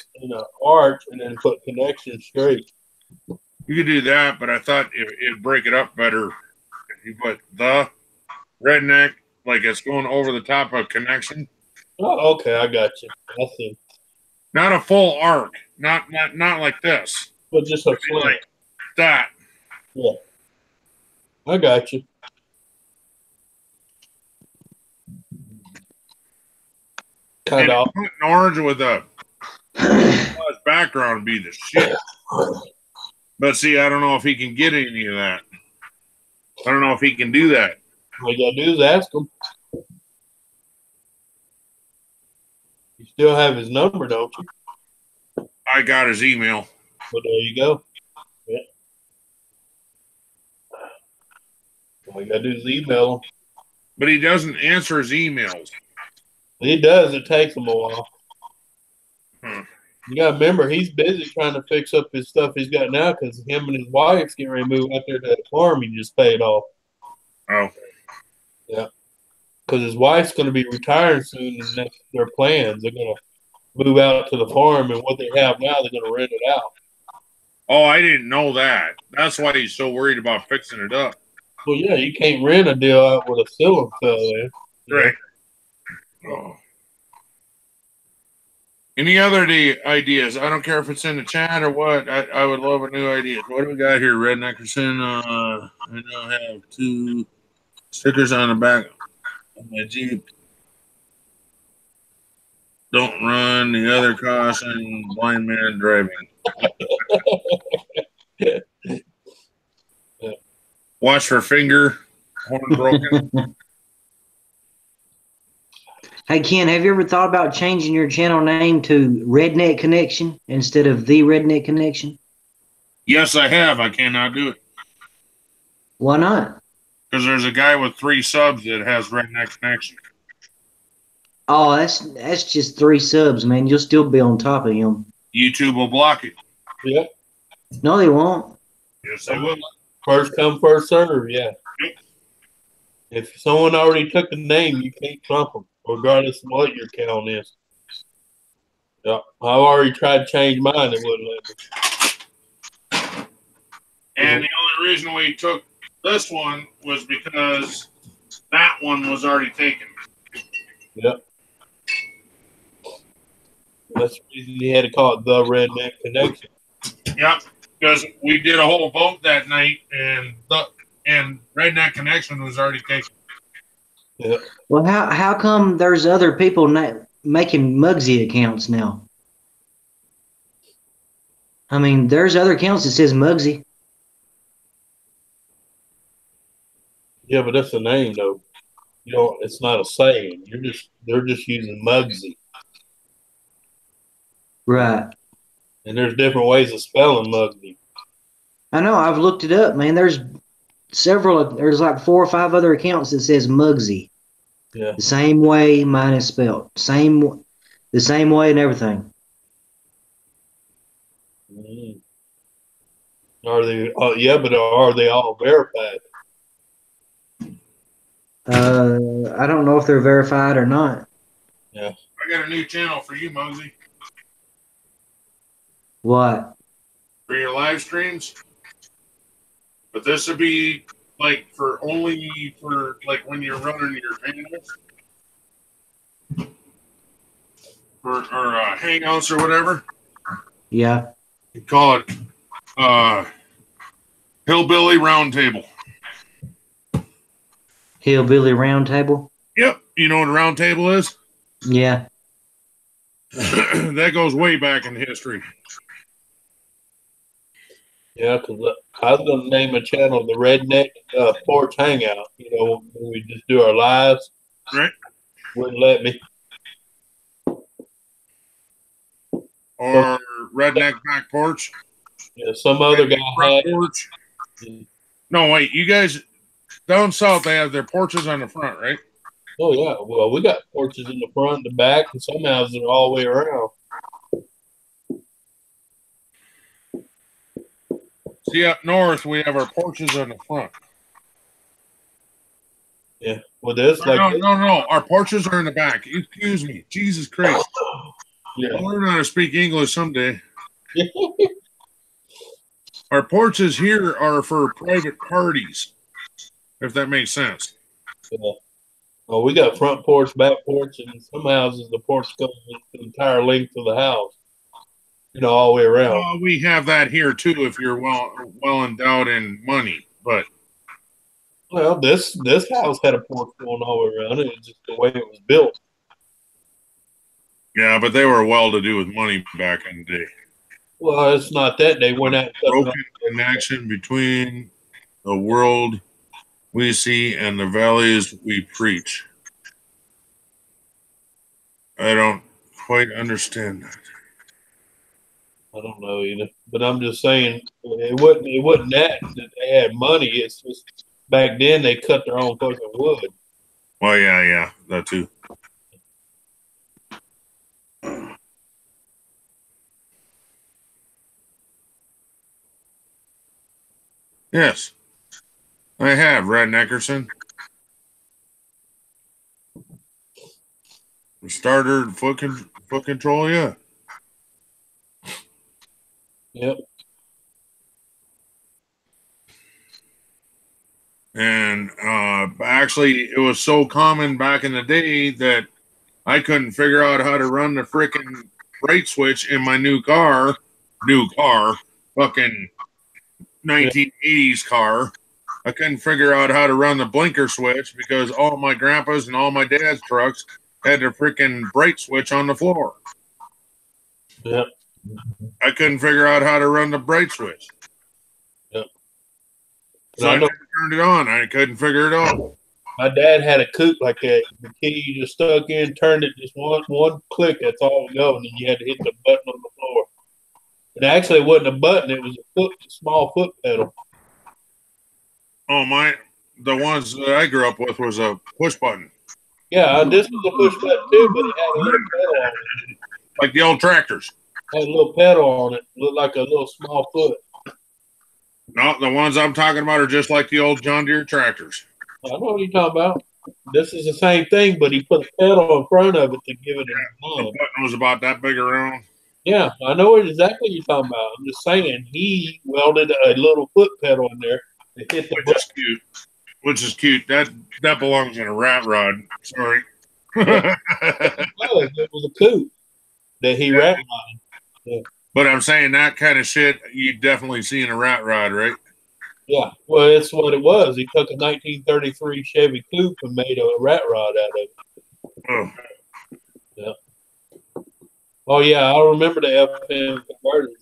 arch and then put connection straight. You could do that, but I thought it'd break it up better if you put the redneck, like it's going over the top of connection. Oh, okay, I got you. I see. Not a full arc, not like this, but just a flip. Like that. Yeah, I got you. Kind of an orange with a background would be the shit. But see, I don't know if he can get any of that. I don't know if he can do that. All you gotta do is ask him. You still have his number, don't you? I got his email. Well, there you go. Yeah. All you gotta do is email him. But he doesn't answer his emails. He does. It takes him a while. You got to remember, he's busy trying to fix up his stuff he's got now because him and his wife's getting ready to move out there to that farm he just paid off. Oh. Yeah. Because his wife's going to be retiring soon, and that's their plans. They're going to move out to the farm, and what they have now, they're going to rent it out. Oh, I didn't know that. That's why he's so worried about fixing it up. Well, yeah, you can't rent a deal out with a ceiling fell there. Right. Oh. Any other ideas? I don't care if it's in the chat or what. I would love a new idea. What do we got here, Redneckerson? I now have 2 stickers on the back of my Jeep. Don't run. The other caution. Blind man driving. Watch for finger, horn broken. Hey, Ken, have you ever thought about changing your channel name to Redneck Connection instead of The Redneck Connection? Yes, I have. I cannot do it. Why not? Because there's a guy with 3 subs that has Redneck Connection. Oh, that's just 3 subs, man. You'll still be on top of him. YouTube will block it. Yeah. No, they won't. Yes, they will. First come, first serve. Yeah. If someone already took the name, you can't trump them, regardless of what your count is. Yeah. I've already tried to change mine. It wouldn't let me. And the only reason we took this one was because that one was already taken. Yep. That's the reason he had to call it the Redneck Connection. Yep, because we did a whole vote that night, and Redneck Connection was already taken. Yeah. Well, how come there's other people making Mugsy accounts now? I mean, there's other accounts that says Mugsy. Yeah, but that's a name, though. You know, it's not a saying. They're just using Mugsy. Right. And there's different ways of spelling Mugsy. I know. I've looked it up, man. There's like 4 or 5 other accounts that says Mugsy. Yeah. The same way mine is spelled. The same way and everything. Mm. Are they? Yeah, but are they all verified? I don't know if they're verified or not. Yeah. I got a new channel for you, Mosey. What? For your live streams. But this would be like for like when you're running your channels or Hangouts or whatever. Yeah. You call it Hillbilly Roundtable. Hillbilly Roundtable? Yep. You know what a roundtable is? Yeah. That goes way back in history. Yeah, because I was going to name a channel the Redneck Porch Hangout. You know, when we just do our lives. Right. Wouldn't let me. Or Redneck Back Porch. Yeah, some other guy had porch. No, wait. You guys down south, they have their porches on the front, right? Oh, yeah. Well, we got porches in the front, the back, and some houses are all the way around. See, up north, we have our porches on the front. Yeah. Well, this no. Our porches are in the back. Excuse me. Jesus Christ. Yeah. I'll learn how to speak English someday. Our porches here are for private parties, if that makes sense. Yeah. Oh, we got front porch, back porch, and some houses the porch goes the entire length of the house. You know, all the way around. Well, we have that here too if you're well endowed in money. But well, this house had a porch going all the way around it. It's just the way it was built. yeah, but they were well to do with money back in the day. Well, it's not that they went out. Broken connection between the world we see and the values we preach. I don't quite understand that. I don't know either, but I'm just saying it wasn't that they had money. It's just back then they cut their own fucking wood. Well, yeah, that too. Yes, I have, Red Neckerson. Starter foot control, yeah. Yep. And actually, it was so common back in the day that I couldn't figure out how to run the freaking brake switch in my new car, fucking 1980s car. I couldn't figure out how to run the blinker switch because all my grandpa's and all my dad's trucks had the freaking brake switch on the floor. Yep. I couldn't figure out how to run the brake switch. Yep. So I never turned it on. I couldn't figure it out. My dad had a coupe like that. The key you just stuck in, turned it just one click. That's all it go, and then you had to hit the button on the floor. And actually, it wasn't a button; it was a small foot pedal. Oh the ones that I grew up with was a push button. Yeah, this was a push button too, but it had a little pedal on it. Like the old tractors. It had a little pedal on it. Looked like a little small foot. No, the ones I'm talking about are just like the old John Deere tractors. I know what you're talking about. This is the same thing, but he put a pedal in front of it to give it a The button was about that big around. Yeah, I know what exactly you're talking about. I'm just saying he welded a little foot pedal in there to hit the button. Cute. Which is cute. That belongs in a rat rod. Sorry. It was a coupe that he rat rodded. Yeah. But I'm saying that kind of shit you definitely see in a rat rod, right? Yeah, well, that's what it was. He took a 1933 Chevy coupe and made a rat rod out of it. Oh. Yeah. Oh yeah, I remember the FM converters.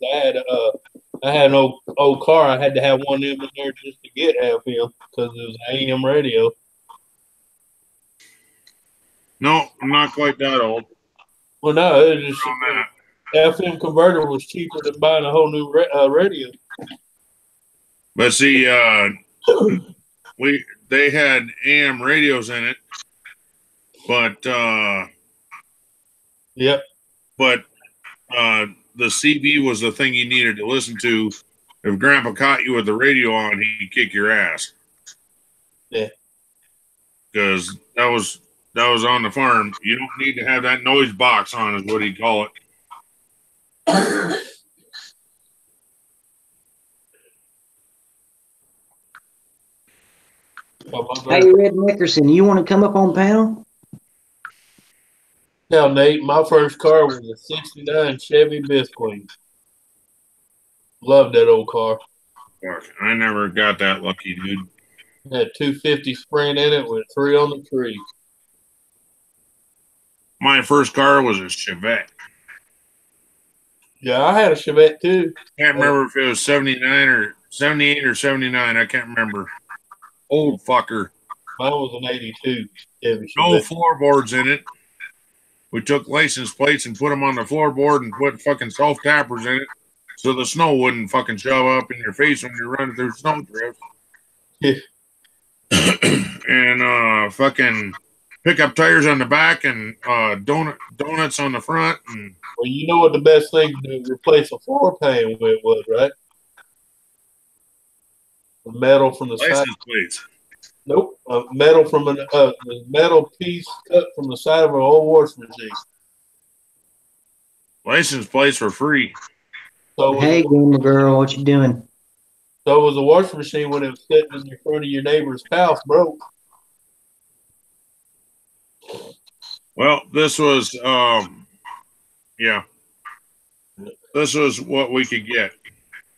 I had an old car. I had to have one of them in there just to get FM because it was an AM radio. No, I'm not quite that old. Well, no, it was just FM converter was cheaper than buying a whole new radio. But see, they had AM radios in it, but yep. But the CB was the thing you needed to listen to. If Grandpa caught you with the radio on, he'd kick your ass. Yeah. Because that was on the farm. You don't need to have that noise box on, is what he'd call it. Hey, Red Nickerson, you want to come up on panel? Hell, Nate, my first car was a '69 Chevy Bisqueen. Loved that old car. Fuck, I never got that lucky, dude. It had 250 Sprint in it with 3 on the tree. My first car was a Chevette. Yeah, I had a Chevette too. Can't remember if it was 79 or 78 or 79. I can't remember. Old fucker. Mine was an '82 Chevy Chevette. No floorboards in it. We took license plates and put them on the floorboard and put fucking self-tappers in it so the snow wouldn't fucking shove up in your face when you're running through snow drifts. Yeah. And fucking pickup tires on the back and donuts on the front. And well, you know what the best thing to replace a floor pan with was, right? The metal from the license side. Plates. Nope, metal from a metal piece cut from the side of an old washing machine. License plates were free. So hey, gamer girl, what you doing? So it was a washing machine when it was sitting in front of your neighbor's house broke. Well, this was yeah. This was what we could get.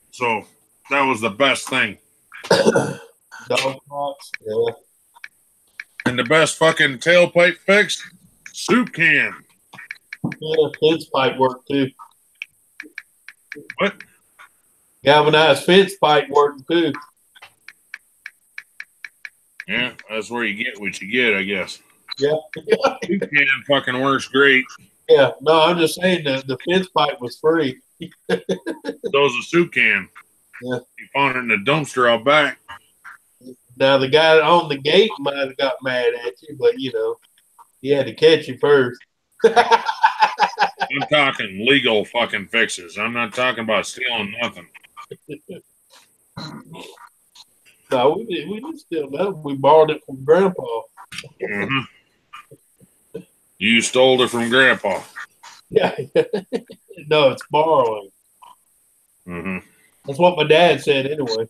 So that was the best thing. Dog pots, yeah. And the best fucking tailpipe fix, soup can. Yeah, fence pipe work too. What? Galvanized fence pipe work too. Yeah, that's where you get what you get, I guess. Yeah. Soup can fucking works great. Yeah, no, I'm just saying that the fence pipe was free. So was a soup can. Yeah. You found it in the dumpster out back. Now the guy on the gate might have got mad at you, but you know, he had to catch you first. I'm talking legal fucking fixes. I'm not talking about stealing nothing. No, we didn't steal nothing. We borrowed it from Grandpa. Mm-hmm. You stole it from Grandpa. Yeah. No, it's borrowing. Mm-hmm. That's what my dad said anyway.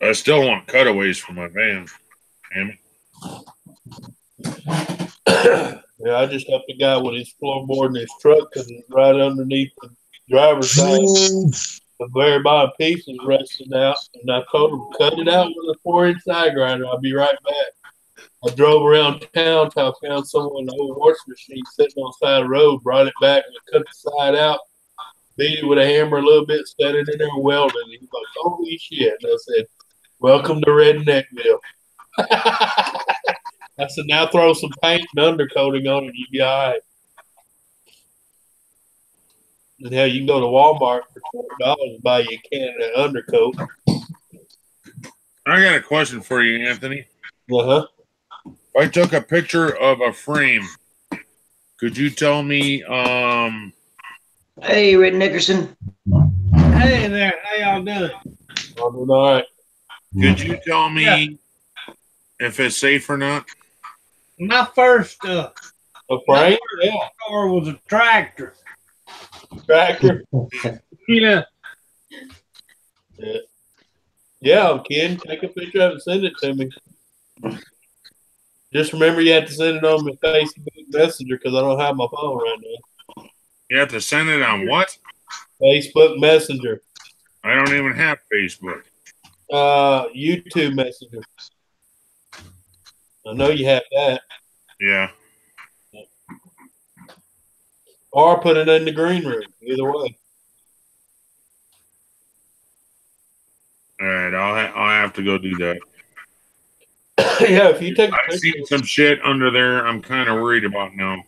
I still want cutaways for my van. Damn it. Yeah, I just helped the guy with his floorboard in his truck because it's right underneath the driver's side. The very bottom piece is rusting out, and I told him cut it out with a 4-inch side grinder. I'll be right back. I drove around town till I found someone, an old washing machine sitting on the side of the road, brought it back and cut the side out, beat it with a hammer a little bit, set it in there and welded it. He's like, holy shit. And I said, welcome to Redneckville. I said, now throw some paint and undercoating on it and you'll be all right. And hell, you can go to Walmart for $20 and buy you a can of that undercoat. I got a question for you, Anthony. Uh-huh. If I took a picture of a frame, could you tell me Hey, Red Nickerson. Hey there, how y'all doing? I'm doing all right. Could you tell me if it's safe or not? My first A frame? Yeah. car was a tractor. Tractor? Yeah. Yeah, I'm kidding. Take a picture of it and send it to me. Just remember you have to send it on my Facebook Messenger because I don't have my phone right now. You have to send it on what? Facebook Messenger. I don't even have Facebook. YouTube Messenger. I know you have that. Yeah. Or put it in the green room. Either way. All right, I'll have to go do that. Yeah, if you take a I've picture. seen some shit under there I'm kind of worried about now.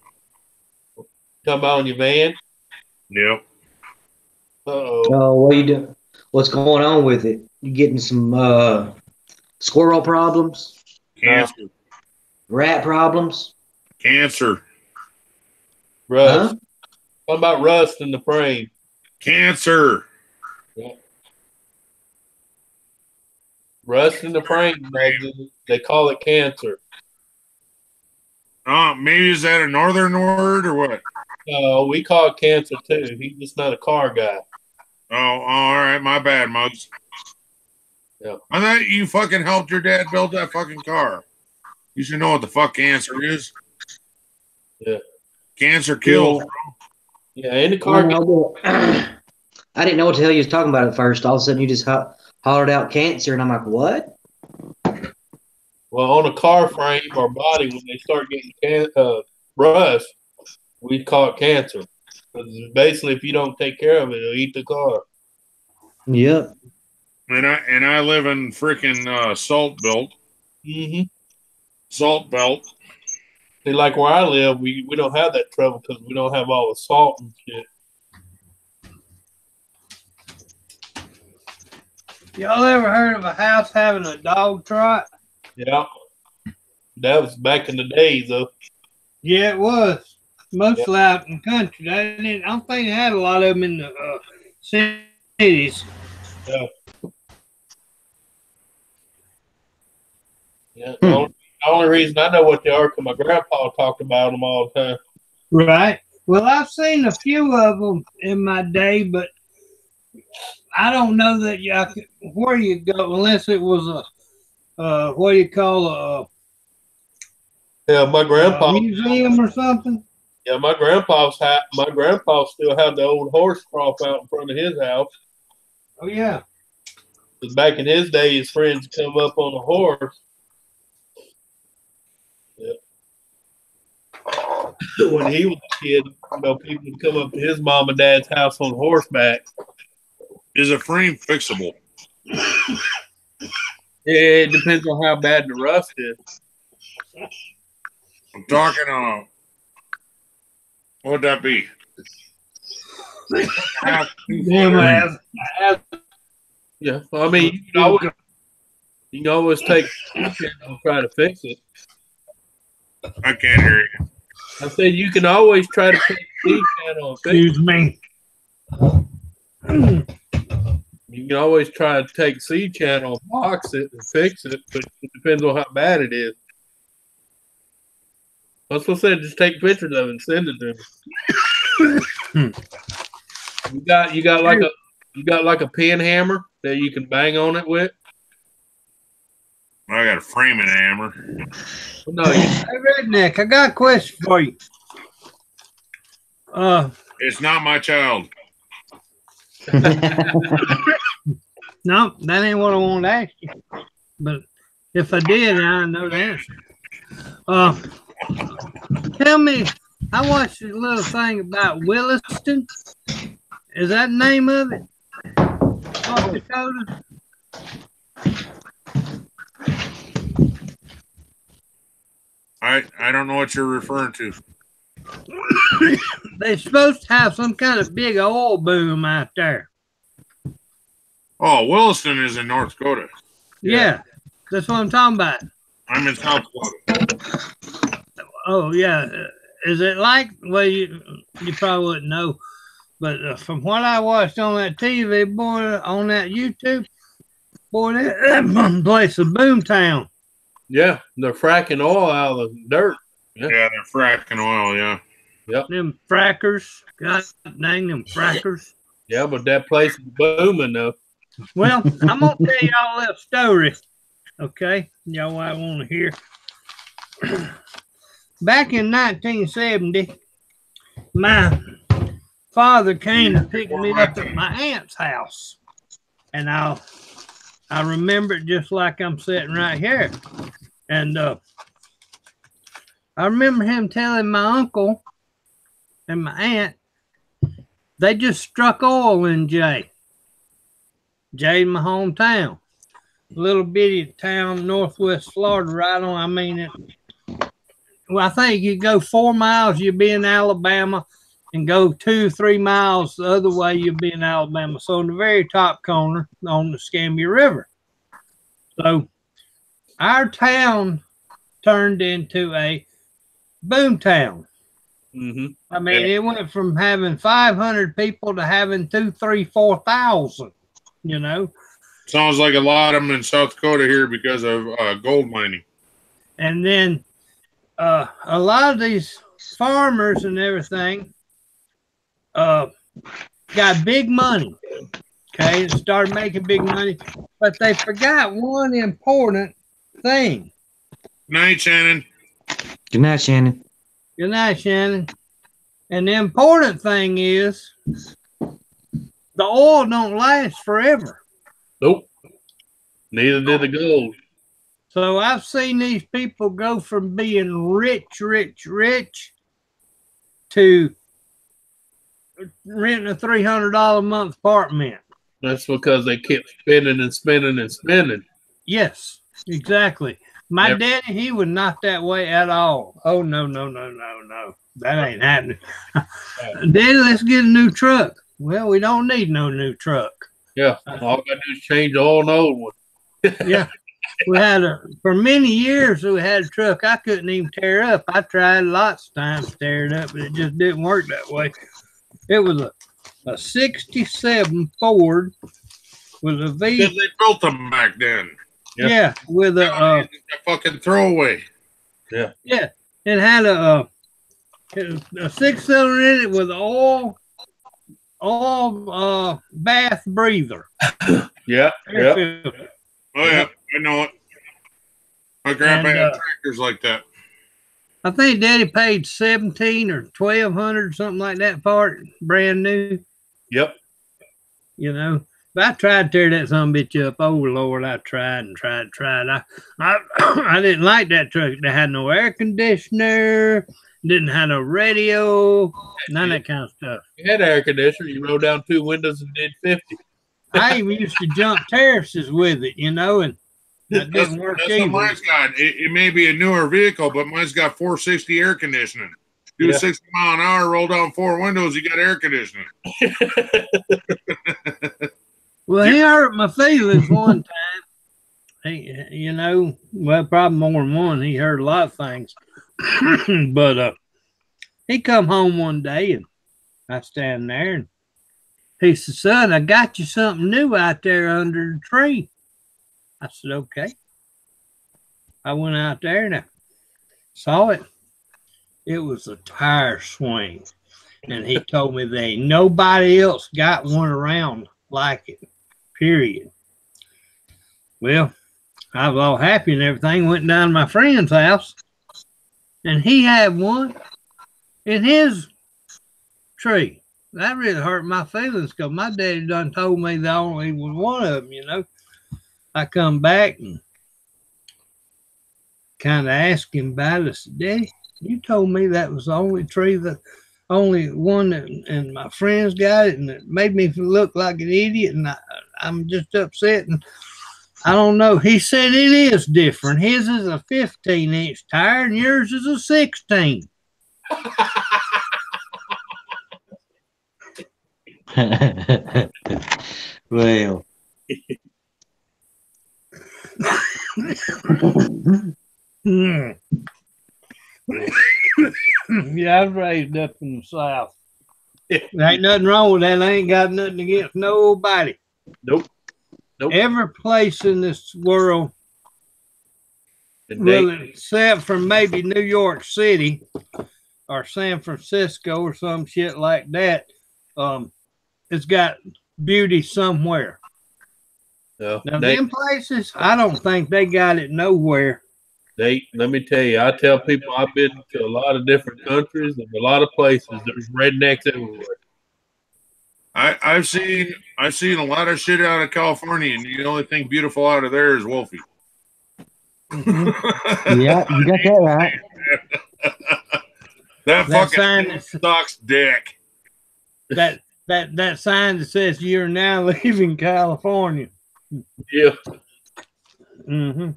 Talking about on your van? Yep. Uh-oh. Oh, what you do? What's going on with it? You getting some squirrel problems? Cancer. Rat problems? Cancer. Rust. Huh? What about rust in the frame? Cancer. Yeah. Rust in the frame, they call it cancer. Oh, maybe is that a northern word or what? We call it cancer too. He's just not a car guy. Oh, all right. My bad, Muggs. Yeah. I thought you fucking helped your dad build that fucking car. You should know what the fuck cancer is. Yeah. Cancer kills, bro. Yeah, and the car guy. I didn't know what the hell you was talking about at first. All of a sudden, you just hollered out cancer, and I'm like, what? Well, on a car frame or body, when they start getting rust, we call it cancer. Because basically, if you don't take care of it, it'll eat the car. Yep. And I live in freaking Salt Belt. Mm-hmm. Salt Belt. See, like where I live, we don't have that trouble because we don't have all the salt and shit. Y'all ever heard of a house having a dog trot? Yeah. That was back in the days, though. Yeah, it was. Mostly out in the country. I don't think they had a lot of them in the cities. Yeah. Yeah. The only reason I know what they are because my grandpa talked about them all the time. Right. Well, I've seen a few of them in my day, but I don't know that where you go unless it was what do you call Yeah, my grandpa. a museum or something. Yeah, my grandpa still had the old horse trough out in front of his house. Oh yeah. Because back in his day, his friends come up on a horse. Yeah. When he was a kid, people would come up to his mom and dad's house on horseback. Is a frame fixable? It depends on how bad the rust is. I'm talking on. What would that be? Yeah, I mean, you can always take and try to fix it. I can't hear you. I said you can always try to take the channel and fix it. Excuse me. You can always try to take C channel, box it, and fix it, but it depends on how bad it is. That's what I said. Just take pictures of it and send it to me. You got like a pin hammer that you can bang on it with. I got a framing hammer. No, Hey, Redneck, I got a question for you. It's not my child. No, that ain't what I wanted to ask you. But if I did, I know the answer. Tell me, I watched a little thing about Williston. Is that the name of it? North Dakota? I don't know what you're referring to. They're supposed to have some kind of big oil boom out there. Oh, Williston is in North Dakota. Yeah, that's what I'm talking about. I'm in South Dakota. Oh, yeah. Is it like, well, you probably wouldn't know, but from what I watched on that TV, boy, on that YouTube, boy, that place is boomtown. Yeah, they're fracking oil out of the dirt. Yeah, they're fracking oil, yeah. Yep. Them frackers. God dang them frackers. Yeah, but that place is booming, though. Well, I'm going to tell y'all a little story. Okay? Y'all might want to hear. Back in 1970, my father came to pick me up at my aunt's house. And I remember it just like I'm sitting right here. And I remember him telling my uncle and my aunt, they just struck oil in Jay. Jay, my hometown. Little bitty town, northwest Florida, right on. I mean, I think you go 4 miles, you'll be in Alabama, and go 2-3 miles the other way, you'll be in Alabama. So in the very top corner on the Escambia River. So our town turned into a boom town. Mm-hmm. I mean, it went from having 500 people to having 2,000, 3,000, 4,000, you know. Sounds like a lot of them in South Dakota here because of gold mining. And then a lot of these farmers and everything got big money, okay, and started making big money, but they forgot one important thing. Good night, Shannon. Good night, Shannon. Good night, Shannon. And the important thing is the oil don't last forever. Nope. Neither did the gold. So I've seen these people go from being rich to renting a $300 a month apartment. That's because they kept spending and spending and spending. Yes, exactly. My daddy, he was not that way at all. Oh, no. That ain't happening. Daddy, let's get a new truck. Well, we don't need no new truck. Yeah, all I got to do is change the oil in the old one. Yeah. We had for many years, we had a truck I couldn't even tear up. I tried lots of times to tear it up, but it just didn't work that way. It was a 67 Ford with a V. Because they built them back then. Yeah, with a fucking throwaway. Yeah. Yeah, it had a 6-cylinder in it with all bath breather. Yeah. Oh yeah, I know it. My grandpa had tractors like that. I think Daddy paid $1,700 or $1,200, something like that for it, brand new. Yep. You know, but I tried to tear that son of a bitch up. Oh Lord, I tried and tried. I didn't like that truck. They had no air conditioner, didn't have no radio, none of that kind of stuff. You had air conditioner. You rolled down 2 windows and did 50. I even used to jump terraces with it, you know, and that didn't work that's either. what mine's got. It may be a newer vehicle, but mine's got 460 air conditioning. Do 60 mile an hour, roll down 4 windows, you got air conditioning. Well, he hurt my feelings one time. He, you know, well, probably more than one. He heard a lot of things. But he come home one day, and I stand there, and he said, son, I got you something new out there under the tree. I said, okay. I went out there and I saw it. It was a tire swing. And he told me there ain't nobody else got one around like it, period. Well, I was all happy and everything. Went down to my friend's house, and he had one in his tree. That really hurt my feelings because my daddy done told me that only was one of them, you know. I come back and kind of asked him about it. I said, Daddy, you told me that was the only tree, the only one that, and my friends got it, and it made me look like an idiot, and I'm just upset, and I don't know. He said it is different. His is a 15-inch tire, and yours is a 16. Well. Yeah, I was raised up in the South. There ain't nothing wrong with that. I ain't got nothing against nobody. Nope. Every place in this world, really, except for maybe New York City or San Francisco or some shit like that, it's got beauty somewhere. Now, them places, I don't think they got it nowhere. Let me tell you, I tell people I've been to a lot of different countries and a lot of places. There's rednecks everywhere. I've seen a lot of shit out of California, and the only thing beautiful out of there is Wolfie. Mm-hmm. Yeah, you got that right. that fucking sucks dick. That sign that says you're now leaving California. Yeah. Mm-hmm.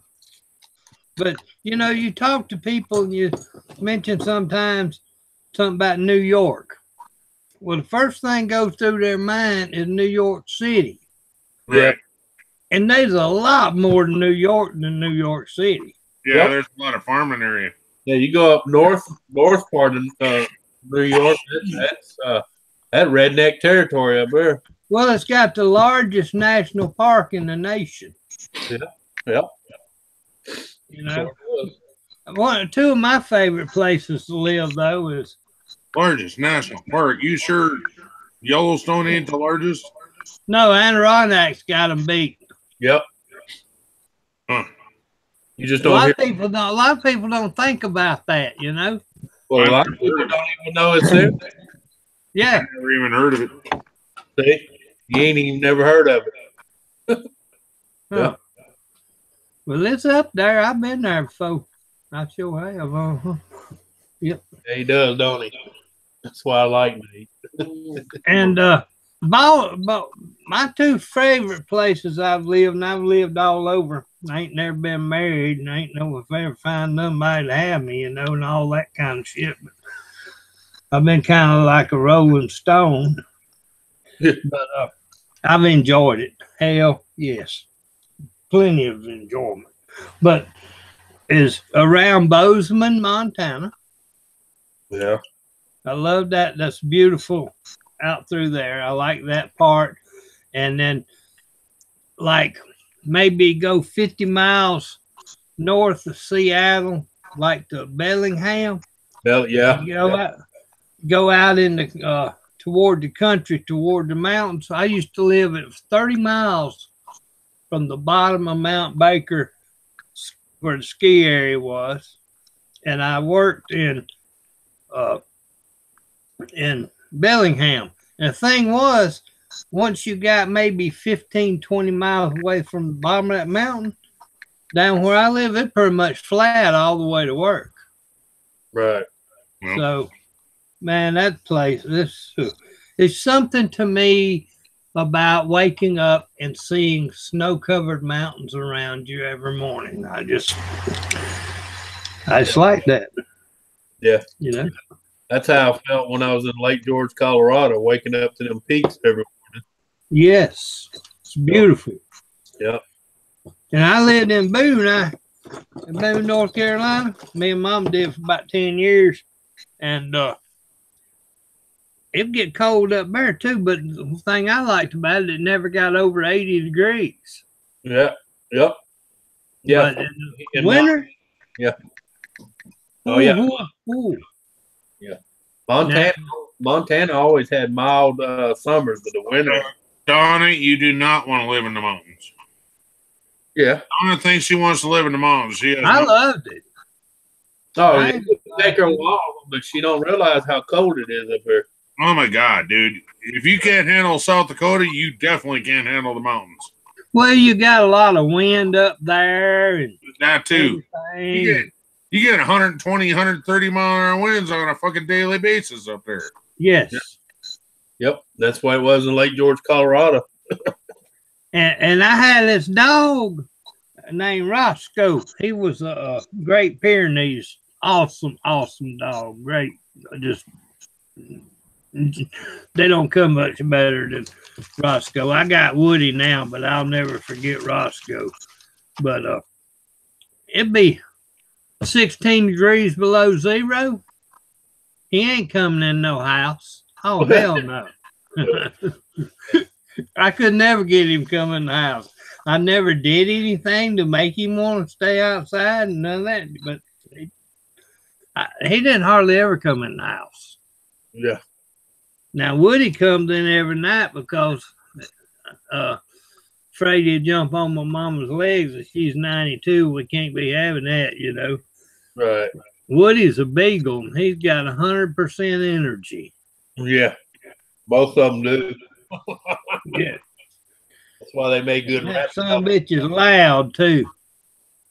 But you talk to people and you mention sometimes something about New York. Well, the first thing goes through their mind is New York City. Right. And there's a lot more to New York than New York City. Yeah, there's a lot of farming area. Yeah, you go up north part of New York, that's that redneck territory up there. Well, it's got the largest national park in the nation. Yeah. Two of my favorite places to live, though, is largest national park. You sure Yellowstone ain't the largest? No, Adirondacks got them beat. Yep. Huh. You just don't. A lot of people don't think about that. Well, a lot of people don't even know it's there. Yeah. I never even heard of it. See, you ain't even never heard of it. Yeah. Well, it's up there. I've been there before. I sure have. Yep. Yeah, he does, don't he? That's why I like Nate. And my two favorite places I've lived, and I've lived all over. I ain't never been married, and I ain't know if I ever find somebody to have me, and all that kind of shit. But I've been kind of like a rolling stone. But I've enjoyed it. Hell, yes. Plenty of enjoyment. But is around Bozeman, Montana. Yeah. I love that. That's beautiful out through there. I like that part. And then like maybe go 50 miles north of Seattle, like to Bellingham. Yeah. Go out in the toward the country, toward the mountains. I used to live at 30 miles from the bottom of Mount Baker where the ski area was. And I worked in Bellingham. And the thing was, once you got maybe 15, 20 miles away from the bottom of that mountain, down where I live, it's pretty much flat all the way to work. Right. So, man, that place, it's something to me about waking up and seeing snow-covered mountains around you every morning. I just like that. Yeah. That's how I felt when I was in Lake George, Colorado, waking up to them peaks every morning. Yes. It's beautiful. Yep. And I lived in Boone, North Carolina. Me and Mom did for about 10 years. And it'd get cold up there too, but the thing I liked about it never got over 80 degrees. Yeah. Yep. Yeah. But in winter? Yeah. Oh, yeah. Ooh. Yeah. Montana always had mild summers, but the winter. Donna, you do not want to live in the mountains. Yeah. Donna thinks she wants to live in the mountains. I loved it. Oh, it take her walk, but she don't realize how cold it is up here. Oh my God, dude! If you can't handle South Dakota, you definitely can't handle the mountains. Well, you got a lot of wind up there, and that too. You get 120, 130 mile an hour winds on a fucking daily basis up there. Yes. Yep. That's why it was in Lake George, Colorado. And I had this dog named Roscoe. He was a Great Pyrenees. Awesome dog. Great. Just, they don't come much better than Roscoe. I got Woody now, but I'll never forget Roscoe. But it'd be 16 degrees below zero. He ain't coming in no house. Oh, hell no. I could never get him coming in the house. I never did anything to make him want to stay outside and none of that. But he didn't hardly ever come in the house. Yeah. Now, Woody comes in every night because afraid he'd jump on my mama's legs and she's 92. We can't be having that, you know. Right. Woody's a beagle and he's got 100% energy. Yeah. Both of them do. Yeah. That's why they make good rabbit dogs. Some bitch is loud too.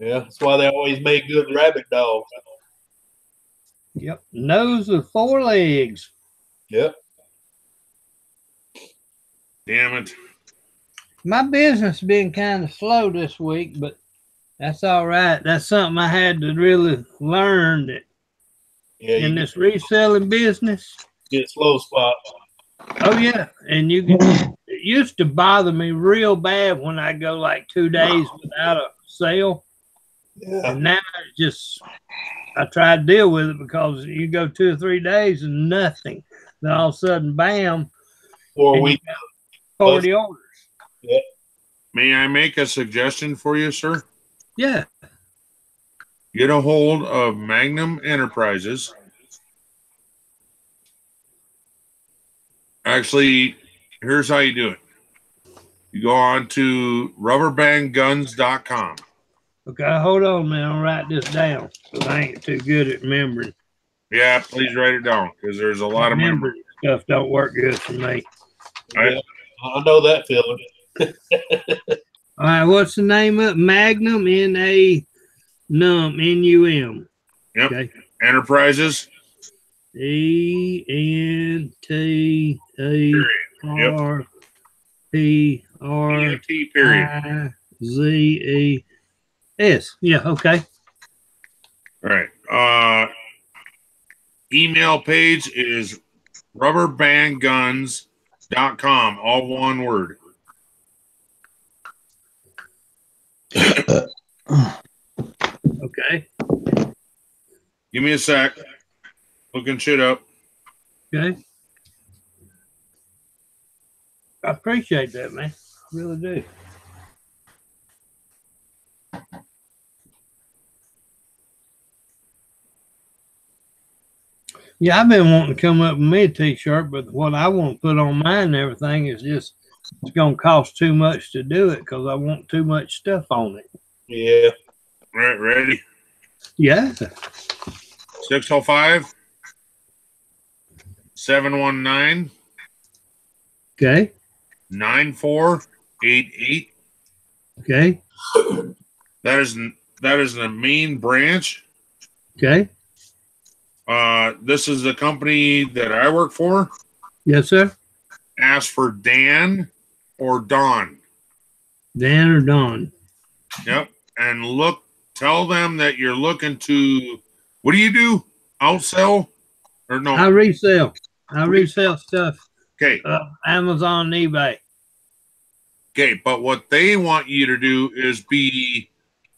Yeah, that's why they always make good rabbit dogs. Yep. Nose with 4 legs. Yep. Damn it. My business has been kind of slow this week, but that's all right. That's something I had to really learn that in this reselling business. Get slow spots. Oh yeah, and you can. It used to bother me real bad when I go like 2 days without a sale, and now it's just I try to deal with it because you go 2 or 3 days and nothing. Then all of a sudden, bam! 4 weeks, 40 orders. Yeah. May I make a suggestion for you, sir? Yeah. Get a hold of Magnum Enterprises. Actually, here's how you do it. You go on to rubberbandguns.com. Okay, hold on, man. I'll write this down because I ain't too good at remembering. Yeah, please write it down because there's a lot of remembering stuff don't work good for me. I know that feeling. All right, what's the name of it? Magnum, N-A-Num, N-U-M. Yep. Okay. Enterprises. E-N-T-A-R-P-R-I-Z-E-S. Yeah, okay. All right. Email page is rubberbandguns.com, all one word. Okay. Give me a sec. Looking shit up. Okay. I appreciate that, man. I really do. Yeah, I've been wanting to come up with me a t-shirt, but what I want to put on mine and everything is just it's going to cost too much to do it because I want too much stuff on it. Yeah. All right, ready? Yeah. 605 719 Okay. 9488. Okay. That is the main branch. Okay. This is the company that I work for. Yes, sir. Ask for Dan or Don. Dan or Don. Yep. And tell them that you're looking to, what do you do? Outsell? Or no? I resell. I resell stuff. Okay. Amazon, eBay. Okay, but what they want you to do is be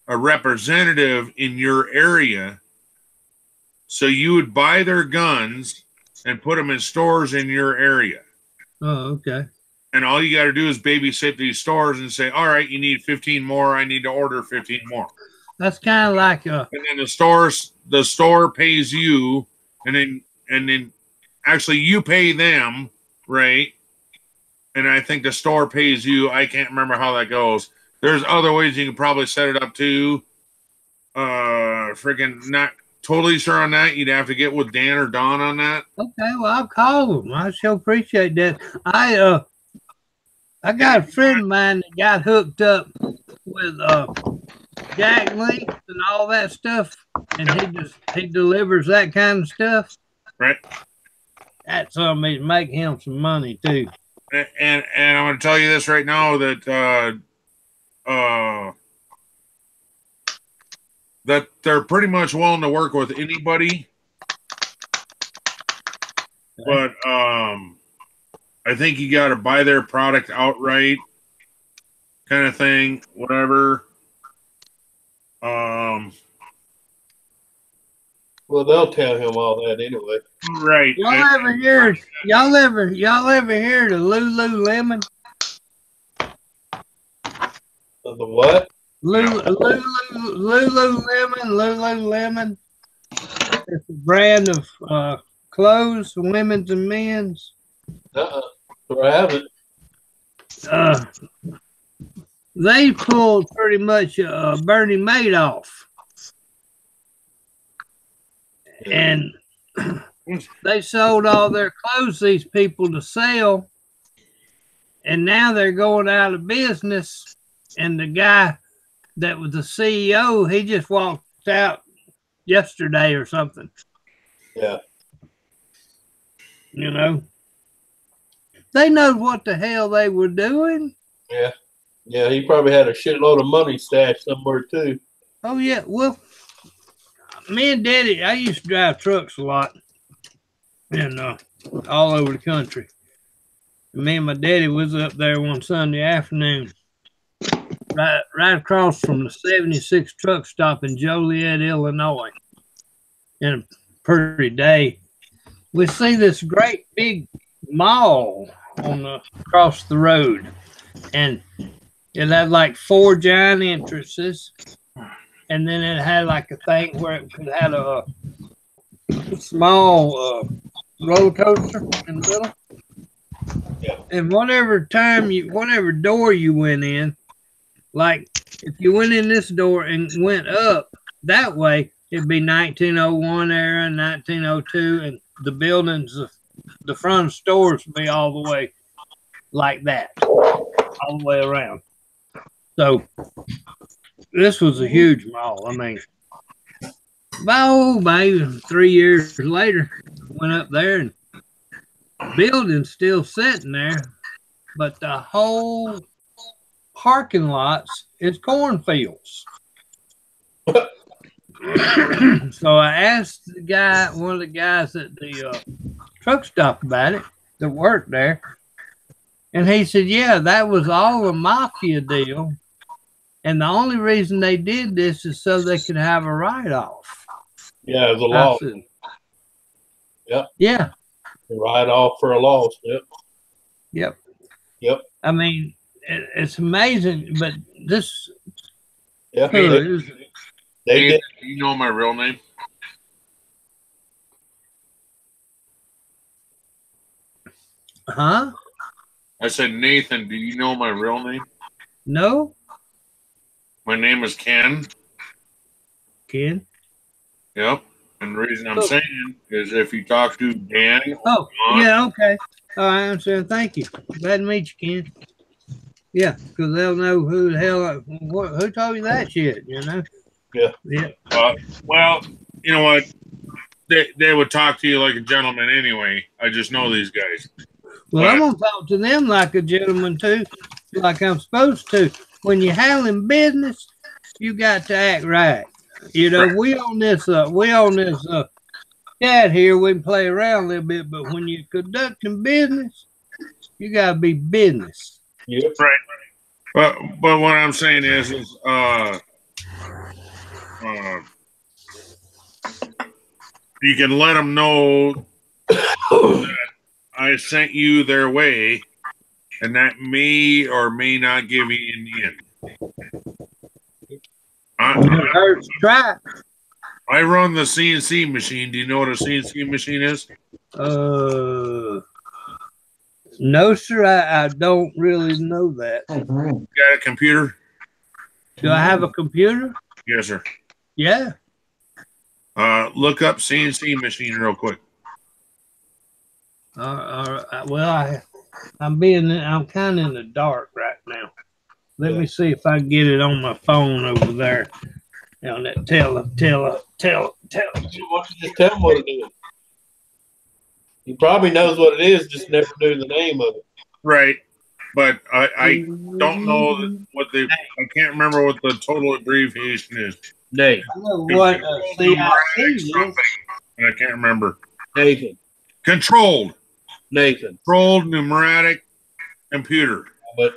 a representative in your area. So you would buy their guns and put them in stores in your area. Oh, okay. And all you got to do is babysit these stores and say, all right, you need 15 more. I need to order 15 more. That's kind of like and then the store pays you, and then actually you pay them, right? And I think the store pays you. I can't remember how that goes. There's other ways you can probably set it up too. Freaking not totally sure on that. You'd have to get with Dan or Don on that. Okay, well, I'll call them. I sure appreciate that. I got a friend of mine that got hooked up with Jack Links and all that stuff and he delivers that kind of stuff. Right. That's something to make him some money too. And I'm going to tell you this right now that that they're pretty much willing to work with anybody, but I think you got to buy their product outright, kind of thing. Whatever. Well, they'll tell him all that anyway. Right. Y'all ever hear the Lululemon? The what? Lululemon. It's a brand of clothes, women's and men's. I haven't. They pulled pretty much Bernie Madoff. And they sold all their clothes, these people, to sell. And now they're going out of business. And the guy that was the CEO, he just walked out yesterday or something. Yeah. You know, they know what the hell they were doing. Yeah. Yeah, he probably had a shitload of money stashed somewhere too. Oh, yeah. Well, me and Daddy, I used to drive trucks a lot and all over the country. And me and my daddy was up there one Sunday afternoon, right across from the 76 truck stop in Joliet, Illinois. In a pretty day, we see this great big mall across the road, and it had like 4 giant entrances. And then it had like a thing where it had a small roller coaster in the middle. Yeah. And whatever door you went in, like if you went in this door and went up that way, it'd be 1901 era, 1902, and the buildings, the front stores would be all the way like that, all the way around. So this was a huge mall. I mean, about 3 years later, went up there and building's still sitting there, but the whole parking lots is cornfields. So I asked one of the guys at the truck stop about it that worked there, and he said, yeah, that was all a mafia deal. And the only reason they did this is so they could have a write-off. Yeah, it was a loss. Yep. Yeah. A write-off for a loss. Yep. Yep. Yep. I mean, it's amazing, but this... Yeah. Do you know my real name? Huh? I said, Nathan, do you know my real name? No. My name is Ken. Ken? Yep. And the reason I'm saying is if you talk to Dan. Oh, yeah, okay. Oh, I understand. Thank you. Glad to meet you, Ken. Yeah, because they'll know who the hell, who told you that shit, you know? Yeah. Yeah. Well, you know what? They would talk to you like a gentleman anyway. I just know these guys. Well, I'm going to talk to them like a gentleman, too, like I'm supposed to. When you're handling business, you got to act right. You know, we on this chat here, we can play around a little bit, but when you're conducting business, you got to be business. Yep. Right. But what I'm saying is you can let them know that I sent you their way, and that may or may not give you in the end. I run the CNC machine. Do you know what a CNC machine is? No, sir. I don't really know that. You got a computer? Do I have a computer? Yes, sir. Yeah. Look up CNC machine real quick. Well, I'm kind of in the dark right now. Let me see if I can get it on my phone over there. On that tell. Why don't you just tell him what it is? He probably knows what it is, just never knew the name of it. Right. But I don't know what I can't remember what the total abbreviation is. Nate. I know what CIC is. And I can't remember. Nathan. Controlled. Nathan. Controlled pneumatic computer. But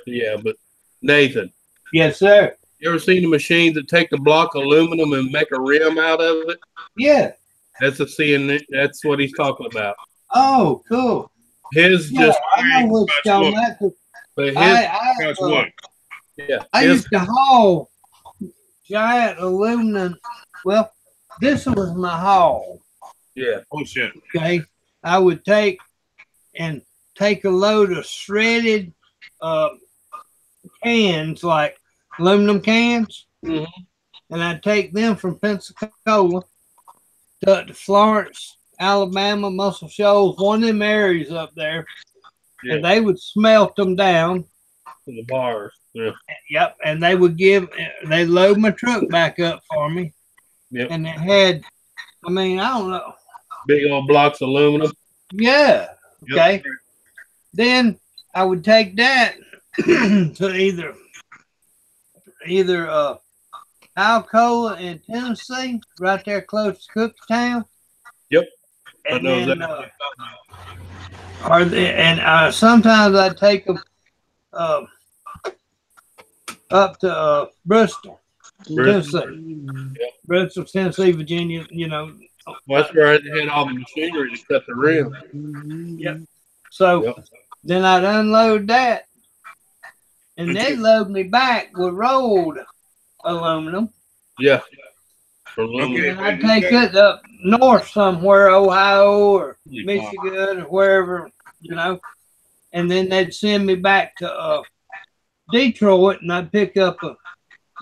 Nathan. Yes, sir. You ever seen the machines that take the block of aluminum and make a rim out of it? Yeah. That's that's what he's talking about. Oh, cool. His yeah, just I know what's going on. But his that's what. Yeah. I used to haul giant aluminum. Well, this was my haul. Yeah. Oh shit. Okay. I would take a load of shredded cans, like aluminum cans, and I'd take them from Pensacola to Florence, Alabama, Muscle Shoals, one of them areas up there, and they would smelt them down to the bars. Yeah. Yep, and they load my truck back up for me. Yep. And it had, I don't know, big old blocks of aluminum. Yeah. Okay. Yep. Then I would take that to either Alcoa in Tennessee, right there close to Cooktown. Yep. And then, sometimes I'd take them up to Bristol, Tennessee. Yep. Bristol, Tennessee, Virginia, Well, that's where they had all the machinery to cut the rim. Yep. So then I'd unload that, and they'd load me back with rolled aluminum. Yeah. And I'd take it up north somewhere, Ohio or Michigan or wherever, and then they'd send me back to Detroit, and I'd pick up a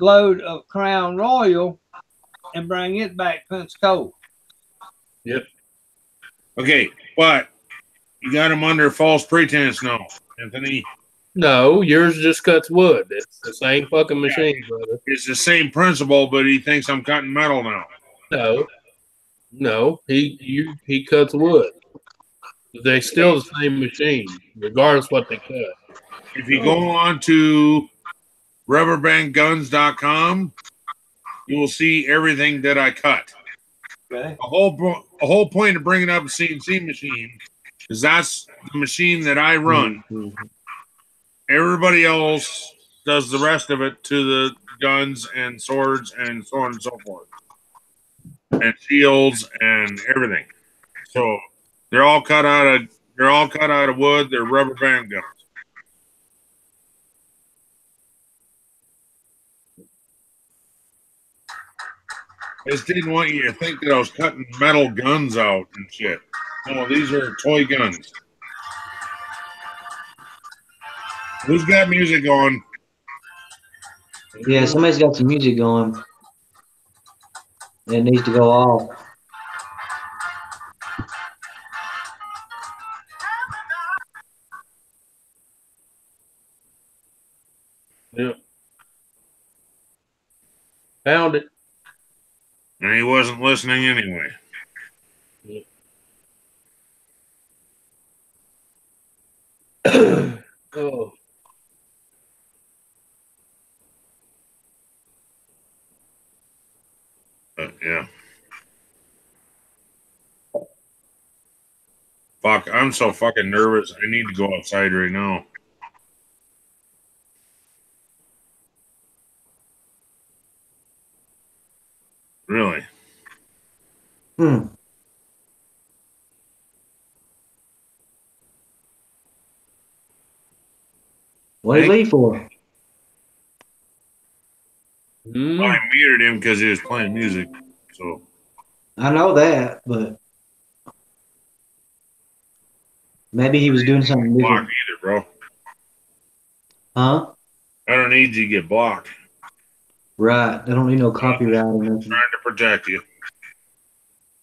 load of Crown Royal and bring it back to Pensacola. Yep. Okay, but you got them under false pretense now, Anthony. No, yours just cuts wood. It's the same fucking machine, brother. It's the same principle, but he thinks I'm cutting metal now. No, he cuts wood. They still the same machine, regardless what they cut. If you go on to rubberbandguns.com, you will see everything that I cut. Okay. A whole point of bringing up a CNC machine is that's the machine that I run. Mm-hmm. Everybody else does the rest of it to the guns and swords and so on and so forth, and shields and everything. So they're all cut out of wood. They're rubber band guns. I just didn't want you to think that I was cutting metal guns out and shit. No, these are toy guns. Who's got music on? Yeah, somebody's got some music going. It needs to go off. Yeah. Found it. And he wasn't listening anyway. Yeah. Oh. Yeah. Fuck, I'm so fucking nervous. I need to go outside right now. Really? What did he leave for? I muted him because he was playing music. So I know that, but maybe he was doing something blocked different. either, bro. Huh? I don't need you to get blocked. Right. They don't need no copyright or I'm nothing. trying to protect you.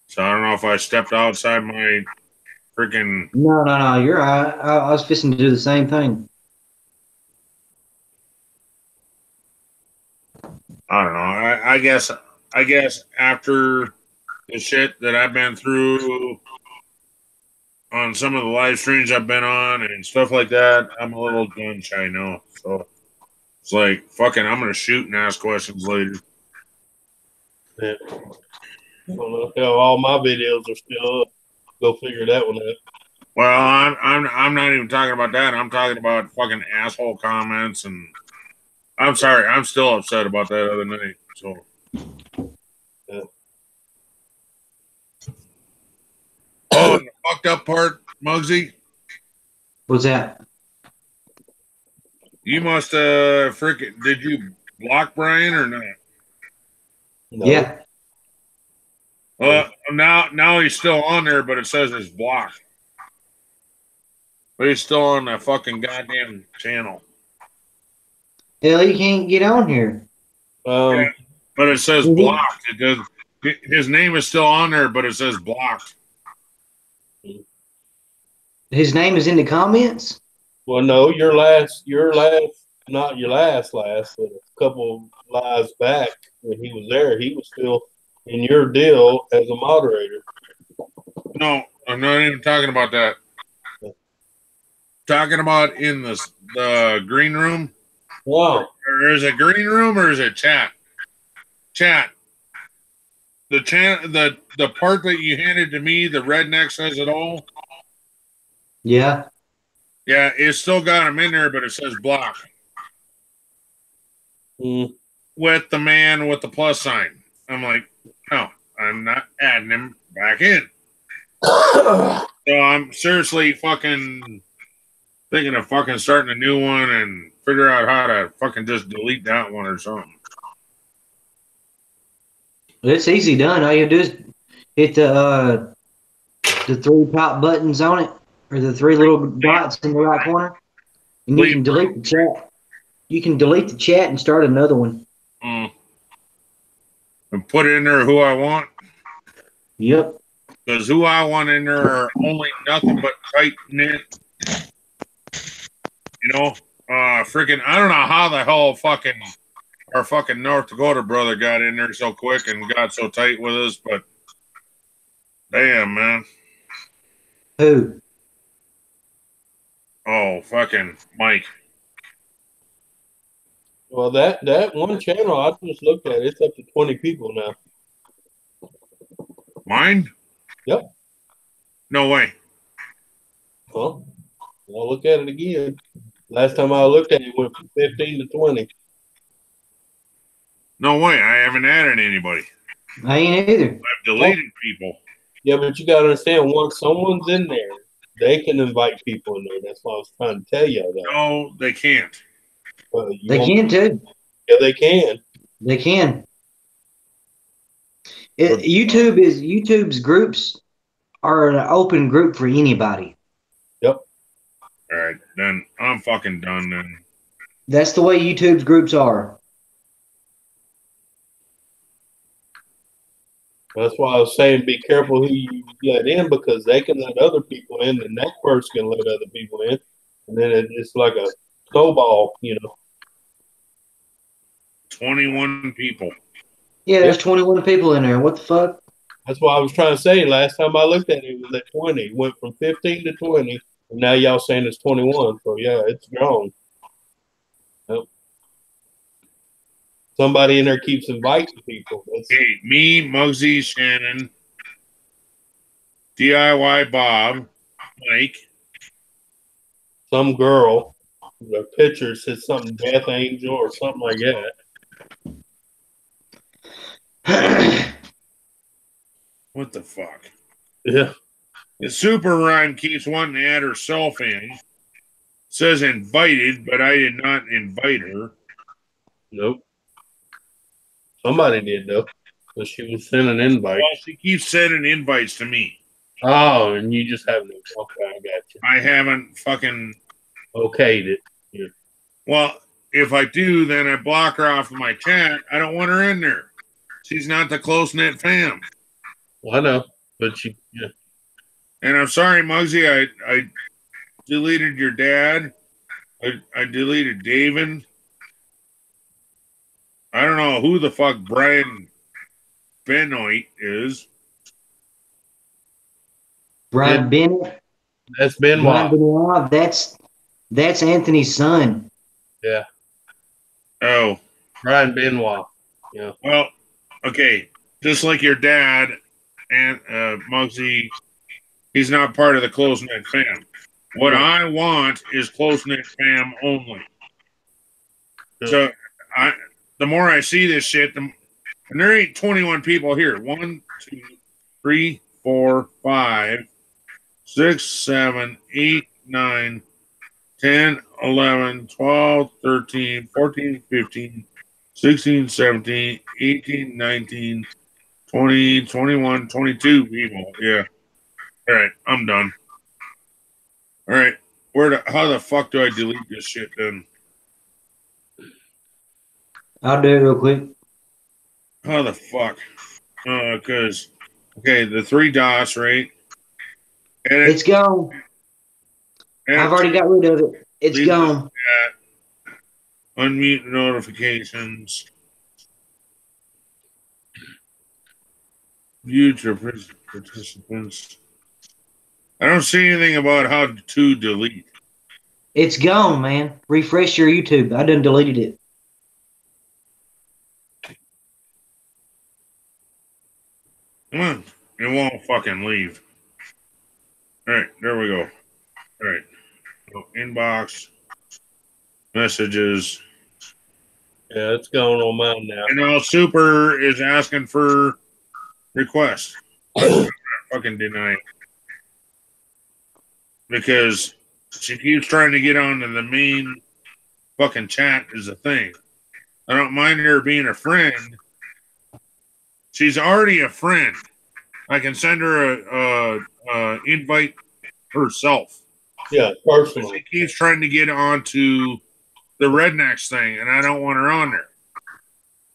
So I don't know if I stepped outside my freaking. No. You're right. I was fixing to do the same thing. I don't know. I guess I guess after the shit that I've been through on some of the live streams I've been on and stuff like that, I'm a little gun shy now. So it's like, fucking, I'm going to shoot and ask questions later. Yeah. I don't know how all my videos are still up. Go figure that one out. Well, I'm not even talking about that. I'm talking about fucking asshole comments, and I'm sorry, I'm still upset about that other night. So, yeah. Oh, and the fucked up part, Muggsy. What's that? You must freaking. Did you block Brian or not? No. Yeah. Now he's still on there, but it says it's blocked. But he's still on that fucking goddamn channel. Hell, he can't get on here. Yeah, but it says blocked. It does. His name is still on there, but it says blocked. His name is in the comments? Well, no, your last, not your last, but a couple lives back when he was there, he was still in your deal as a moderator. No, I'm not even talking about that. Talking about in the green room. Wow. Or is it green room or is it chat? Chat. The part that you handed to me, the redneck says it all. Yeah. Yeah, it's still got him in there, but it says block. With the man with the plus sign. I'm like, no, I'm not adding him back in. So I'm seriously fucking thinking of fucking starting a new one and figure out how to fucking just delete that one or something. It's easy done. All you do is hit the 3 top buttons on it, or the 3 little dots in the right corner, and you can delete the chat. You can delete the chat and start another one. And put in there who I want. Yep. Because who I want in there are only nothing but tight knit. You know, freaking, I don't know how the hell our fucking North Dakota brother got in there so quick and got so tight with us, but damn, man. Who? Oh, fucking Mike. Well, that one channel I just looked at, it's up to 20 people now. Mine? Yep. No way. Well, I'll look at it again. Last time I looked at it, it went from 15 to 20. No way. I haven't added anybody. I ain't either. I've deleted people. Yeah, but you got to understand, once someone's in there, they can invite people in there. That's what I was trying to tell y'all. No, they can't. They can too. Yeah, they can. They can. YouTube's groups are an open group for anybody. Yep. All right, then I'm fucking done then. That's the way YouTube's groups are. That's why I was saying be careful who you let in, because they can let other people in, and that person can let other people in. And then it's like a snowball, you know. 21 people. Yeah, there's 21 people in there. What the fuck? That's what I was trying to say. Last time I looked at it, it was at 20. It went from 15 to 20, and now y'all saying it's 21. So, yeah, it's grown. Yep. Somebody in there keeps inviting people. Hey, me, Muggsy, Shannon, DIY Bob, Mike. Some girl, the picture says something Death Angel or something like that. What the fuck? Yeah. The Super Rhyme keeps wanting to add herself in. Says invited, but I did not invite her. Nope. Somebody did, though. So she was sending invites. Well, she keeps sending invites to me. Oh, and you just haven't. Okay, I got you. I haven't fucking okayed it. Yeah. Well, if I do, then I block her off of my chat. I don't want her in there. She's not the close-knit fam. Well, I know, but yeah. And I'm sorry, Muggsy, I deleted your dad. I deleted David. I don't know who the fuck Brian Benoit is. Brian Bennett. That's Benoit. Benoit. That's Anthony's son. Yeah. Oh. Brian Benoit. Yeah. Well, okay. Just like your dad and Muggsy, he's not part of the close knit fam. What I want is close knit fam only. Yeah. So the more I see this shit, and there ain't 21 people here. 1, 2, 3, 4, 5, 6, 7, 8, 9, 10, 11, 12, 13, 14, 15, 16, 17, 18, 19, 20, 21, 22 people. Yeah. All right. I'm done. All right. How the fuck do I delete this shit then? I'll do it real quick. How the fuck? Because, okay, the 3 dots, right? And it's gone. I've already got rid of it. It's gone. Unmute notifications. View to participants. I don't see anything about how to delete. It's gone, man. Refresh your YouTube. I done deleted it. Come on. It won't fucking leave. All right. There we go. All right. So inbox. Messages. Yeah, it's going on mine now. And now Super is asking for requests. Fucking deny it. Because she keeps trying to get onto the main fucking chat is a thing. I don't mind her being a friend. She's already a friend. I can send her a invite herself. Yeah, personally. She keeps trying to get onto the Rednecks thing, and I don't want her on there.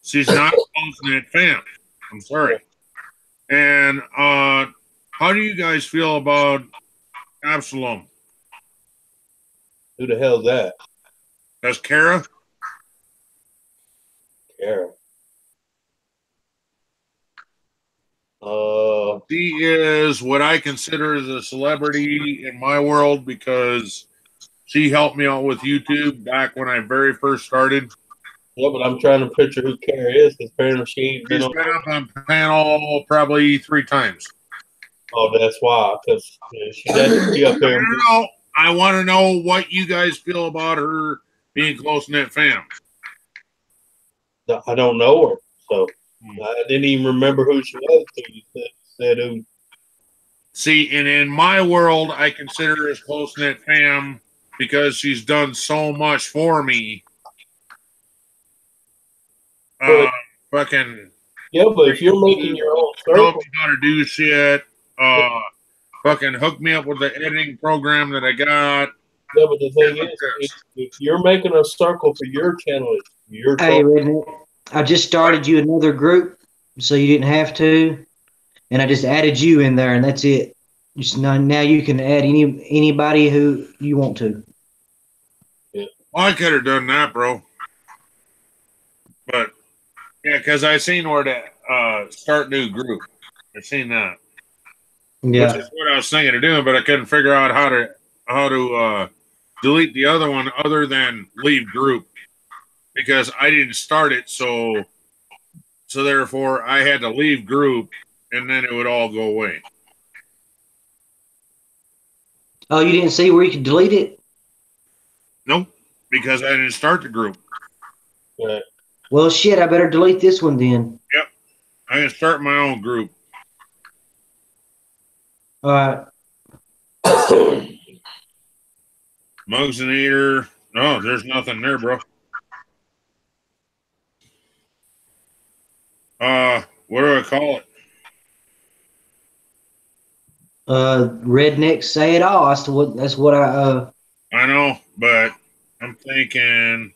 She's not close-knit fam. I'm sorry. And how do you guys feel about Absalom? Who the hell's that? That's Kara? Kara. She is what I consider as a celebrity in my world because she helped me out with YouTube back when I very first started. Yeah, but I'm trying to picture who Kara is because apparently she's been up on panel probably 3 times. Oh, that's why. Because she doesn't be up there. I want to know what you guys feel about her being close-knit fam. I don't know her, so I didn't even remember who she was. You said who. See, and in my world, I consider her as close-knit fam because she's done so much for me. Fucking. Yeah, but if you're making your own circle, taught me how to do shit. Fucking hook me up with the editing program that I got. Yeah, but the thing is, if you're making a circle for your channel, your hey, Redneck, I just started you another group, so you didn't have to, and I just added you in there, and that's it. Just now you can add anybody who you want to. Yeah. Well, I could have done that, bro. But yeah, because I seen where to start new group. I seen that. Yeah. Which is what I was thinking of doing, but I couldn't figure out how to delete the other one other than leave group because I didn't start it, so therefore I had to leave group and then it would all go away. Oh, you didn't see where you could delete it? Nope, because I didn't start the group. Right. Well, shit, I better delete this one then. Yep, I can start my own group. All right. Mugs and Eater. No, there's nothing there, bro. What do I call it? Redneck say it all. That's what I I know, but I'm thinking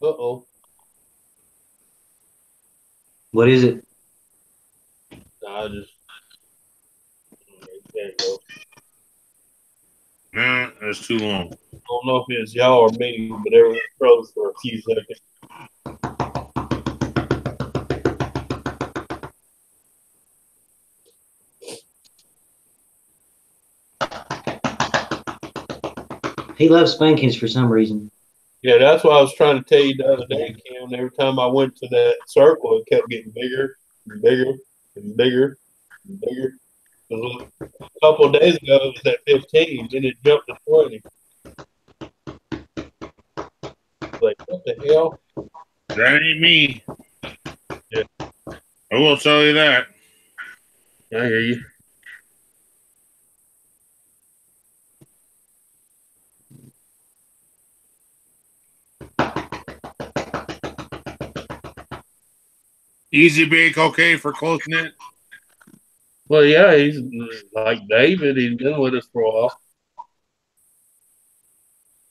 Uh-oh. What is it? I just can't go. Nah, that's too long. I don't know if it's y'all or me, but everyone froze for a few seconds. He loves spankings for some reason. Yeah, that's what I was trying to tell you the other day, Kim. Every time I went to that circle, it kept getting bigger and bigger and bigger and bigger. A couple of days ago, it was at 15, then it jumped to 20. Like, what the hell? That ain't me. Yeah. I will tell you that. I hear you. Easy bake, okay for close knit. Well, yeah, he's like David. He's been with us for a while.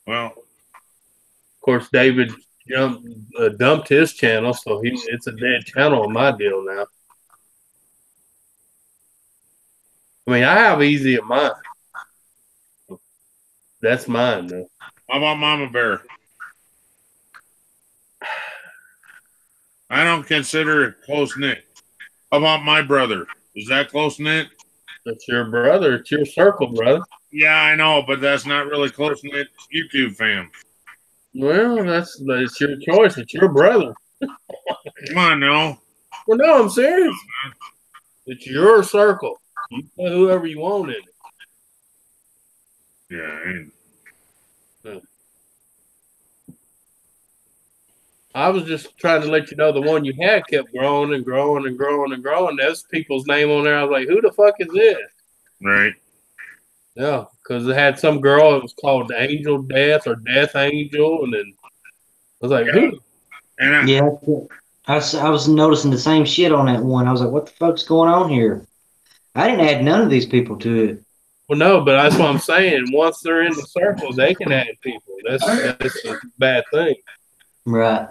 Well, of course, David dumped his channel, so it's a dead channel on my deal now. I mean, I have easy at mine. That's mine, though. How about Mama Bear? I don't consider it close knit. How about my brother? Is that close knit? That's your brother. It's your circle, brother. Yeah, I know, but that's not really close knit YouTube fam. Well, that's your choice. It's your brother. Come on, now. Well, no, I'm serious. It's your circle. You put whoever you want in it. Yeah. I was just trying to let you know the one you had kept growing and growing and growing and growing. There's people's name on there. I was like, who the fuck is this? Right. Yeah, because it had some girl. It was called Angel Death or Death Angel, and then I was like, who? And Yeah, I was noticing the same shit on that one. I was like, what the fuck's going on here? I didn't add none of these people to it. Well, no, but that's what I'm saying. Once they're in the circle, they can add people. That's a bad thing. Right.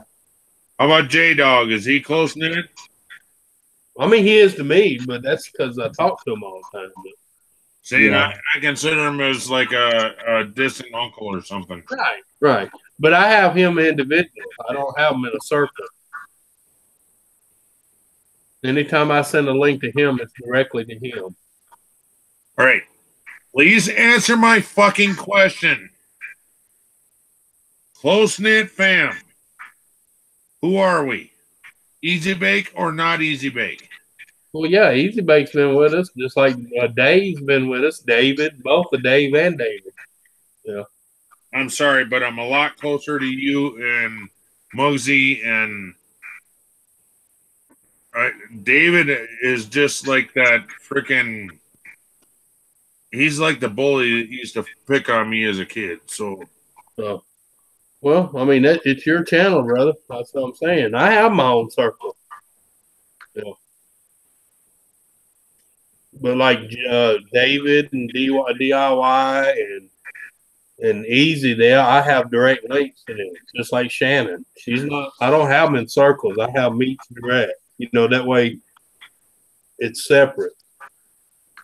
How about J Dog? Is he close knit? I mean, he is to me, but that's because I talk to him all the time. But, See, yeah. I consider him as like a distant uncle or something. Right. But I have him individual. I don't have him in a circle. Anytime I send a link to him, it's directly to him. All right. Please answer my fucking question. Close-knit fam. Who are we? Easy Bake or not Easy Bake? Well, yeah, Easy Bake's been with us, just like Dave's been with us. David, both the Dave and David. Yeah. I'm sorry, but I'm a lot closer to you and Muggsy and David is just like that freaking. He's like the bully that used to pick on me as a kid. So, well, I mean, it's your channel, brother. That's what I'm saying. I have my own circle. Yeah. But like David and DIY and Easy there, I have direct links to them, just like Shannon. She's not. I don't have them in circles. I have meets direct. You know, that way it's separate.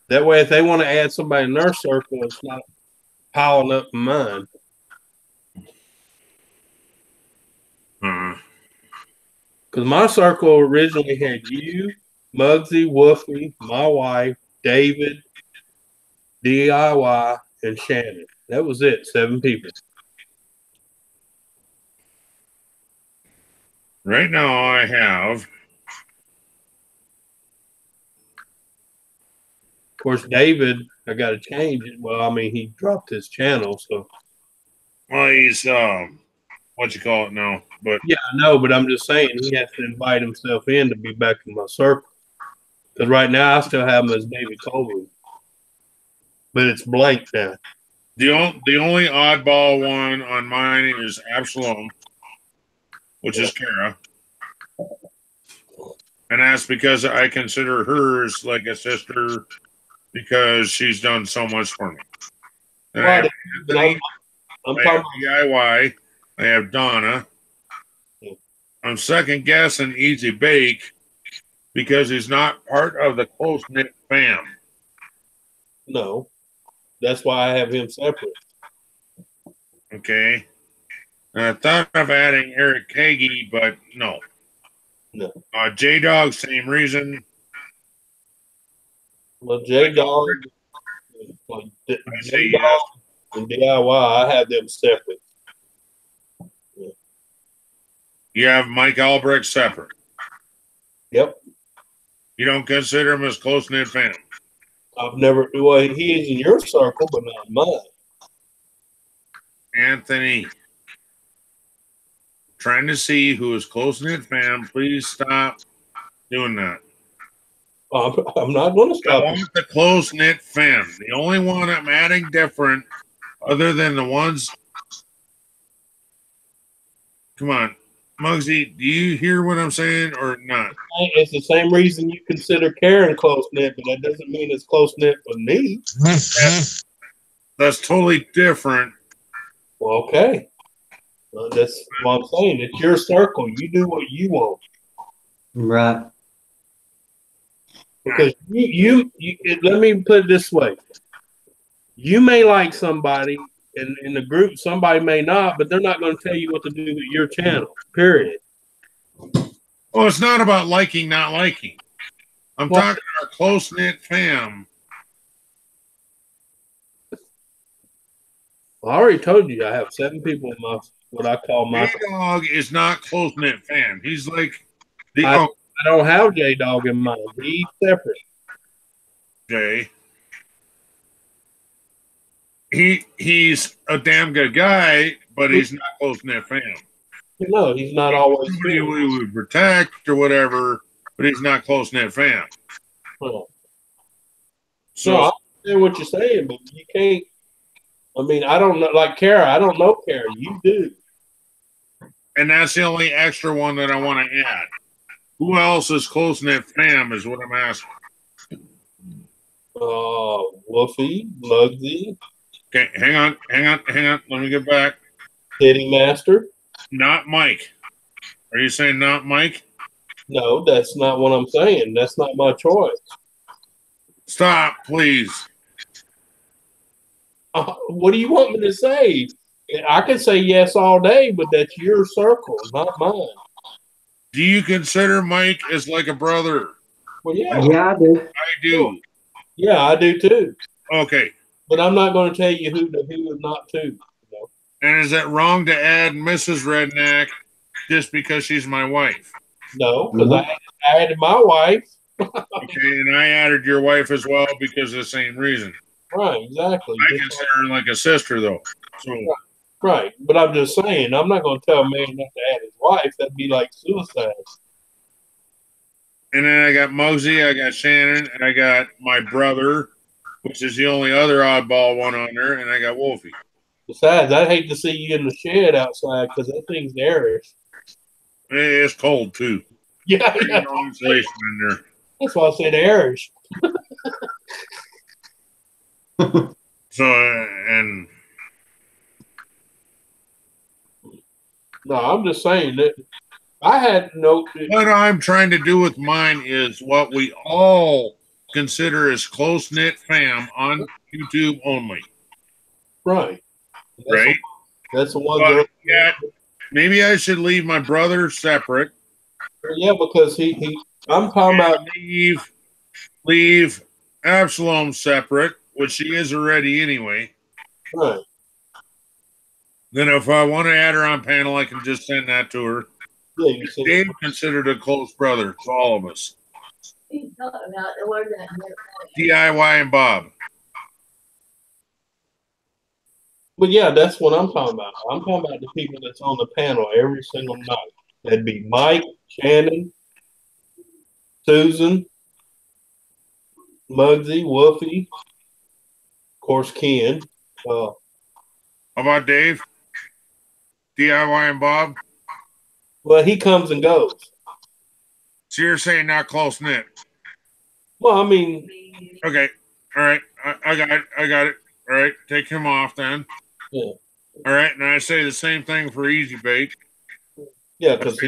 That way, if they want to add somebody in their circle, it's not piling up in mine. Because my circle originally had you, Muggsy, Wolfie, my wife, David, DIY, and Shannon. That was it, 7 people. Right now I have. Of course, David, I got to change it. Well, I mean, he dropped his channel, so. Well, he's, what you call it now? But yeah, I know, but I'm just saying he has to invite himself in to be back in my circle. Because right now I still have him as David Colby. But it's blank now. The only oddball one on mine is Absalom, which is Kara. And that's because I consider her as like a sister because she's done so much for me. And Right. I'm talking about DIY. I have Donna. I'm second guessing Easy Bake because he's not part of the close knit fam. No, that's why I have him separate. Okay. And I thought of adding Eric Kagi, but no. No. J Dog, same reason. Well, J Dog, J Dog and DIY, I have them separate. Yeah. You have Mike Albrecht separate. Yep. You don't consider him as close knit fam. I've never. Well, he is in your circle, but not mine. Anthony, trying to see who is close knit fam. Please stop doing that. I'm not going to stop. I want the close knit fam. The only one I'm adding different, other than the ones. Come on, Muggsy, do you hear what I'm saying or not? It's the same reason you consider Karen close knit, but that doesn't mean it's close knit with me. That's totally different. Well, okay. Well, that's what I'm saying. It's your circle. You do what you want. Right. Because you let me put it this way. You may like somebody in the group, somebody may not, but they're not going to tell you what to do with your channel, period. Well, it's not about liking, not liking. I'm talking our close-knit fam. I already told you I have 7 people in my what I call my J-Dog is not close-knit fam. He's like the I don't have J-Dog in mine. He's separate. Jay. He's a damn good guy, but he's not close-knit fam. No, he's not always somebody we would protect or whatever, but he's not close-knit fam. Well, So no, I understand what you're saying, but you can't. I mean, I don't know. Like Kara, I don't know Kara. You do. and that's the only extra one that I want to add. Who else is close-knit fam is what I'm asking. Wolfie, Muggsy. Okay, hang on. Let me get back. Teddy Master. Not Mike. Are you saying not Mike? No, that's not what I'm saying. That's not my choice. Stop, please. What do you want me to say? I can say yes all day, but that's your circle, not mine. Do you consider Mike as like a brother? Well, yeah. Yeah, I do. I do. Yeah, I do too. Okay. But I'm not going to tell you who and not to. You know? And is it wrong to add Mrs. Redneck just because she's my wife? No, because I added my wife. Okay, and I added your wife as well because of the same reason. Right, exactly. I consider her like a sister, though. So right, but I'm just saying, I'm not going to tell a man not to add his wife. That'd be like suicide. And then I got Mosey, I got Shannon, and I got my brother, which is the only other oddball one on there, and I got Wolfie. Besides, I'd hate to see you in the shed outside because that thing's airish. It's cold, too. Yeah. No insulation in there. That's why I said airish. So, and no, I'm just saying that I had no. What I'm trying to do with mine is what we all consider as close-knit fam on YouTube only. Right. Right? That's the one. But yet, maybe I should leave my brother separate. Yeah, because I'm talking about leave Absalom separate, which she is already anyway. Right. Then if I want to add her on panel, I can just send that to her. Yeah, you see. Dave considered a close brother to all of us. DIY and Bob. But yeah, that's what I'm talking about. I'm talking about the people that's on the panel every single night. That'd be Mike, Shannon, Susan, Muggsy, Wolfie, of course, Ken. How about Dave? DIY and Bob? Well, he comes and goes. So you're saying not close knit? Well, I mean. Okay. All right. I got it. All right. Take him off then. Yeah. All right. And I say the same thing for Easy Bake. Yeah, because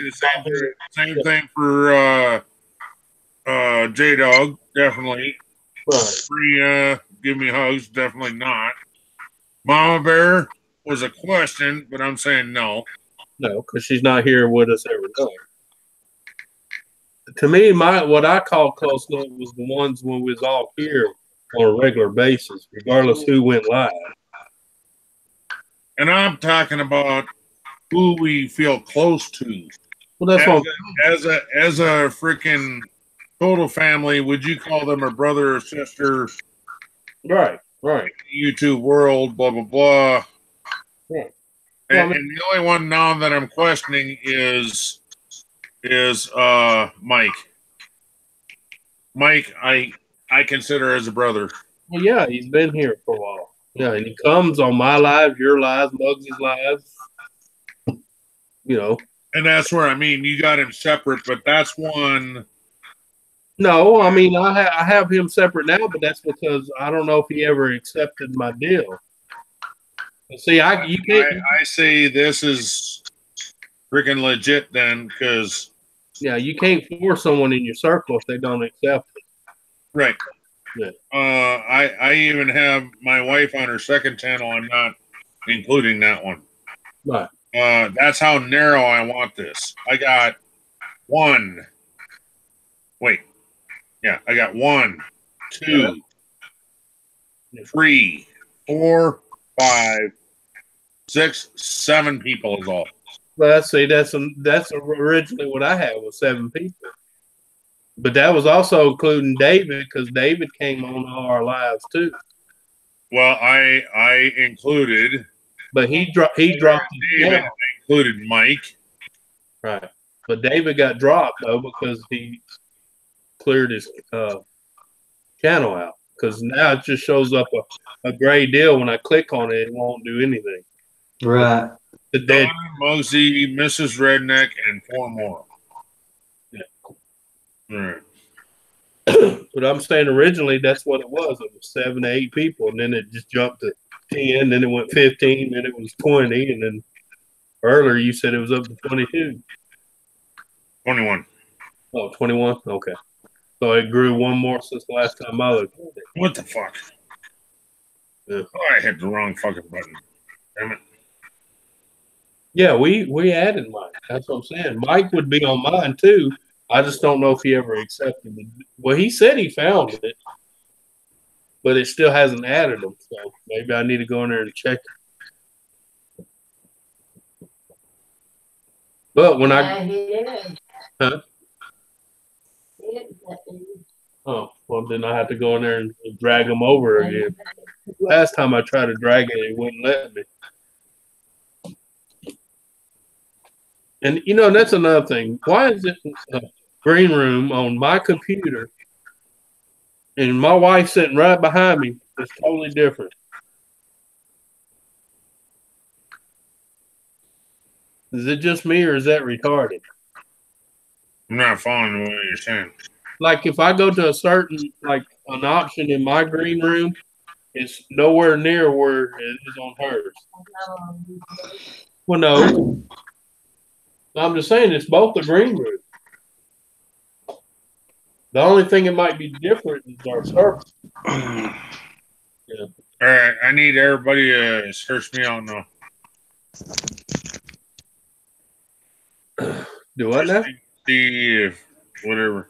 same thing for J Dog, definitely. Right. Free, give me hugs, definitely not. Mama Bear was a question, but I'm saying no. No, because she's not here with us every night. To me, what I call close knit was the ones when we was all here on a regular basis, regardless who went live. And I'm talking about who we feel close to. Well, that's what as a freaking total family, would you call them a brother or sister? Right. YouTube world, blah blah blah. Right. And the only one now that I'm questioning is Mike. Mike, I consider as a brother. Well, yeah, he's been here for a while. Yeah, and he comes on my live, your live, Muggs' live. You know. And that's where, I mean, you got him separate, but that's one. No, I mean, I have him separate now, but that's because I don't know if he ever accepted my deal. See, you can't. I say this is freaking legit then, because. Yeah, you can't force someone in your circle if they don't accept it. Right. Yeah. I even have my wife on her second channel. I'm not including that one. Right. That's how narrow I want this. I got one. Wait. Yeah, I got 1, 2, 3, 4, 5, 6, 7 people is all. Well, that's originally what I had was 7 people. But that was also including David, because David came on all our lives too. Well, I included, but he dropped David. I included Mike. Right, but David got dropped though because he cleared his channel out. Because now it just shows up a gray deal. When I click on it, it won't do anything. Right. The dead Mosey, Mrs. Redneck, and 4 more. Yeah. Right. But I'm saying originally that's what it was. It was 7 to 8 people, and then it just jumped to 10, then it went 15, then it was 20, and then earlier you said it was up to 22. 21. Oh, 21? Okay. So it grew 1 more since the last time I looked at it. What the fuck? Yeah. Oh, I hit the wrong fucking button. Damn it. Yeah, we added Mike. That's what I'm saying. Mike would be on mine too. I just don't know if he ever accepted it. Well, he said he found it, but it still hasn't added him. So maybe I need to go in there and check it. But when huh? Oh, well, then I have to go in there and drag him over again. Last time I tried to drag it, it wouldn't let me. And, you know, that's another thing. Why is it green room on my computer and my wife sitting right behind me? It's totally different. Is it just me or is that retarded? I'm not following what you're saying. Like if I go to a certain, like an option in my green room, it's nowhere near where it is on hers. Well, no. I'm just saying it's both the green room. The only thing that might be different is our service. Yeah. All right, I need everybody to search me on the. Do what now? See if whatever.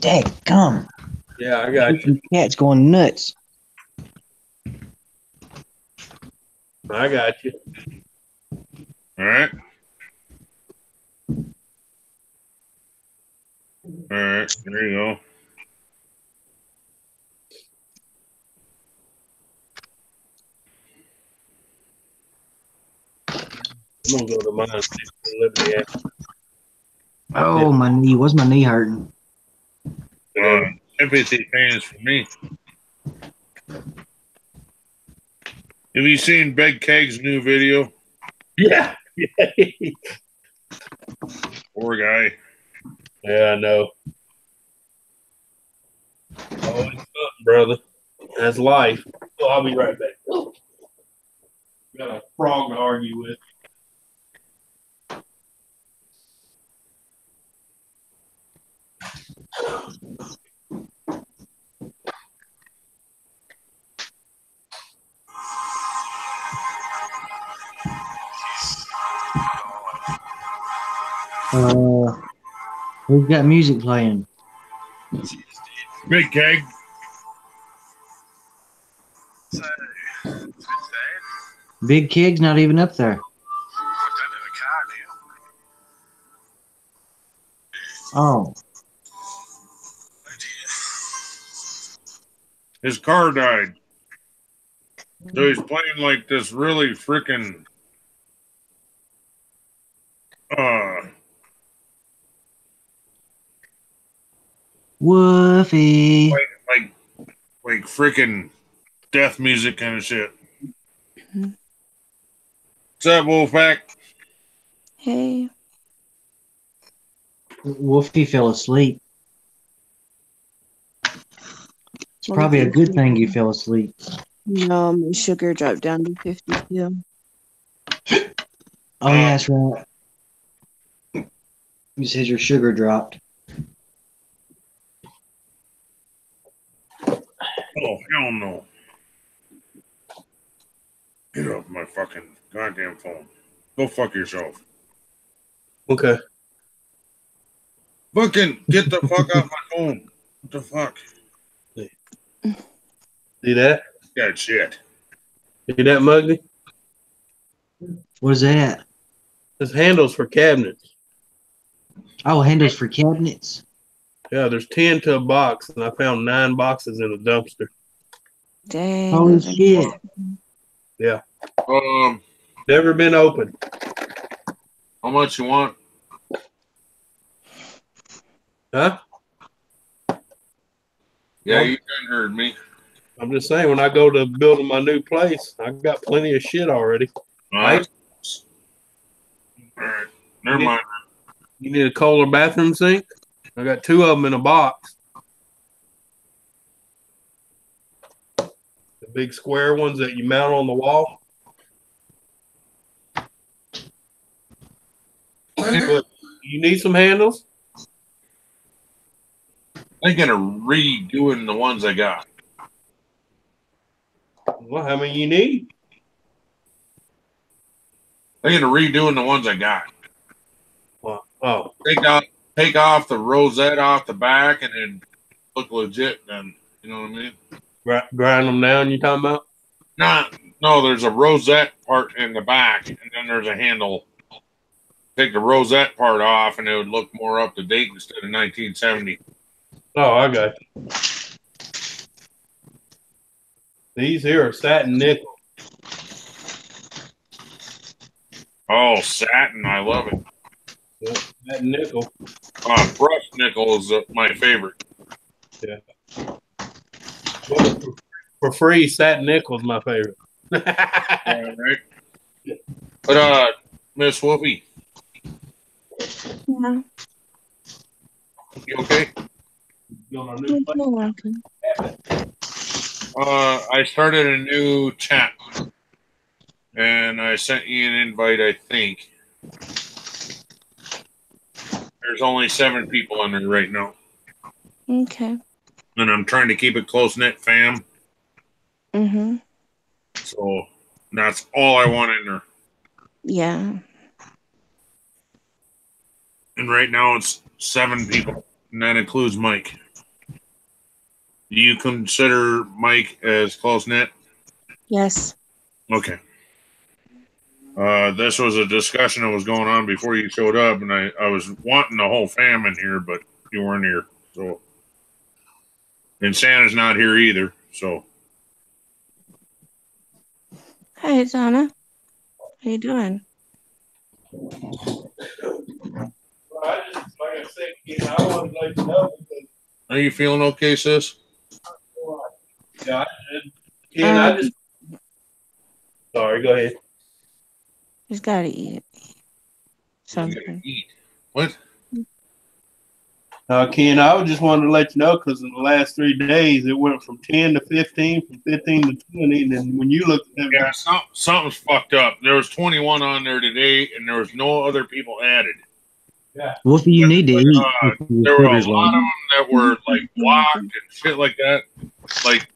Dang, come. Yeah, I got you. Cat's going nuts. I got you. All right. All right, there you go. I'm gonna go to mine. Oh, my knee. What's my knee hurting? Empathy pains for me. Have you seen Big Keg's new video? Yeah. Poor guy. Yeah, I know. Always something, brother. That's life. So I'll be right back. Got a frog to argue with. We've got music playing. Big keg. Big keg's not even up there. Oh. His car died. So he's playing like this really freaking Woofy. like freaking death music kind of shit. What's up, Wolfpack? Hey. Wolfie fell asleep. It's probably a good thing you fell asleep. No, my sugar dropped down to 52. Oh, yeah, that's right. You said your sugar dropped. Oh, hell no. Get off my fucking goddamn phone. Go fuck yourself. Okay. Fucking get the fuck off my phone. What the fuck? See that? Yeah, shit. See that, Muggy? What is that? There's handles for cabinets. Oh, handles for cabinets. Yeah, there's 10 to a box, and I found 9 boxes in a dumpster. Dang. Holy shit. Yeah. Never been opened. How much you want? Huh? Yeah, you done heard me. I'm just saying, when I go to building my new place, I've got plenty of shit already. All right. Never mind. You need a Kohler bathroom sink? I got 2 of them in a box. The big square ones that you mount on the wall. But you need some handles? Thinking of redoing the ones I got. Well, how many you need? Thinking of redoing the ones I got. Well, oh. Take off the rosette off the back and then look legit then. You know what I mean? Grind them down, you talking about? No, there's a rosette part in the back and then there's a handle. Take the rosette part off and it would look more up to date instead of 1970. Oh, I got you. These here are satin nickel. Oh, satin. I love it. Yeah, satin nickel. Brushed nickel is my favorite. Yeah. Well, for free, satin nickel is my favorite. Yeah, right. But, Miss Wolfie. Yeah. You okay? I started a new chat, and I sent you an invite, I think. There's only 7 people in there right now. Okay. And I'm trying to keep it close-knit, fam. Mm-hmm. So that's all I want in there. Yeah. And right now it's 7 people, and that includes Mike. Do you consider Mike as close-knit? Yes. Okay. This was a discussion that was going on before you showed up, and I was wanting the whole fam in here, but you weren't here. So, and Santa's not here either. So, Hey, Donna. How you doing? I wanted to let you know because are you feeling okay, sis? yeah, I just sorry, go ahead. He's got to eat You gotta something. eat. What? Ken, I just wanted to let you know because in the last 3 days it went from 10 to 15, from 15 to 20, and then when you look at yeah, something's fucked up. There was 21 on there today, and there was no other people added. Yeah. What do you need to eat? There were a lot of them that were like blocked and shit like that, like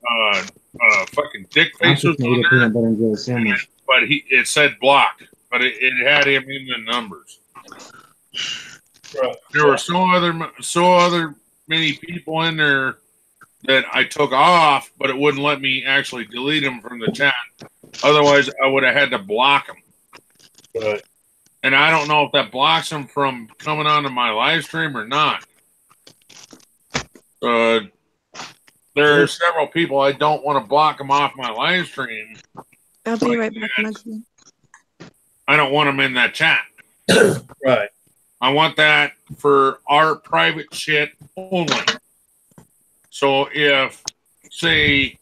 fucking dick face was on there. But it said blocked, but it had him in the numbers. Right. There were so other many people in there that I took off, but it wouldn't let me actually delete them from the chat. Otherwise, I would have had to block them. Right. And I don't know if that blocks them from coming onto my live stream or not. There are several people I don't want to block them off my live stream. I'll be right back, Muggsy. I don't want them in that chat. Right. I want that for our private shit only. So if, say,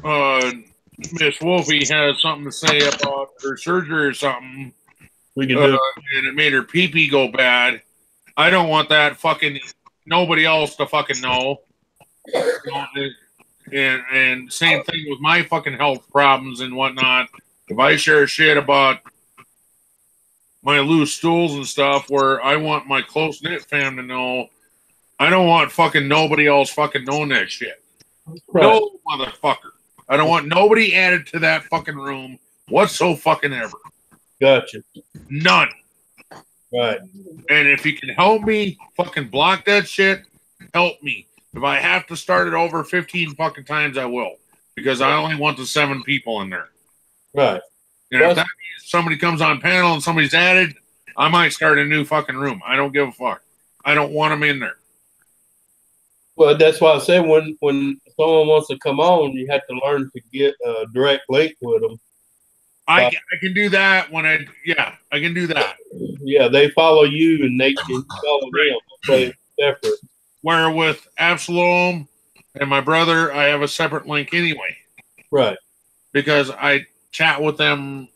Miss Wolfie has something to say about her surgery or something, we can do and it made her pee-pee go bad, I don't want that fucking nobody else to fucking know. And same thing with my fucking health problems and whatnot. If I share shit about my loose stools and stuff where I want my close-knit fam to know, I don't want fucking nobody else fucking knowing that shit. Right. No motherfucker. I don't want nobody added to that fucking room whatsoever. Gotcha. None. Right. And if you can help me fucking block that shit, help me. If I have to start it over 15 fucking times, I will. Because I only want the 7 people in there. Right. And if that means somebody comes on panel and somebody's added, I might start a new fucking room. I don't give a fuck. I don't want them in there. Well, that's why I said when someone wants to come on, you have to learn to get a direct link with them. I can do that when I can do that. Yeah, they follow you and they can follow them. So it's separate. Where with Absalom and my brother, I have a separate link anyway. Right. Because I chat with them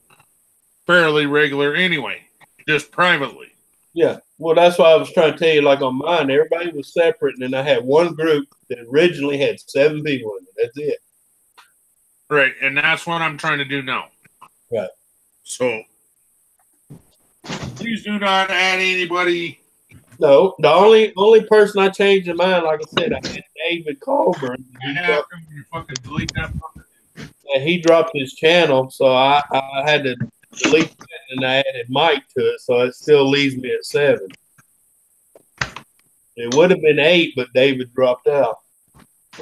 fairly regular anyway, just privately. Yeah. Well, that's why I was trying to tell you, like on mine, everybody was separate, and then I had one group that originally had 7 people in it. That's it. Right, and that's what I'm trying to do now. Right. So, please do not add anybody. No, the only person I changed in mine, like I said, I had David Colburn. Fucking delete that fucker. He dropped his channel, so I had to delete it, and I added Mike to it, so it still leaves me at 7. It would have been 8, but David dropped out,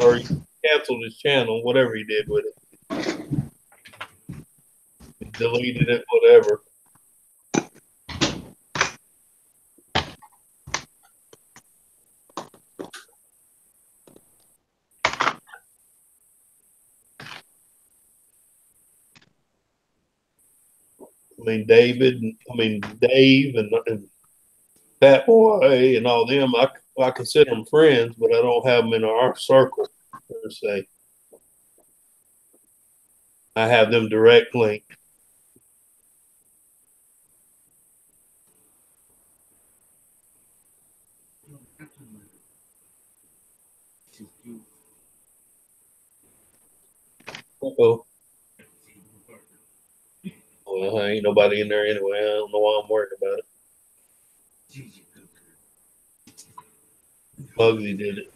or he canceled his channel, whatever he did with it. He deleted it, whatever. Dave and Fat Boy and all them, I consider them friends, but I don't have them in our circle, per se. I have them direct link. Uh-oh. Well, ain't nobody in there anyway. I don't know why I'm worried about it. Bugsy did it.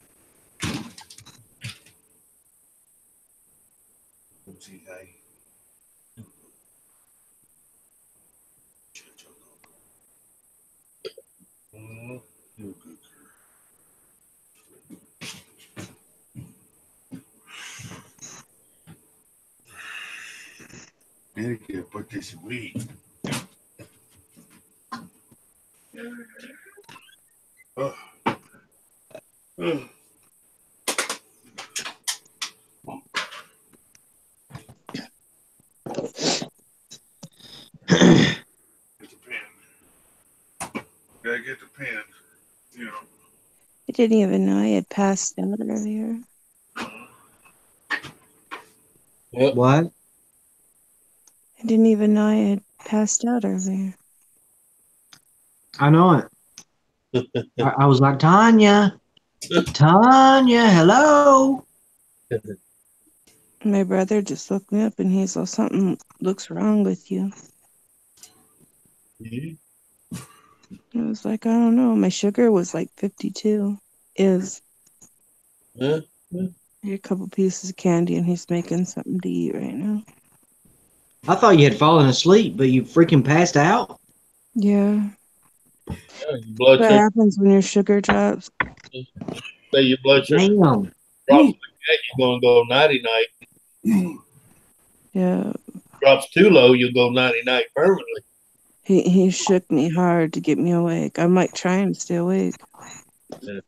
Medicare put this weed. Gotta get the pen, you know. I didn't even know I had passed out earlier. Yep. What? I didn't even know I had passed out earlier. I know it. I was like, Tanya, hello. My brother just looked me up and he's like, something looks wrong with you. Mm-hmm. I was like, I don't know. My sugar was like 52. Is. Yeah. A couple pieces of candy and he's making something to eat right now. I thought you had fallen asleep, but you freaking passed out. Yeah. Blood What sugar. happens when your sugar drops? Say your blood sugar Damn. drops like that, you're gonna go 90-night. Yeah. Drops too low, you'll go 90-night permanently. He shook me hard to get me awake. I'm like trying to stay awake. Yeah.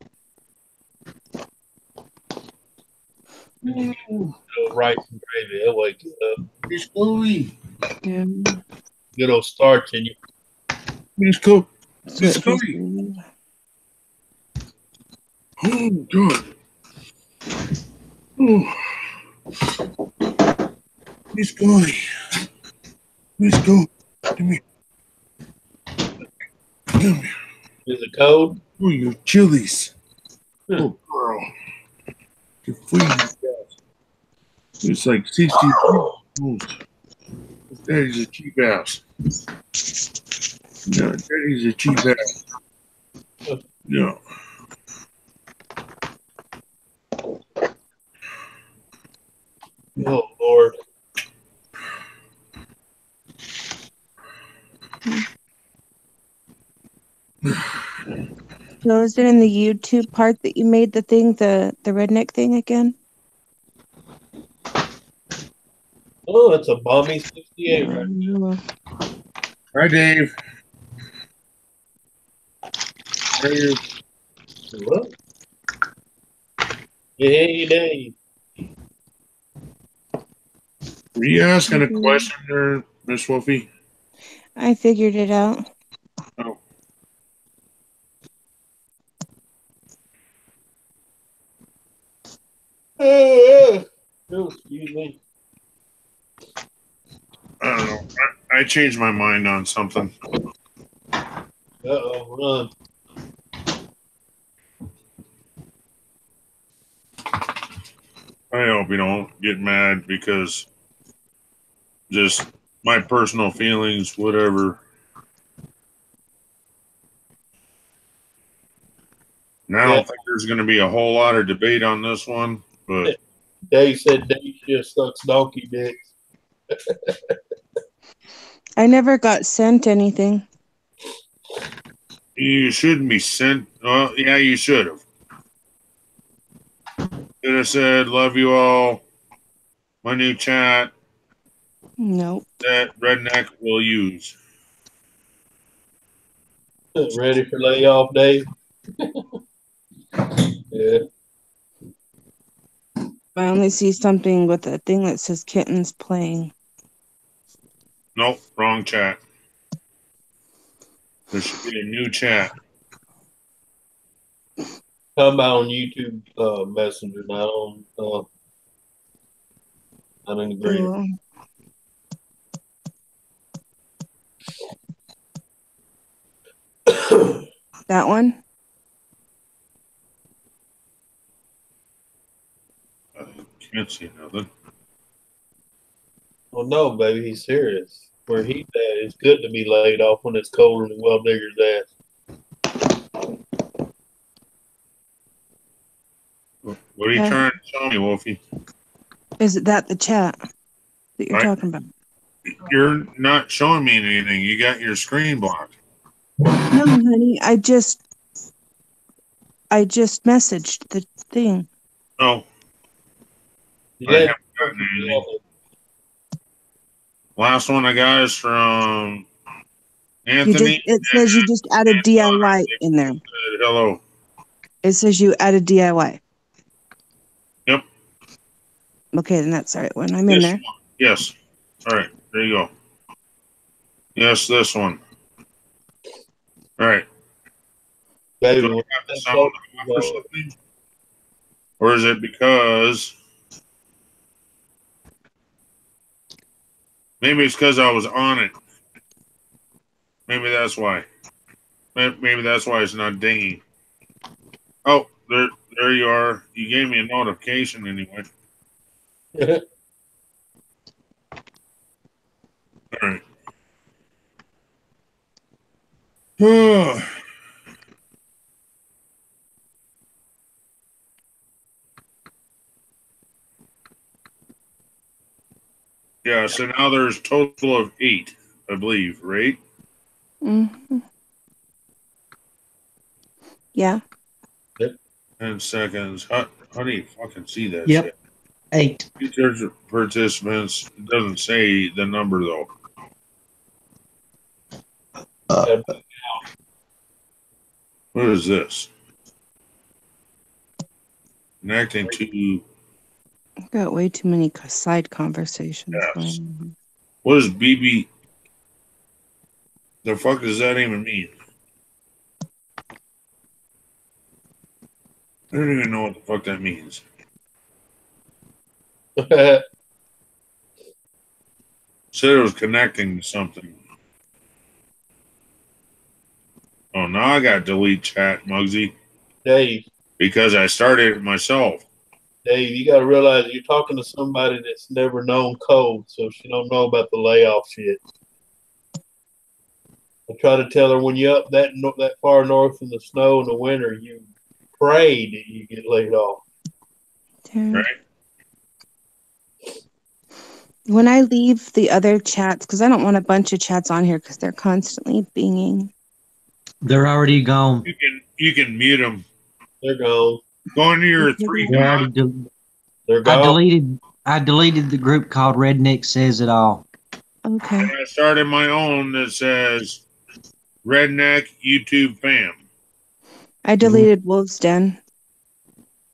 Rice and gravy, that'll wake you up. It's gooey. Yeah. Good old starch in you. It's cool. That's It's what he's gooey. doing. Oh, good. Oh. It's gooey. It's gooey. Give me. Give me. Is it cold? Oh, your chilies. Oh, girl. You're freezing. It's like 60 degrees. Daddy's a cheap ass. No, Daddy's a cheap ass. No. Oh, Lord. So is it in the YouTube part that you made the thing, the redneck thing again? Oh, it's a Bommy 68 right now. Hi, Dave. How are you? What? Hey, Dave. Were you asking a question there, Miss Wolfie? I figured it out. Oh. Oh, excuse me. I don't know. I changed my mind on something. Uh-oh, run. I hope you don't get mad because just my personal feelings, whatever. And I don't think there's going to be a whole lot of debate on this one, but Dave said Dave just sucks donkey dicks. I never got sent anything. you shouldn't be sent. Well, yeah, you should have. Should have said, "Love you all." My new chat. Nope. That redneck will use. Ready for layoff, Dave? Yeah. I only see something with a thing that says kittens playing. Nope, wrong chat. There should be a new chat. Talking about on YouTube Messenger, not on in the green. That one? I can't see nothing. Well, no, baby, he's serious. Where he's at, it's good to be laid off when it's colder than well digger's ass. What are you trying to show me, Wolfie? Is it that the chat that you're talking about? You're not showing me anything. You got your screen blocked. No, honey. I just messaged the thing. Oh. Yeah. I haven't gotten anything. Last one I got is from Anthony. It says you just added DIY in there. Hello. It says you added DIY. Yep. Okay, then that's the right one. I'm in there. Yes. All right. There you go. Yes, this one. All right. Baby, do I have the sound off or something? Or is it because maybe it's because I was on it. Maybe that's why. Maybe that's why it's not dinging. Oh, there you are. You gave me a notification anyway. All right. Yeah, so now there's a total of 8, I believe, right? Mm-hmm. Yeah. 10 seconds. How do you fucking see that Yep. shit? 8. Features participants. It doesn't say the number, though. What is this? Connecting to... I've got way too many side conversations Yes. going on. What is BB? The fuck does that even mean? I don't even know what the fuck that means. Said it was connecting to something. Oh, now I got to delete chat, Muggsy. Dave. Because I started it myself. Dave, you got to realize you're talking to somebody that's never known cold, so she don't know about the layoff shit. I try to tell her when you're up that far north in the snow in the winter, you pray that you get laid off. Right. When I leave the other chats, because I don't want a bunch of chats on here because they're constantly binging. They're already gone. You can mute them. They're gone. Go into your 3 dots. They're gone. I deleted the group called Redneck Says It All. Okay. And I started my own that says Redneck YouTube Fam. I deleted Wolf's Den.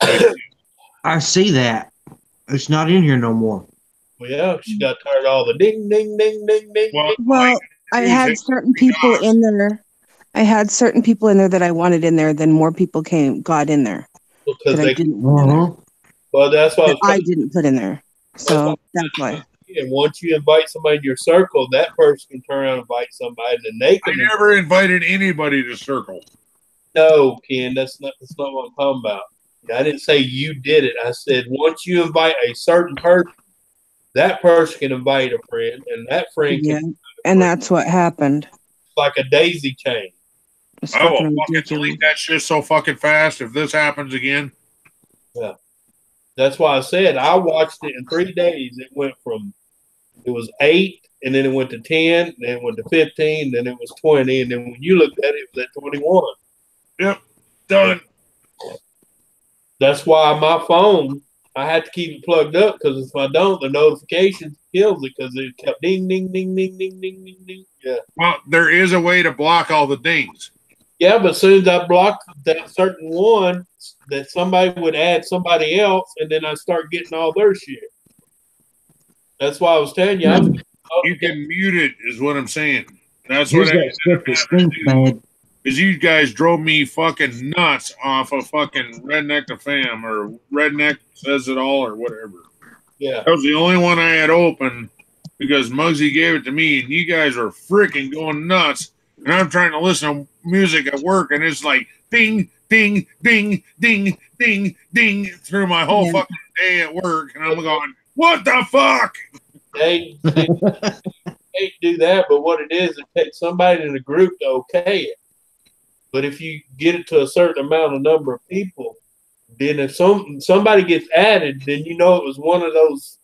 I see that. It's not in here no more. Well, yeah, she got tired of all the ding, ding, ding, ding, ding. Well, I had certain people in there. I had certain people in there that I wanted in there. Then more people got in there. Because I didn't. Well, that's why I didn't put in there. So that's why. And once you invite somebody in your circle, that person can turn around and invite somebody, and then they can. I never invited anybody to circle. No, Ken, that's not what I'm talking about. I didn't say you did it. I said once you invite a certain person, that person can invite a friend, and that friend can. And that's what happened. It's like a daisy chain. I will fucking delete that shit so fucking fast if this happens again. Yeah. That's why I said I watched it in 3 days. It was 8, and then it went to 10, then it went to 15, then it was 20, and then when you looked at it, it was at 21. Yep. Done. That's why my phone, I had to keep it plugged up because if I don't, the notification kills it because it kept ding, ding, ding, ding, ding, ding, ding, ding. Yeah. Well, there is a way to block all the dings. Yeah, but as soon as I blocked that certain one, that somebody would add somebody else, and then I start getting all their shit. That's why I was telling you. You can mute it, is what I'm saying. That's Here's what that stuff that stinks, man. Because you guys drove me fucking nuts off of fucking Redneck to Fam or Redneck Says It All or whatever. Yeah. That was the only one I had open because Muggsy gave it to me, and you guys are freaking going nuts. And I'm trying to listen to music at work, and it's like ding, ding, ding, ding, ding, ding through my whole fucking day at work. And I'm going, what the fuck? They do that, but what it is, it takes somebody in the group to okay it. But if you get it to a certain amount of number of people, then if somebody gets added, then you know it was one of those.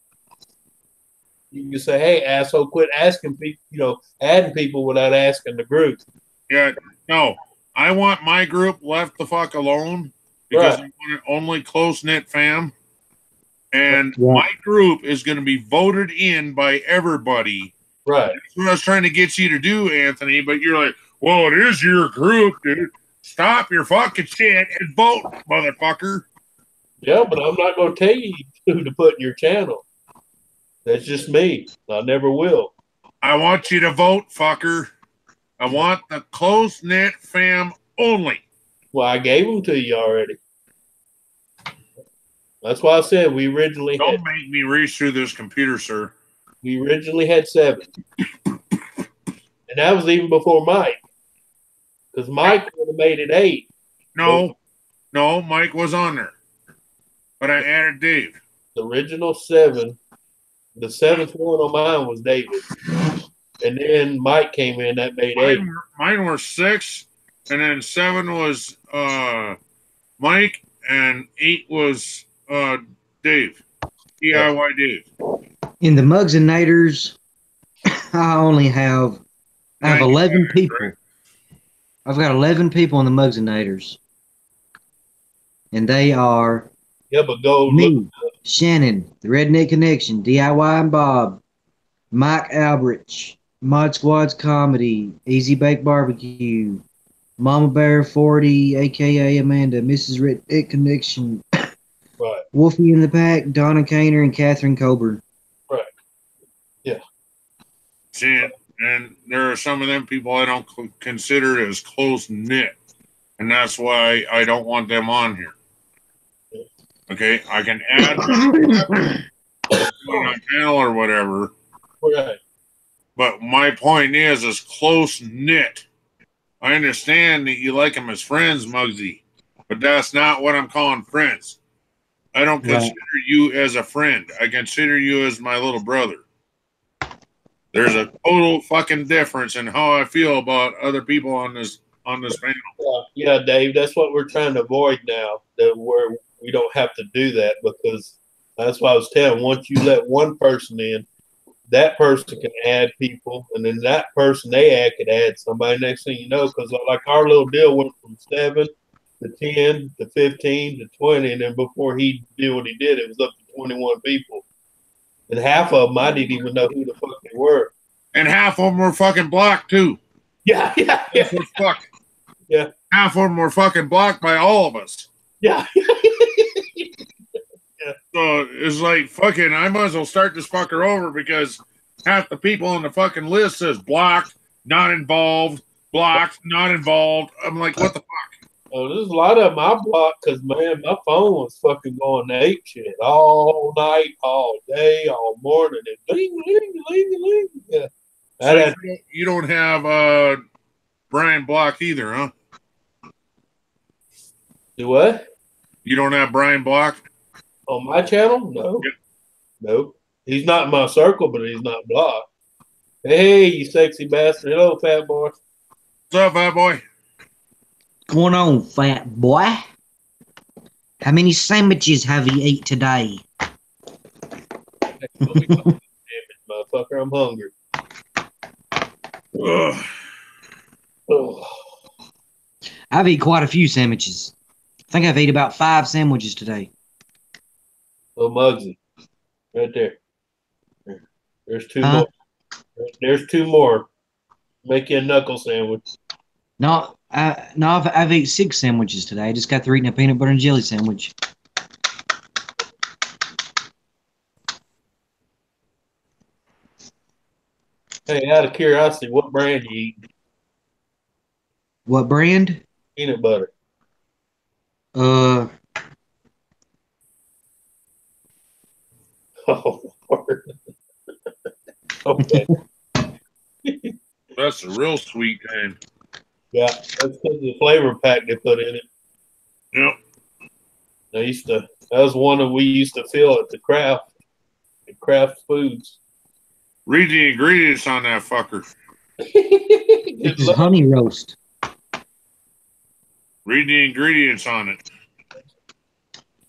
You can say, "Hey, asshole, quit asking people, adding people without asking the group." Yeah, no, I want my group left the fuck alone because I want only close knit fam, and my group is going to be voted in by everybody. Right. That's what I was trying to get you to do, Anthony. But you're like, well, it is your group, dude. Stop your fucking shit and vote, motherfucker. Yeah, but I'm not going to tell you who to put in your channel. That's just me. I never will. I want you to vote, fucker. I want the close-knit fam only. Well, I gave them to you already. That's why I said we originally Don't make me reach through this computer, sir. We originally had 7. And that was even before Mike. Because Mike would have made it 8. No, Mike was on there. But I added Dave. The original 7. The 7th one on mine was David. And then Mike came in, that made 8. Mine were 6, and then 7 was Mike, and 8 was Dave. DIY Dave. In the Mugs and Naders, I have 11 people. Right? I've got 11 people in the Mugs and Naders. And they are me, Shannon, the Redneck Connection, DIY and Bob, Mike Albrich, Mod Squad's Comedy, Easy Bake Barbecue, Mama Bear 40, a.k.a. Amanda, Mrs. Redneck Connection, right. Wolfie in the Pack, Donna Kaner, and Catherine Coburn. Right. Yeah. See, and there are some of them people I don't consider as close-knit, and that's why I don't want them on here. Okay, I can add on a panel or whatever. Right. But my point is close-knit. I understand that you like them as friends, Muggsy, but that's not what I'm calling friends. I don't consider you as a friend. I consider you as my little brother. There's a total fucking difference in how I feel about other people on this panel. Yeah, Dave, that's what we're trying to avoid now, that we don't have to do that, because that's why I was telling, once you let one person in, that person can add people, and then that person they add could add somebody. Next thing you know, because like our little deal went from 7 to 10 to 15 to 20, and then before he did what he did, it was up to 21 people. And half of them I didn't even know who the fuck they were. And half of them were fucking blocked too. Yeah. Fuck. Yeah. Half of them were fucking blocked by all of us. Yeah. Yeah. So it's like, fucking, I might as well start this fucker over, because half the people on the fucking list says blocked, not involved, blocked, not involved. I'm like, what the fuck? Oh, there's a lot of them I blocked because, man, my phone was fucking going ape shit all night, all day, all morning, and ling. Yeah. So you don't have Brian blocked either, huh? Do what? You don't have Brian blocked? On my channel? No. Yep. Nope. He's not in my circle, but he's not blocked. Hey, you sexy bastard. Hello, fat boy. What's up, fat boy? Going on, fat boy? How many sandwiches have you eaten today? Motherfucker, I'm hungry. I've eaten quite a few sandwiches. I think I've eaten about 5 sandwiches today. Little Muggsy. Right there. There's 2 more. There's 2 more. Make you a knuckle sandwich. No, I've eaten 6 sandwiches today. I just got through eating a peanut butter and jelly sandwich. Hey, out of curiosity, what brand you eat? What brand? Peanut butter. Oh, Lord. Okay. That's a real sweet thing. Yeah, that's because of the flavor pack they put in it. Yep. That was one that we used to fill at the craft foods. Read the ingredients on that fucker. it's honey roast. Read the ingredients on it.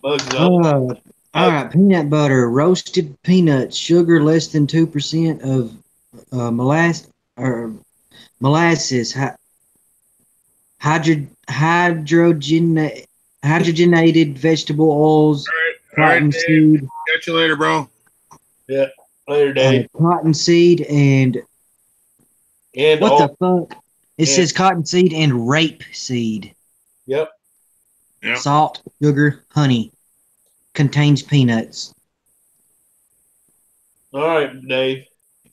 All right, peanut butter, roasted peanuts, sugar less than 2% of molasses, hydrogenated vegetable oils, cottonseed. Catch you later, bro. Yeah, later, Dave. Cottonseed and what the fuck? It says cottonseed and rapeseed. Yep. Salt, sugar, honey. Contains peanuts. All right, Dave.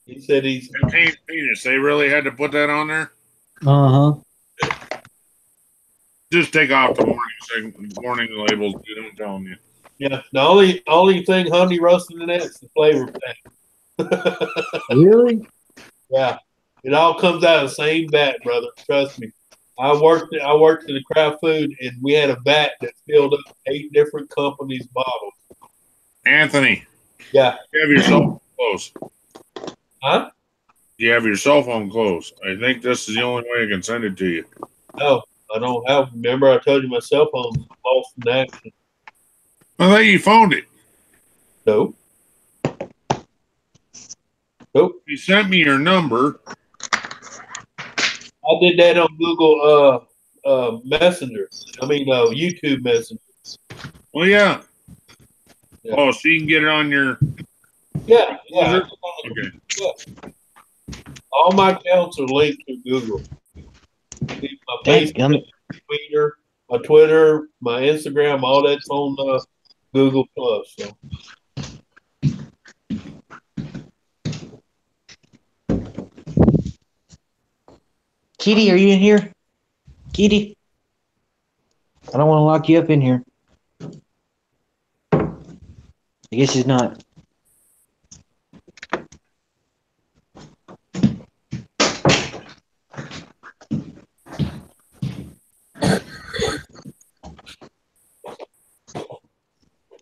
He said he's contains peanuts. They really had to put that on there? Just take off the warning labels, dude. I'm telling you. Yeah, the only thing honey roasted in that is the flavor pack. Really? Yeah. It all comes out of the same bat, brother. Trust me. I worked at the craft food, and we had a vat that filled up 8 different companies' bottles. Anthony. Yeah. You have your cell phone close. Huh? You have your cell phone close. I think this is the only way I can send it to you. No, I don't have. Remember, I told you my cell phone's lost in action. I thought you phoned it. No. Nope. You sent me your number. I did that on Google Messenger. I mean, YouTube Messenger. Well, yeah. Oh, so you can get it on your. Yeah. Okay. Yeah. All my accounts are linked to Google. My Facebook, my Twitter, my Instagram, all that's on Google Plus. So. Kitty, are you in here? Kitty? I don't want to lock you up in here. I guess he's not.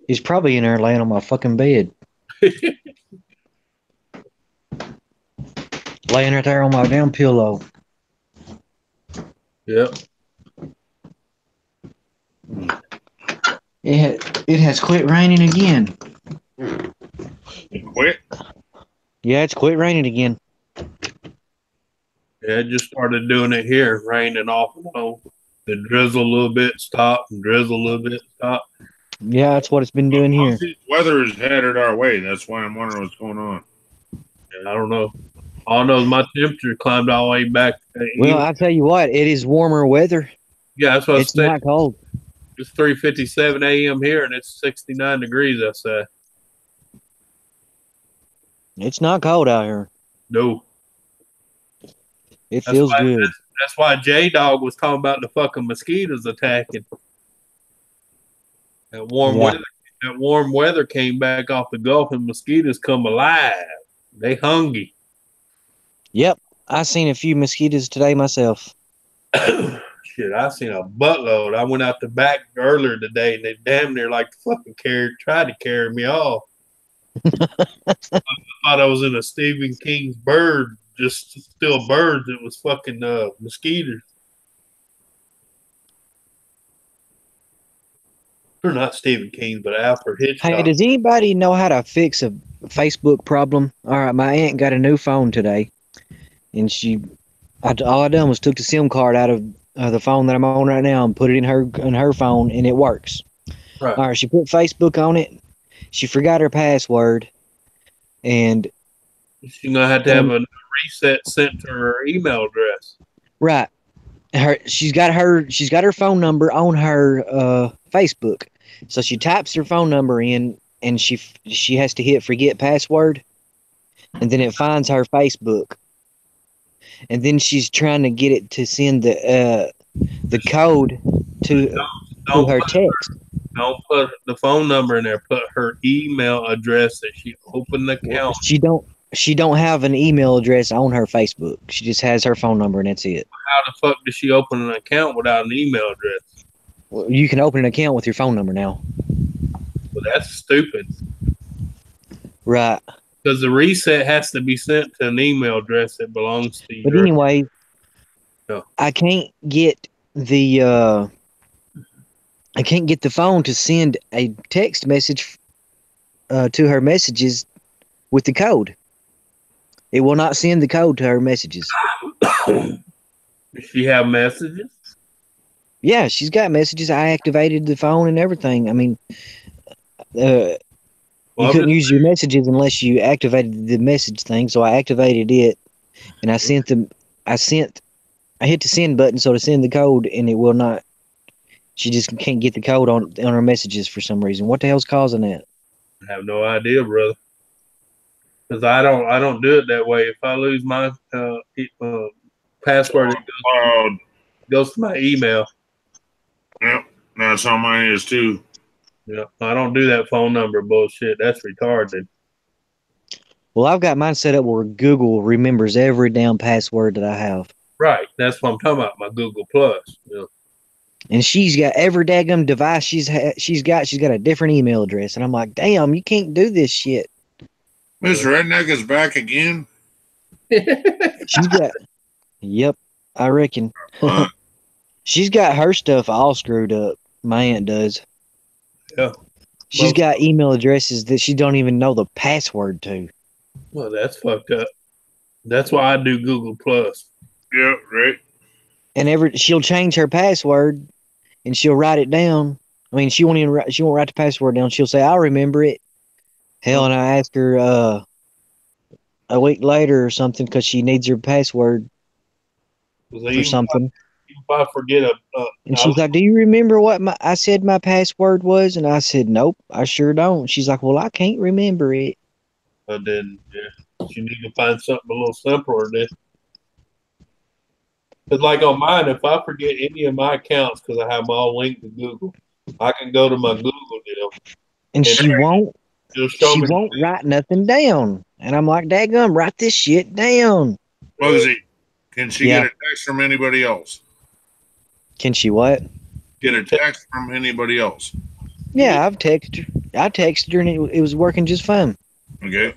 He's probably in there laying on my fucking bed. Laying right there on my damn pillow. Yep. It has quit raining again. It quit? Yeah, it's quit raining again. Yeah, it just started doing it here, raining off and on. It drizzle a little bit, stop, and drizzle a little bit, stop. Yeah, that's what it's been doing here. Weather is headed our way. That's why I'm wondering what's going on. Yeah, I don't know. All I know is my temperature climbed all the way back. Well, I'll tell you what, it is warmer weather. Yeah, that's what it's not cold. It's 3:57 a.m. here, and it's 69 degrees outside. It's not cold out here. No. It feels good. That's why J-Dog was talking about the fucking mosquitoes attacking. That warm weather came back off the Gulf, and mosquitoes come alive. They hungry. Yep, I seen a few mosquitoes today myself. Shit, I seen a buttload. I went out the back earlier today, and they damn near like fucking tried to carry me off. I thought I was in a Stephen King's bird, just still birds. It was fucking mosquitoes. Or not Stephen King, but Alfred Hitchcock. Hey, does anybody know how to fix a Facebook problem? All right, my aunt got a new phone today, and all I done was took the SIM card out of the phone that I'm on right now and put it in her phone, and it works. Right. All right, she put Facebook on it. She forgot her password, and she's gonna have to have a reset sent to her email address. Right. She's got her phone number on her Facebook. So she types her phone number in, and she has to hit forget password, and then it finds her Facebook. And then she's trying to get it to send the code to her text. Don't put the phone number in there. Put her email address that she opened the account. She don't have an email address on her Facebook. She just has her phone number, and that's it. How the fuck does she open an account without an email address? Well, you can open an account with your phone number now. Well, that's stupid. Right. Because the reset has to be sent to an email address that belongs to you. But anyway, no. I can't get the phone to send a text message to her messages with the code. It will not send the code to her messages. Does she have messages? Yeah, she's got messages. I activated the phone and everything. I mean, you couldn't use your messages unless you activated the message thing. So I activated it, and I hit the send button so to send the code, and it will not. She just can't get the code on her messages for some reason. What the hell's causing that? I have no idea, brother. Because I don't do it that way. If I lose my password, it goes to my email. Yep, that's how mine is too. Yeah, I don't do that phone number bullshit. That's retarded. Well, I've got mine set up where Google remembers every damn password that I have. Right. That's what I'm talking about. My Google Plus. Yeah. And she's got every daggum device she's got a different email address. And I'm like, damn, you can't do this shit. Mr. Redneck is back again. She's got, yep, I reckon. She's got her stuff all screwed up. My aunt does. Yeah. She's got email addresses that she don't even know the password to. Well, that's fucked up. That's why I do Google Plus. Yeah, right. And she'll change her password and she'll write it down. I mean, she won't write the password down. She'll say, "I'll remember it." Hell, and I ask her a week later or something because she needs her password for something. If I forget and she's like, "Do you remember what I said my password was?" And I said, "Nope, I sure don't." She's like, "Well, I can't remember it." But then, yeah, you need to find something a little simpler then. Because like on mine, if I forget any of my accounts because I have them all linked to Google, I can go to my Google deal. And she won't write nothing down. And I'm like, daggum, write this shit down. Mosey, can she get a text from anybody else? Can she what? Get a text from anybody else. Yeah, I've texted her. I texted her and it was working just fine. Okay.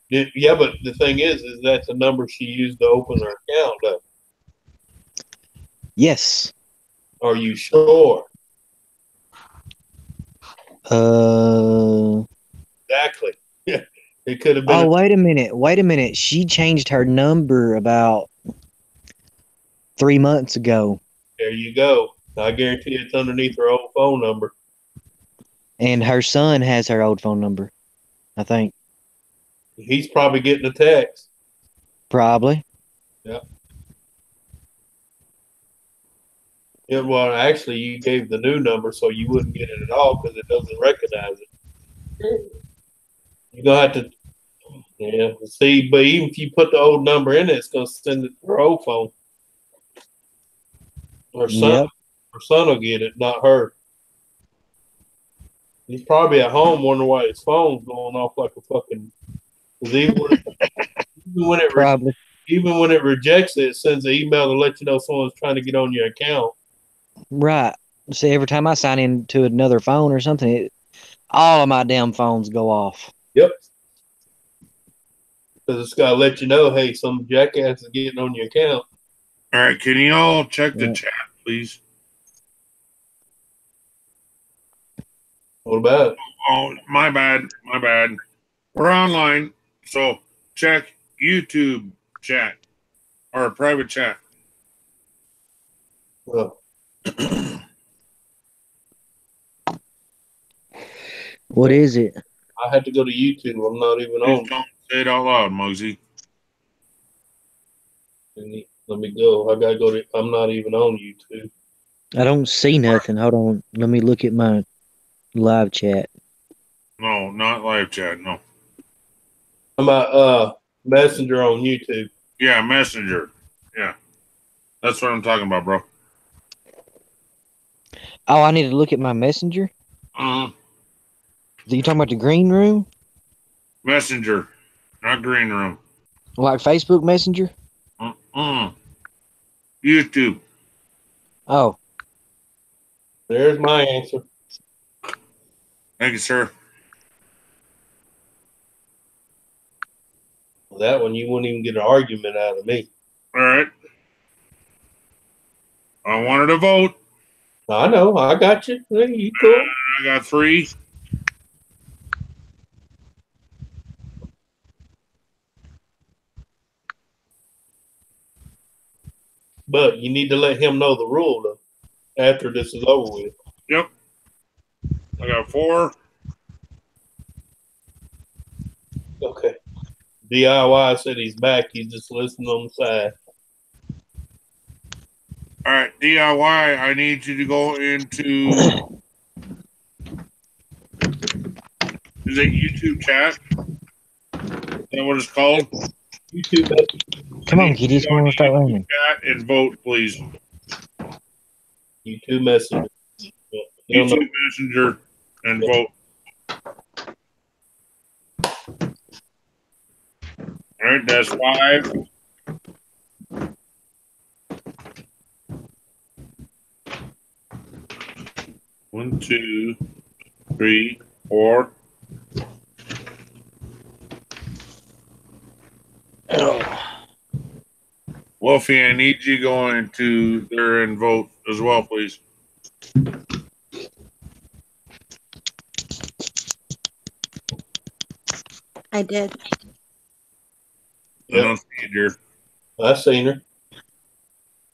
Yeah, but the thing is that's the number she used to open her account, though. Yes. Are you sure? Exactly. Yeah. It could have been. Oh, wait a minute. She changed her number about 3 months ago. There you go. I guarantee it's underneath her old phone number. And her son has her old phone number, I think. He's probably getting a text. Probably. Yeah. Yeah, well, actually, you gave the new number, so you wouldn't get it at all because it doesn't recognize it. You're going to have to, see, but even if you put the old number in it, it's going to send it to her old phone. Her son will get it, not her. He's probably at home wondering why his phone's going off like a fucking. Even when it rejects it, it sends an email to let you know someone's trying to get on your account. Right. See, every time I sign into another phone or something, all of my damn phones go off. Yep. Because it's got to let you know, hey, some jackass is getting on your account. All right, can you all check the chat, please? What about it? Oh, my bad. We're online, so check YouTube chat or private chat. Well. What is it? I had to go to YouTube. I'm not even on. Don't say it out loud, Mosey. Let me go. I gotta go to. I'm not even on YouTube. I don't see nothing. Hold on. Let me look at my live chat. No, not live chat. No. I'm about Messenger on YouTube. Yeah, Messenger. Yeah, that's what I'm talking about, bro. Oh, I need to look at my Messenger. Are you talking about the green room? Messenger, not green room. Like Facebook Messenger? YouTube. Oh. There's my answer. Thank you, sir. Well, that one, you wouldn't even get an argument out of me. All right. I wanted to vote. I know. I got you. Hey, you cool. I got 3. But you need to let him know the rule, though, after this is over with. Yep. I got 4. Okay. DIY said he's back. He's just listening on the side. All right, DIY, I need you to go into... Is it YouTube chat? Is that what it's called? YouTube. Come on, kiddies. Come on, start learning. Chat and vote, please. YouTube Messenger. YouTube Messenger and vote. All right, that's 5. 1, 2, 3, 4. Wolfie, I need you going to there and vote as well, please. I did. I don't see you, dear. I seen her.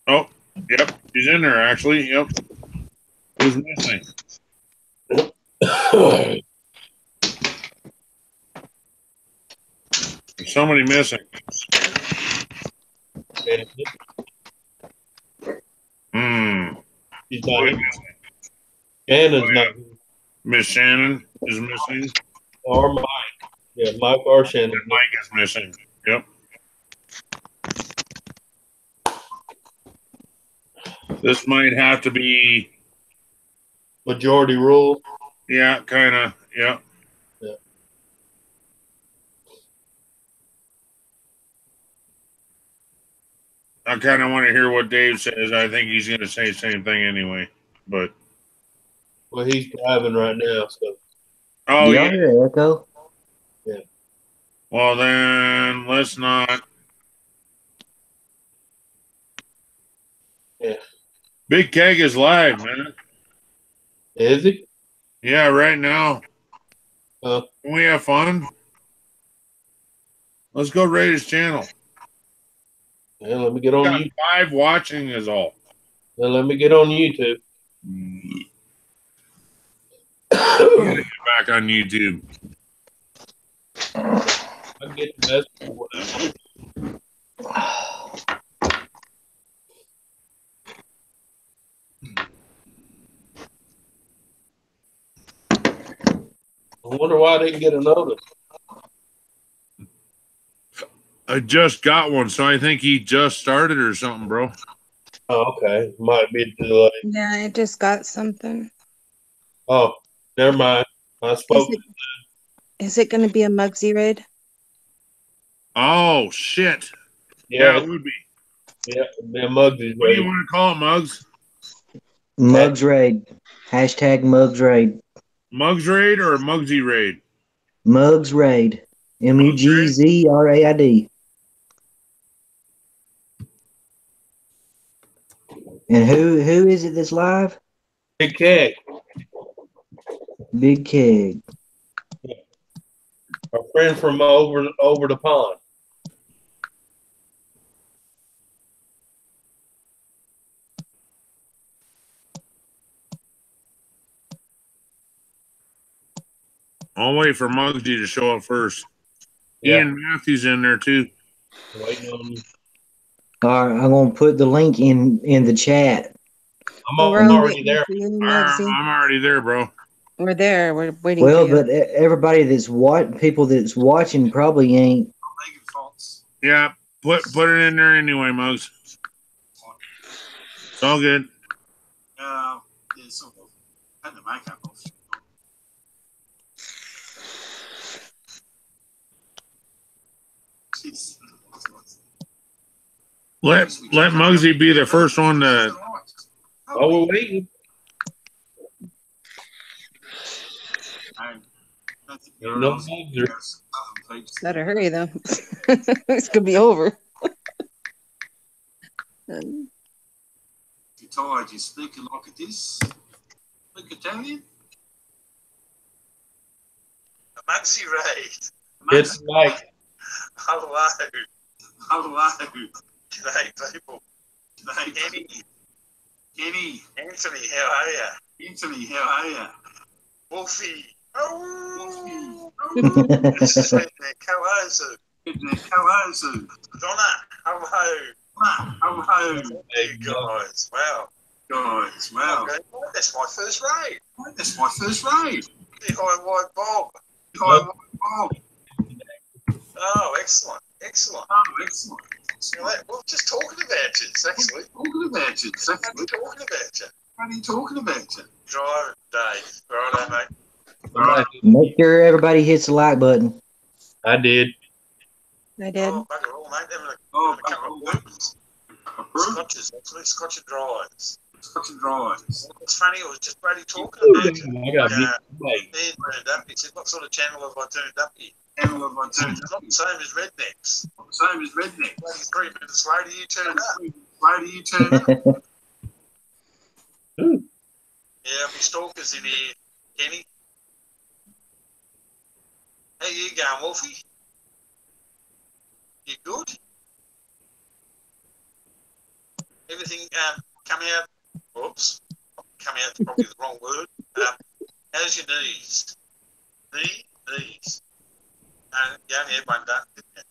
Oh, yep. She's in there, actually. Yep. Who's missing? There's somebody missing. She's not here. Shannon's not here. Miss Shannon is missing. Or Mike. Yeah, Mike or Shannon. And Mike is missing. Yep. This might have to be majority rule. Yeah, kind of. Yeah. Yeah. I kind of want to hear what Dave says. I think he's going to say the same thing anyway. But well, he's driving right now, so. Oh yeah. Hear echo? Yeah. Well then, let's not. Yeah. Big Keg is live, man. Is he? Yeah, right now. Can we have fun? Let's go rate his channel. Yeah, let me get on YouTube. 5 watching is all. Yeah, let me get on YouTube. Get back on YouTube. I can get the best. I wonder why I didn't get a notice. I just got one, so I think he just started or something, bro. Oh, okay. Might be too late. Yeah, I just got something. Oh, never mind. I spoke. Is it going to be a Mugsy raid? Oh, shit. Yeah, it would be. Yeah, it'd be a Mugsy raid. What do you want to call it, Mugs? Mugs raid. Hashtag Mugs raid. Mugs raid or Mugsy raid? Mugs raid. Mugzraid. And who is it that's live? Big Keg. Big Keg. Our friend from over the pond. I'll wait for Mugsy to show up first. Yeah. Ian Matthews in there too. Waiting on you. All right, I'm gonna put the link in the chat. I'm already there. I'm already there, bro. We're there. We're waiting. Well, but everybody people that's watching probably ain't. Yeah, put it in there anyway, Mugs. It's all good. Yeah, sort of. Had the makeup off. Let Mugsy be the first one to. Oh, we're waiting. No, better hurry though. It's gonna be over. If you're tired, you're speaking like this. Speak Italian. A Maxi raid. It's like. Hello. Hello. G'day, people. G'day, Kenny. Anthony, how are you? Anthony, how are you? Wolfie. Oh, Kawazu. Kawazu. Donna, hello. Hello. Hey, guys. Wow. Guys, wow. Okay. That's my first raid. That's my first raid. Hi, White Bob. Hi, White Bob. Oh, excellent. Excellent. Oh, excellent. Well, just talking about you, actually. Talking about you, actually. Talking about you. What are you talking about you? Drive, Dave. Righto, mate. Right. Make sure everybody hits the like button. I did. I did. Oh, bugger all, mate. Having a couple of boots. Scotches, actually. Scotch and dries. fucking dry. It's funny, it was just Brady talking about it. He turned up. He said, what sort of channel have I turned up here? Channel have I turned up? Not the same as Rednecks. Not the same as Rednecks. Bloody 3 minutes later, you turn up. Yeah, my stalker's in here, Kenny. How you going, Wolfie? You good? Everything come out? Whoops. Come out probably the wrong word. How's your knees? Knees. You only had one done, didn't you?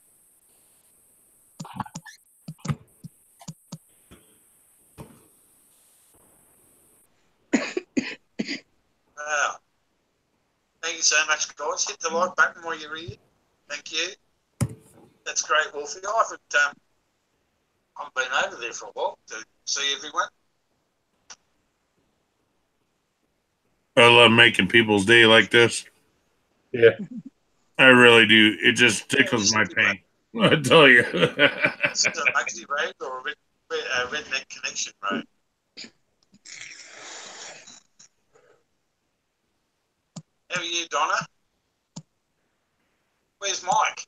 Wow. Thank you so much, guys. Hit the like button while you're here. Thank you. That's great, Wolfie. I haven't been over there for a while to see everyone. I love making people's day like this. Yeah. I really do. It just tickles my pain. I tell you. Is it a Mugsy Road or a Redneck Connection Road? How are you, Donna? Where's Mike?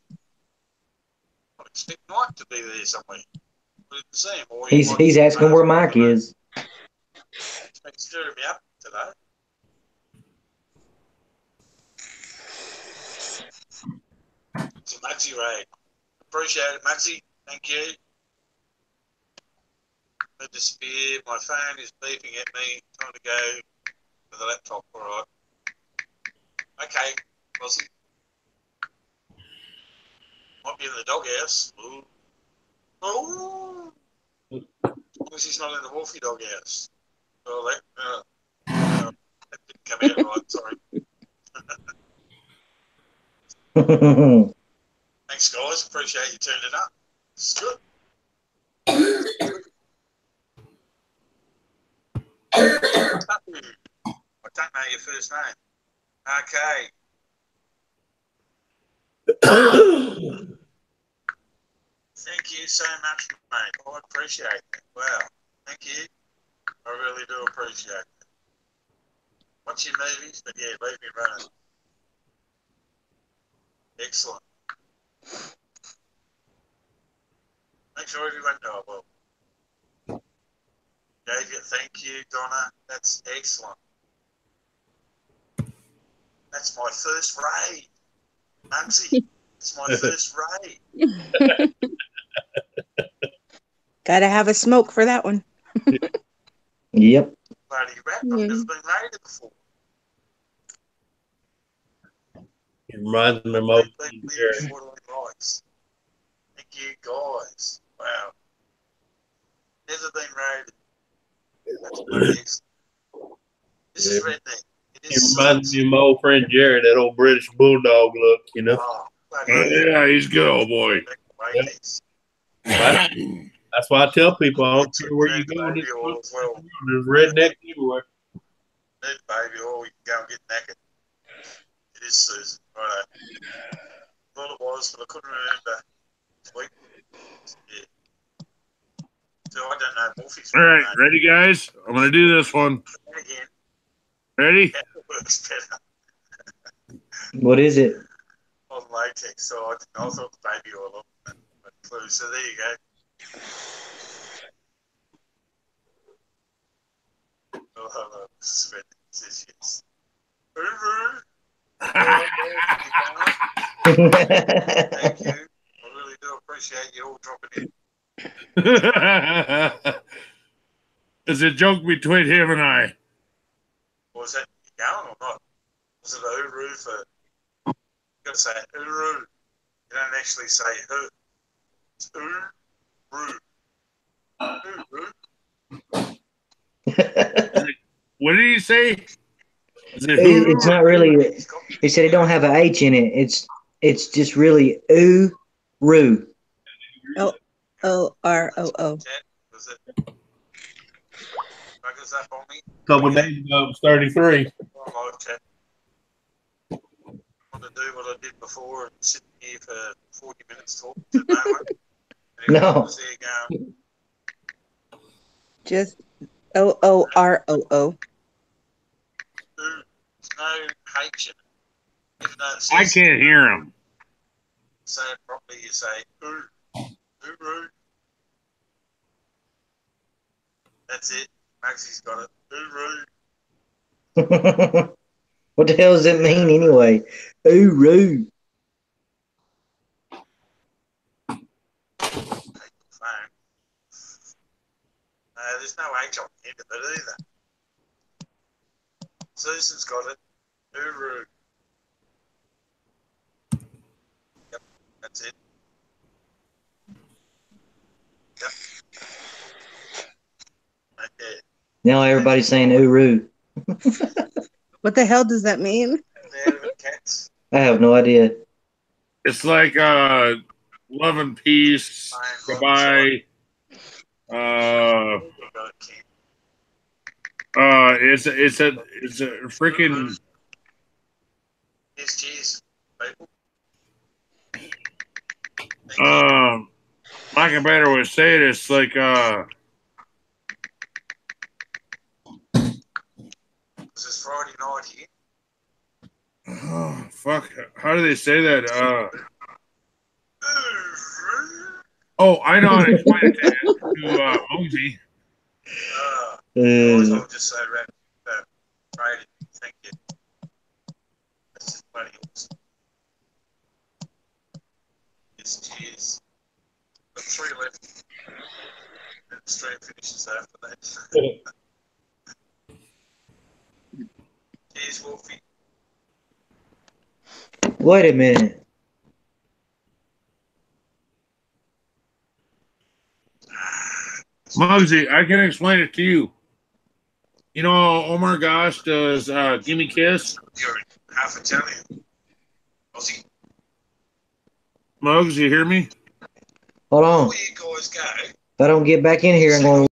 I expect Mike to be there somewhere. We didn't see him. Or He's asking where Mike is. He's stirring me up today. It's a Mugsy Raid. Appreciate it, Mugsy. Thank you. I disappear. My phone is beeping at me. Time to go to the laptop. All right. Okay, Aussie. Might be in the doghouse. Ooh. Oh. Because he's not in the Wolfie doghouse. Well, that didn't come out right. Sorry. Thanks, guys. Appreciate you turning it up. It's good. I don't know your first name. Okay. Thank you so much, mate. I appreciate it. Wow. Thank you. I really do appreciate it. Watch your movies, but yeah, leave me running. Excellent. Make sure everyone knows. Well, David, thank you, Donna. That's excellent. That's my first raid. Mugsy, it's my first raid. Gotta have a smoke for that one. Yep. Bloody rap, I've never been raided before. It reminds me of most. Thank you, guys. Wow. Never been raided. That's bloody excellent. This is Redneck. It reminds me of my old friend Jared, that old British bulldog look, you know. Oh, yeah, he's good, old boy. Yep. That's why I tell people, I don't care where you go, there's redneck everywhere. Baby oil, you can go and get naked. It is Susan, right? I thought it was, but I couldn't remember. Sweet. Yeah. So I don't know. Wolfie's all right, ready, guys? I'm going to do this one. Again. Ready? It works better. What is it? On latex, so I thought the baby oil. So there you go. Oh, hello. Sven says yes. Thank you. I really do appreciate you all dropping in. It's a joke between him and I. Was that going or not? Was it a hooroo for? You got to say hooroo. You don't actually say hoo. It's hooroo. Hooroo. What did he say? It's not really. He said it don't have an H in it. It's just really roo. O-R-O-O. A couple of days ago, it was 33. I want to do what I did before and sit here for 40 minutes talking to no one. No. Just OOROO. No H in it. Even though it I says can't hear him. say it properly, you say Uru. That's it. Maxie's got it. Uru. What the hell does it mean anyway? Uru. There's no H on the end of it either. Susan's got it. Uru. Yep, that's it. Yep. Okay. Now everybody's saying Uru. What the hell does that mean? Cats. I have no idea. It's like love and peace. Goodbye. It's a freaking. Cheers, people. Like a better way to say it, it's like This is Friday night here. Oh fuck! How do they say that? Oh, I know how to explain it to Mosey. I'll just say Friday. Thank you. That's just bloody awesome. Yes, cheers. Got 3 left. And the stream finishes after that. Cheers, Wolfie. Wait a minute. Muggsy, I can explain it to you. You know, Omar Gosh does Gimme Kiss. You're half Italian. Aussie. Muggs, you hear me? Hold on. Before you guys go, If I don't get back in here, I'm going to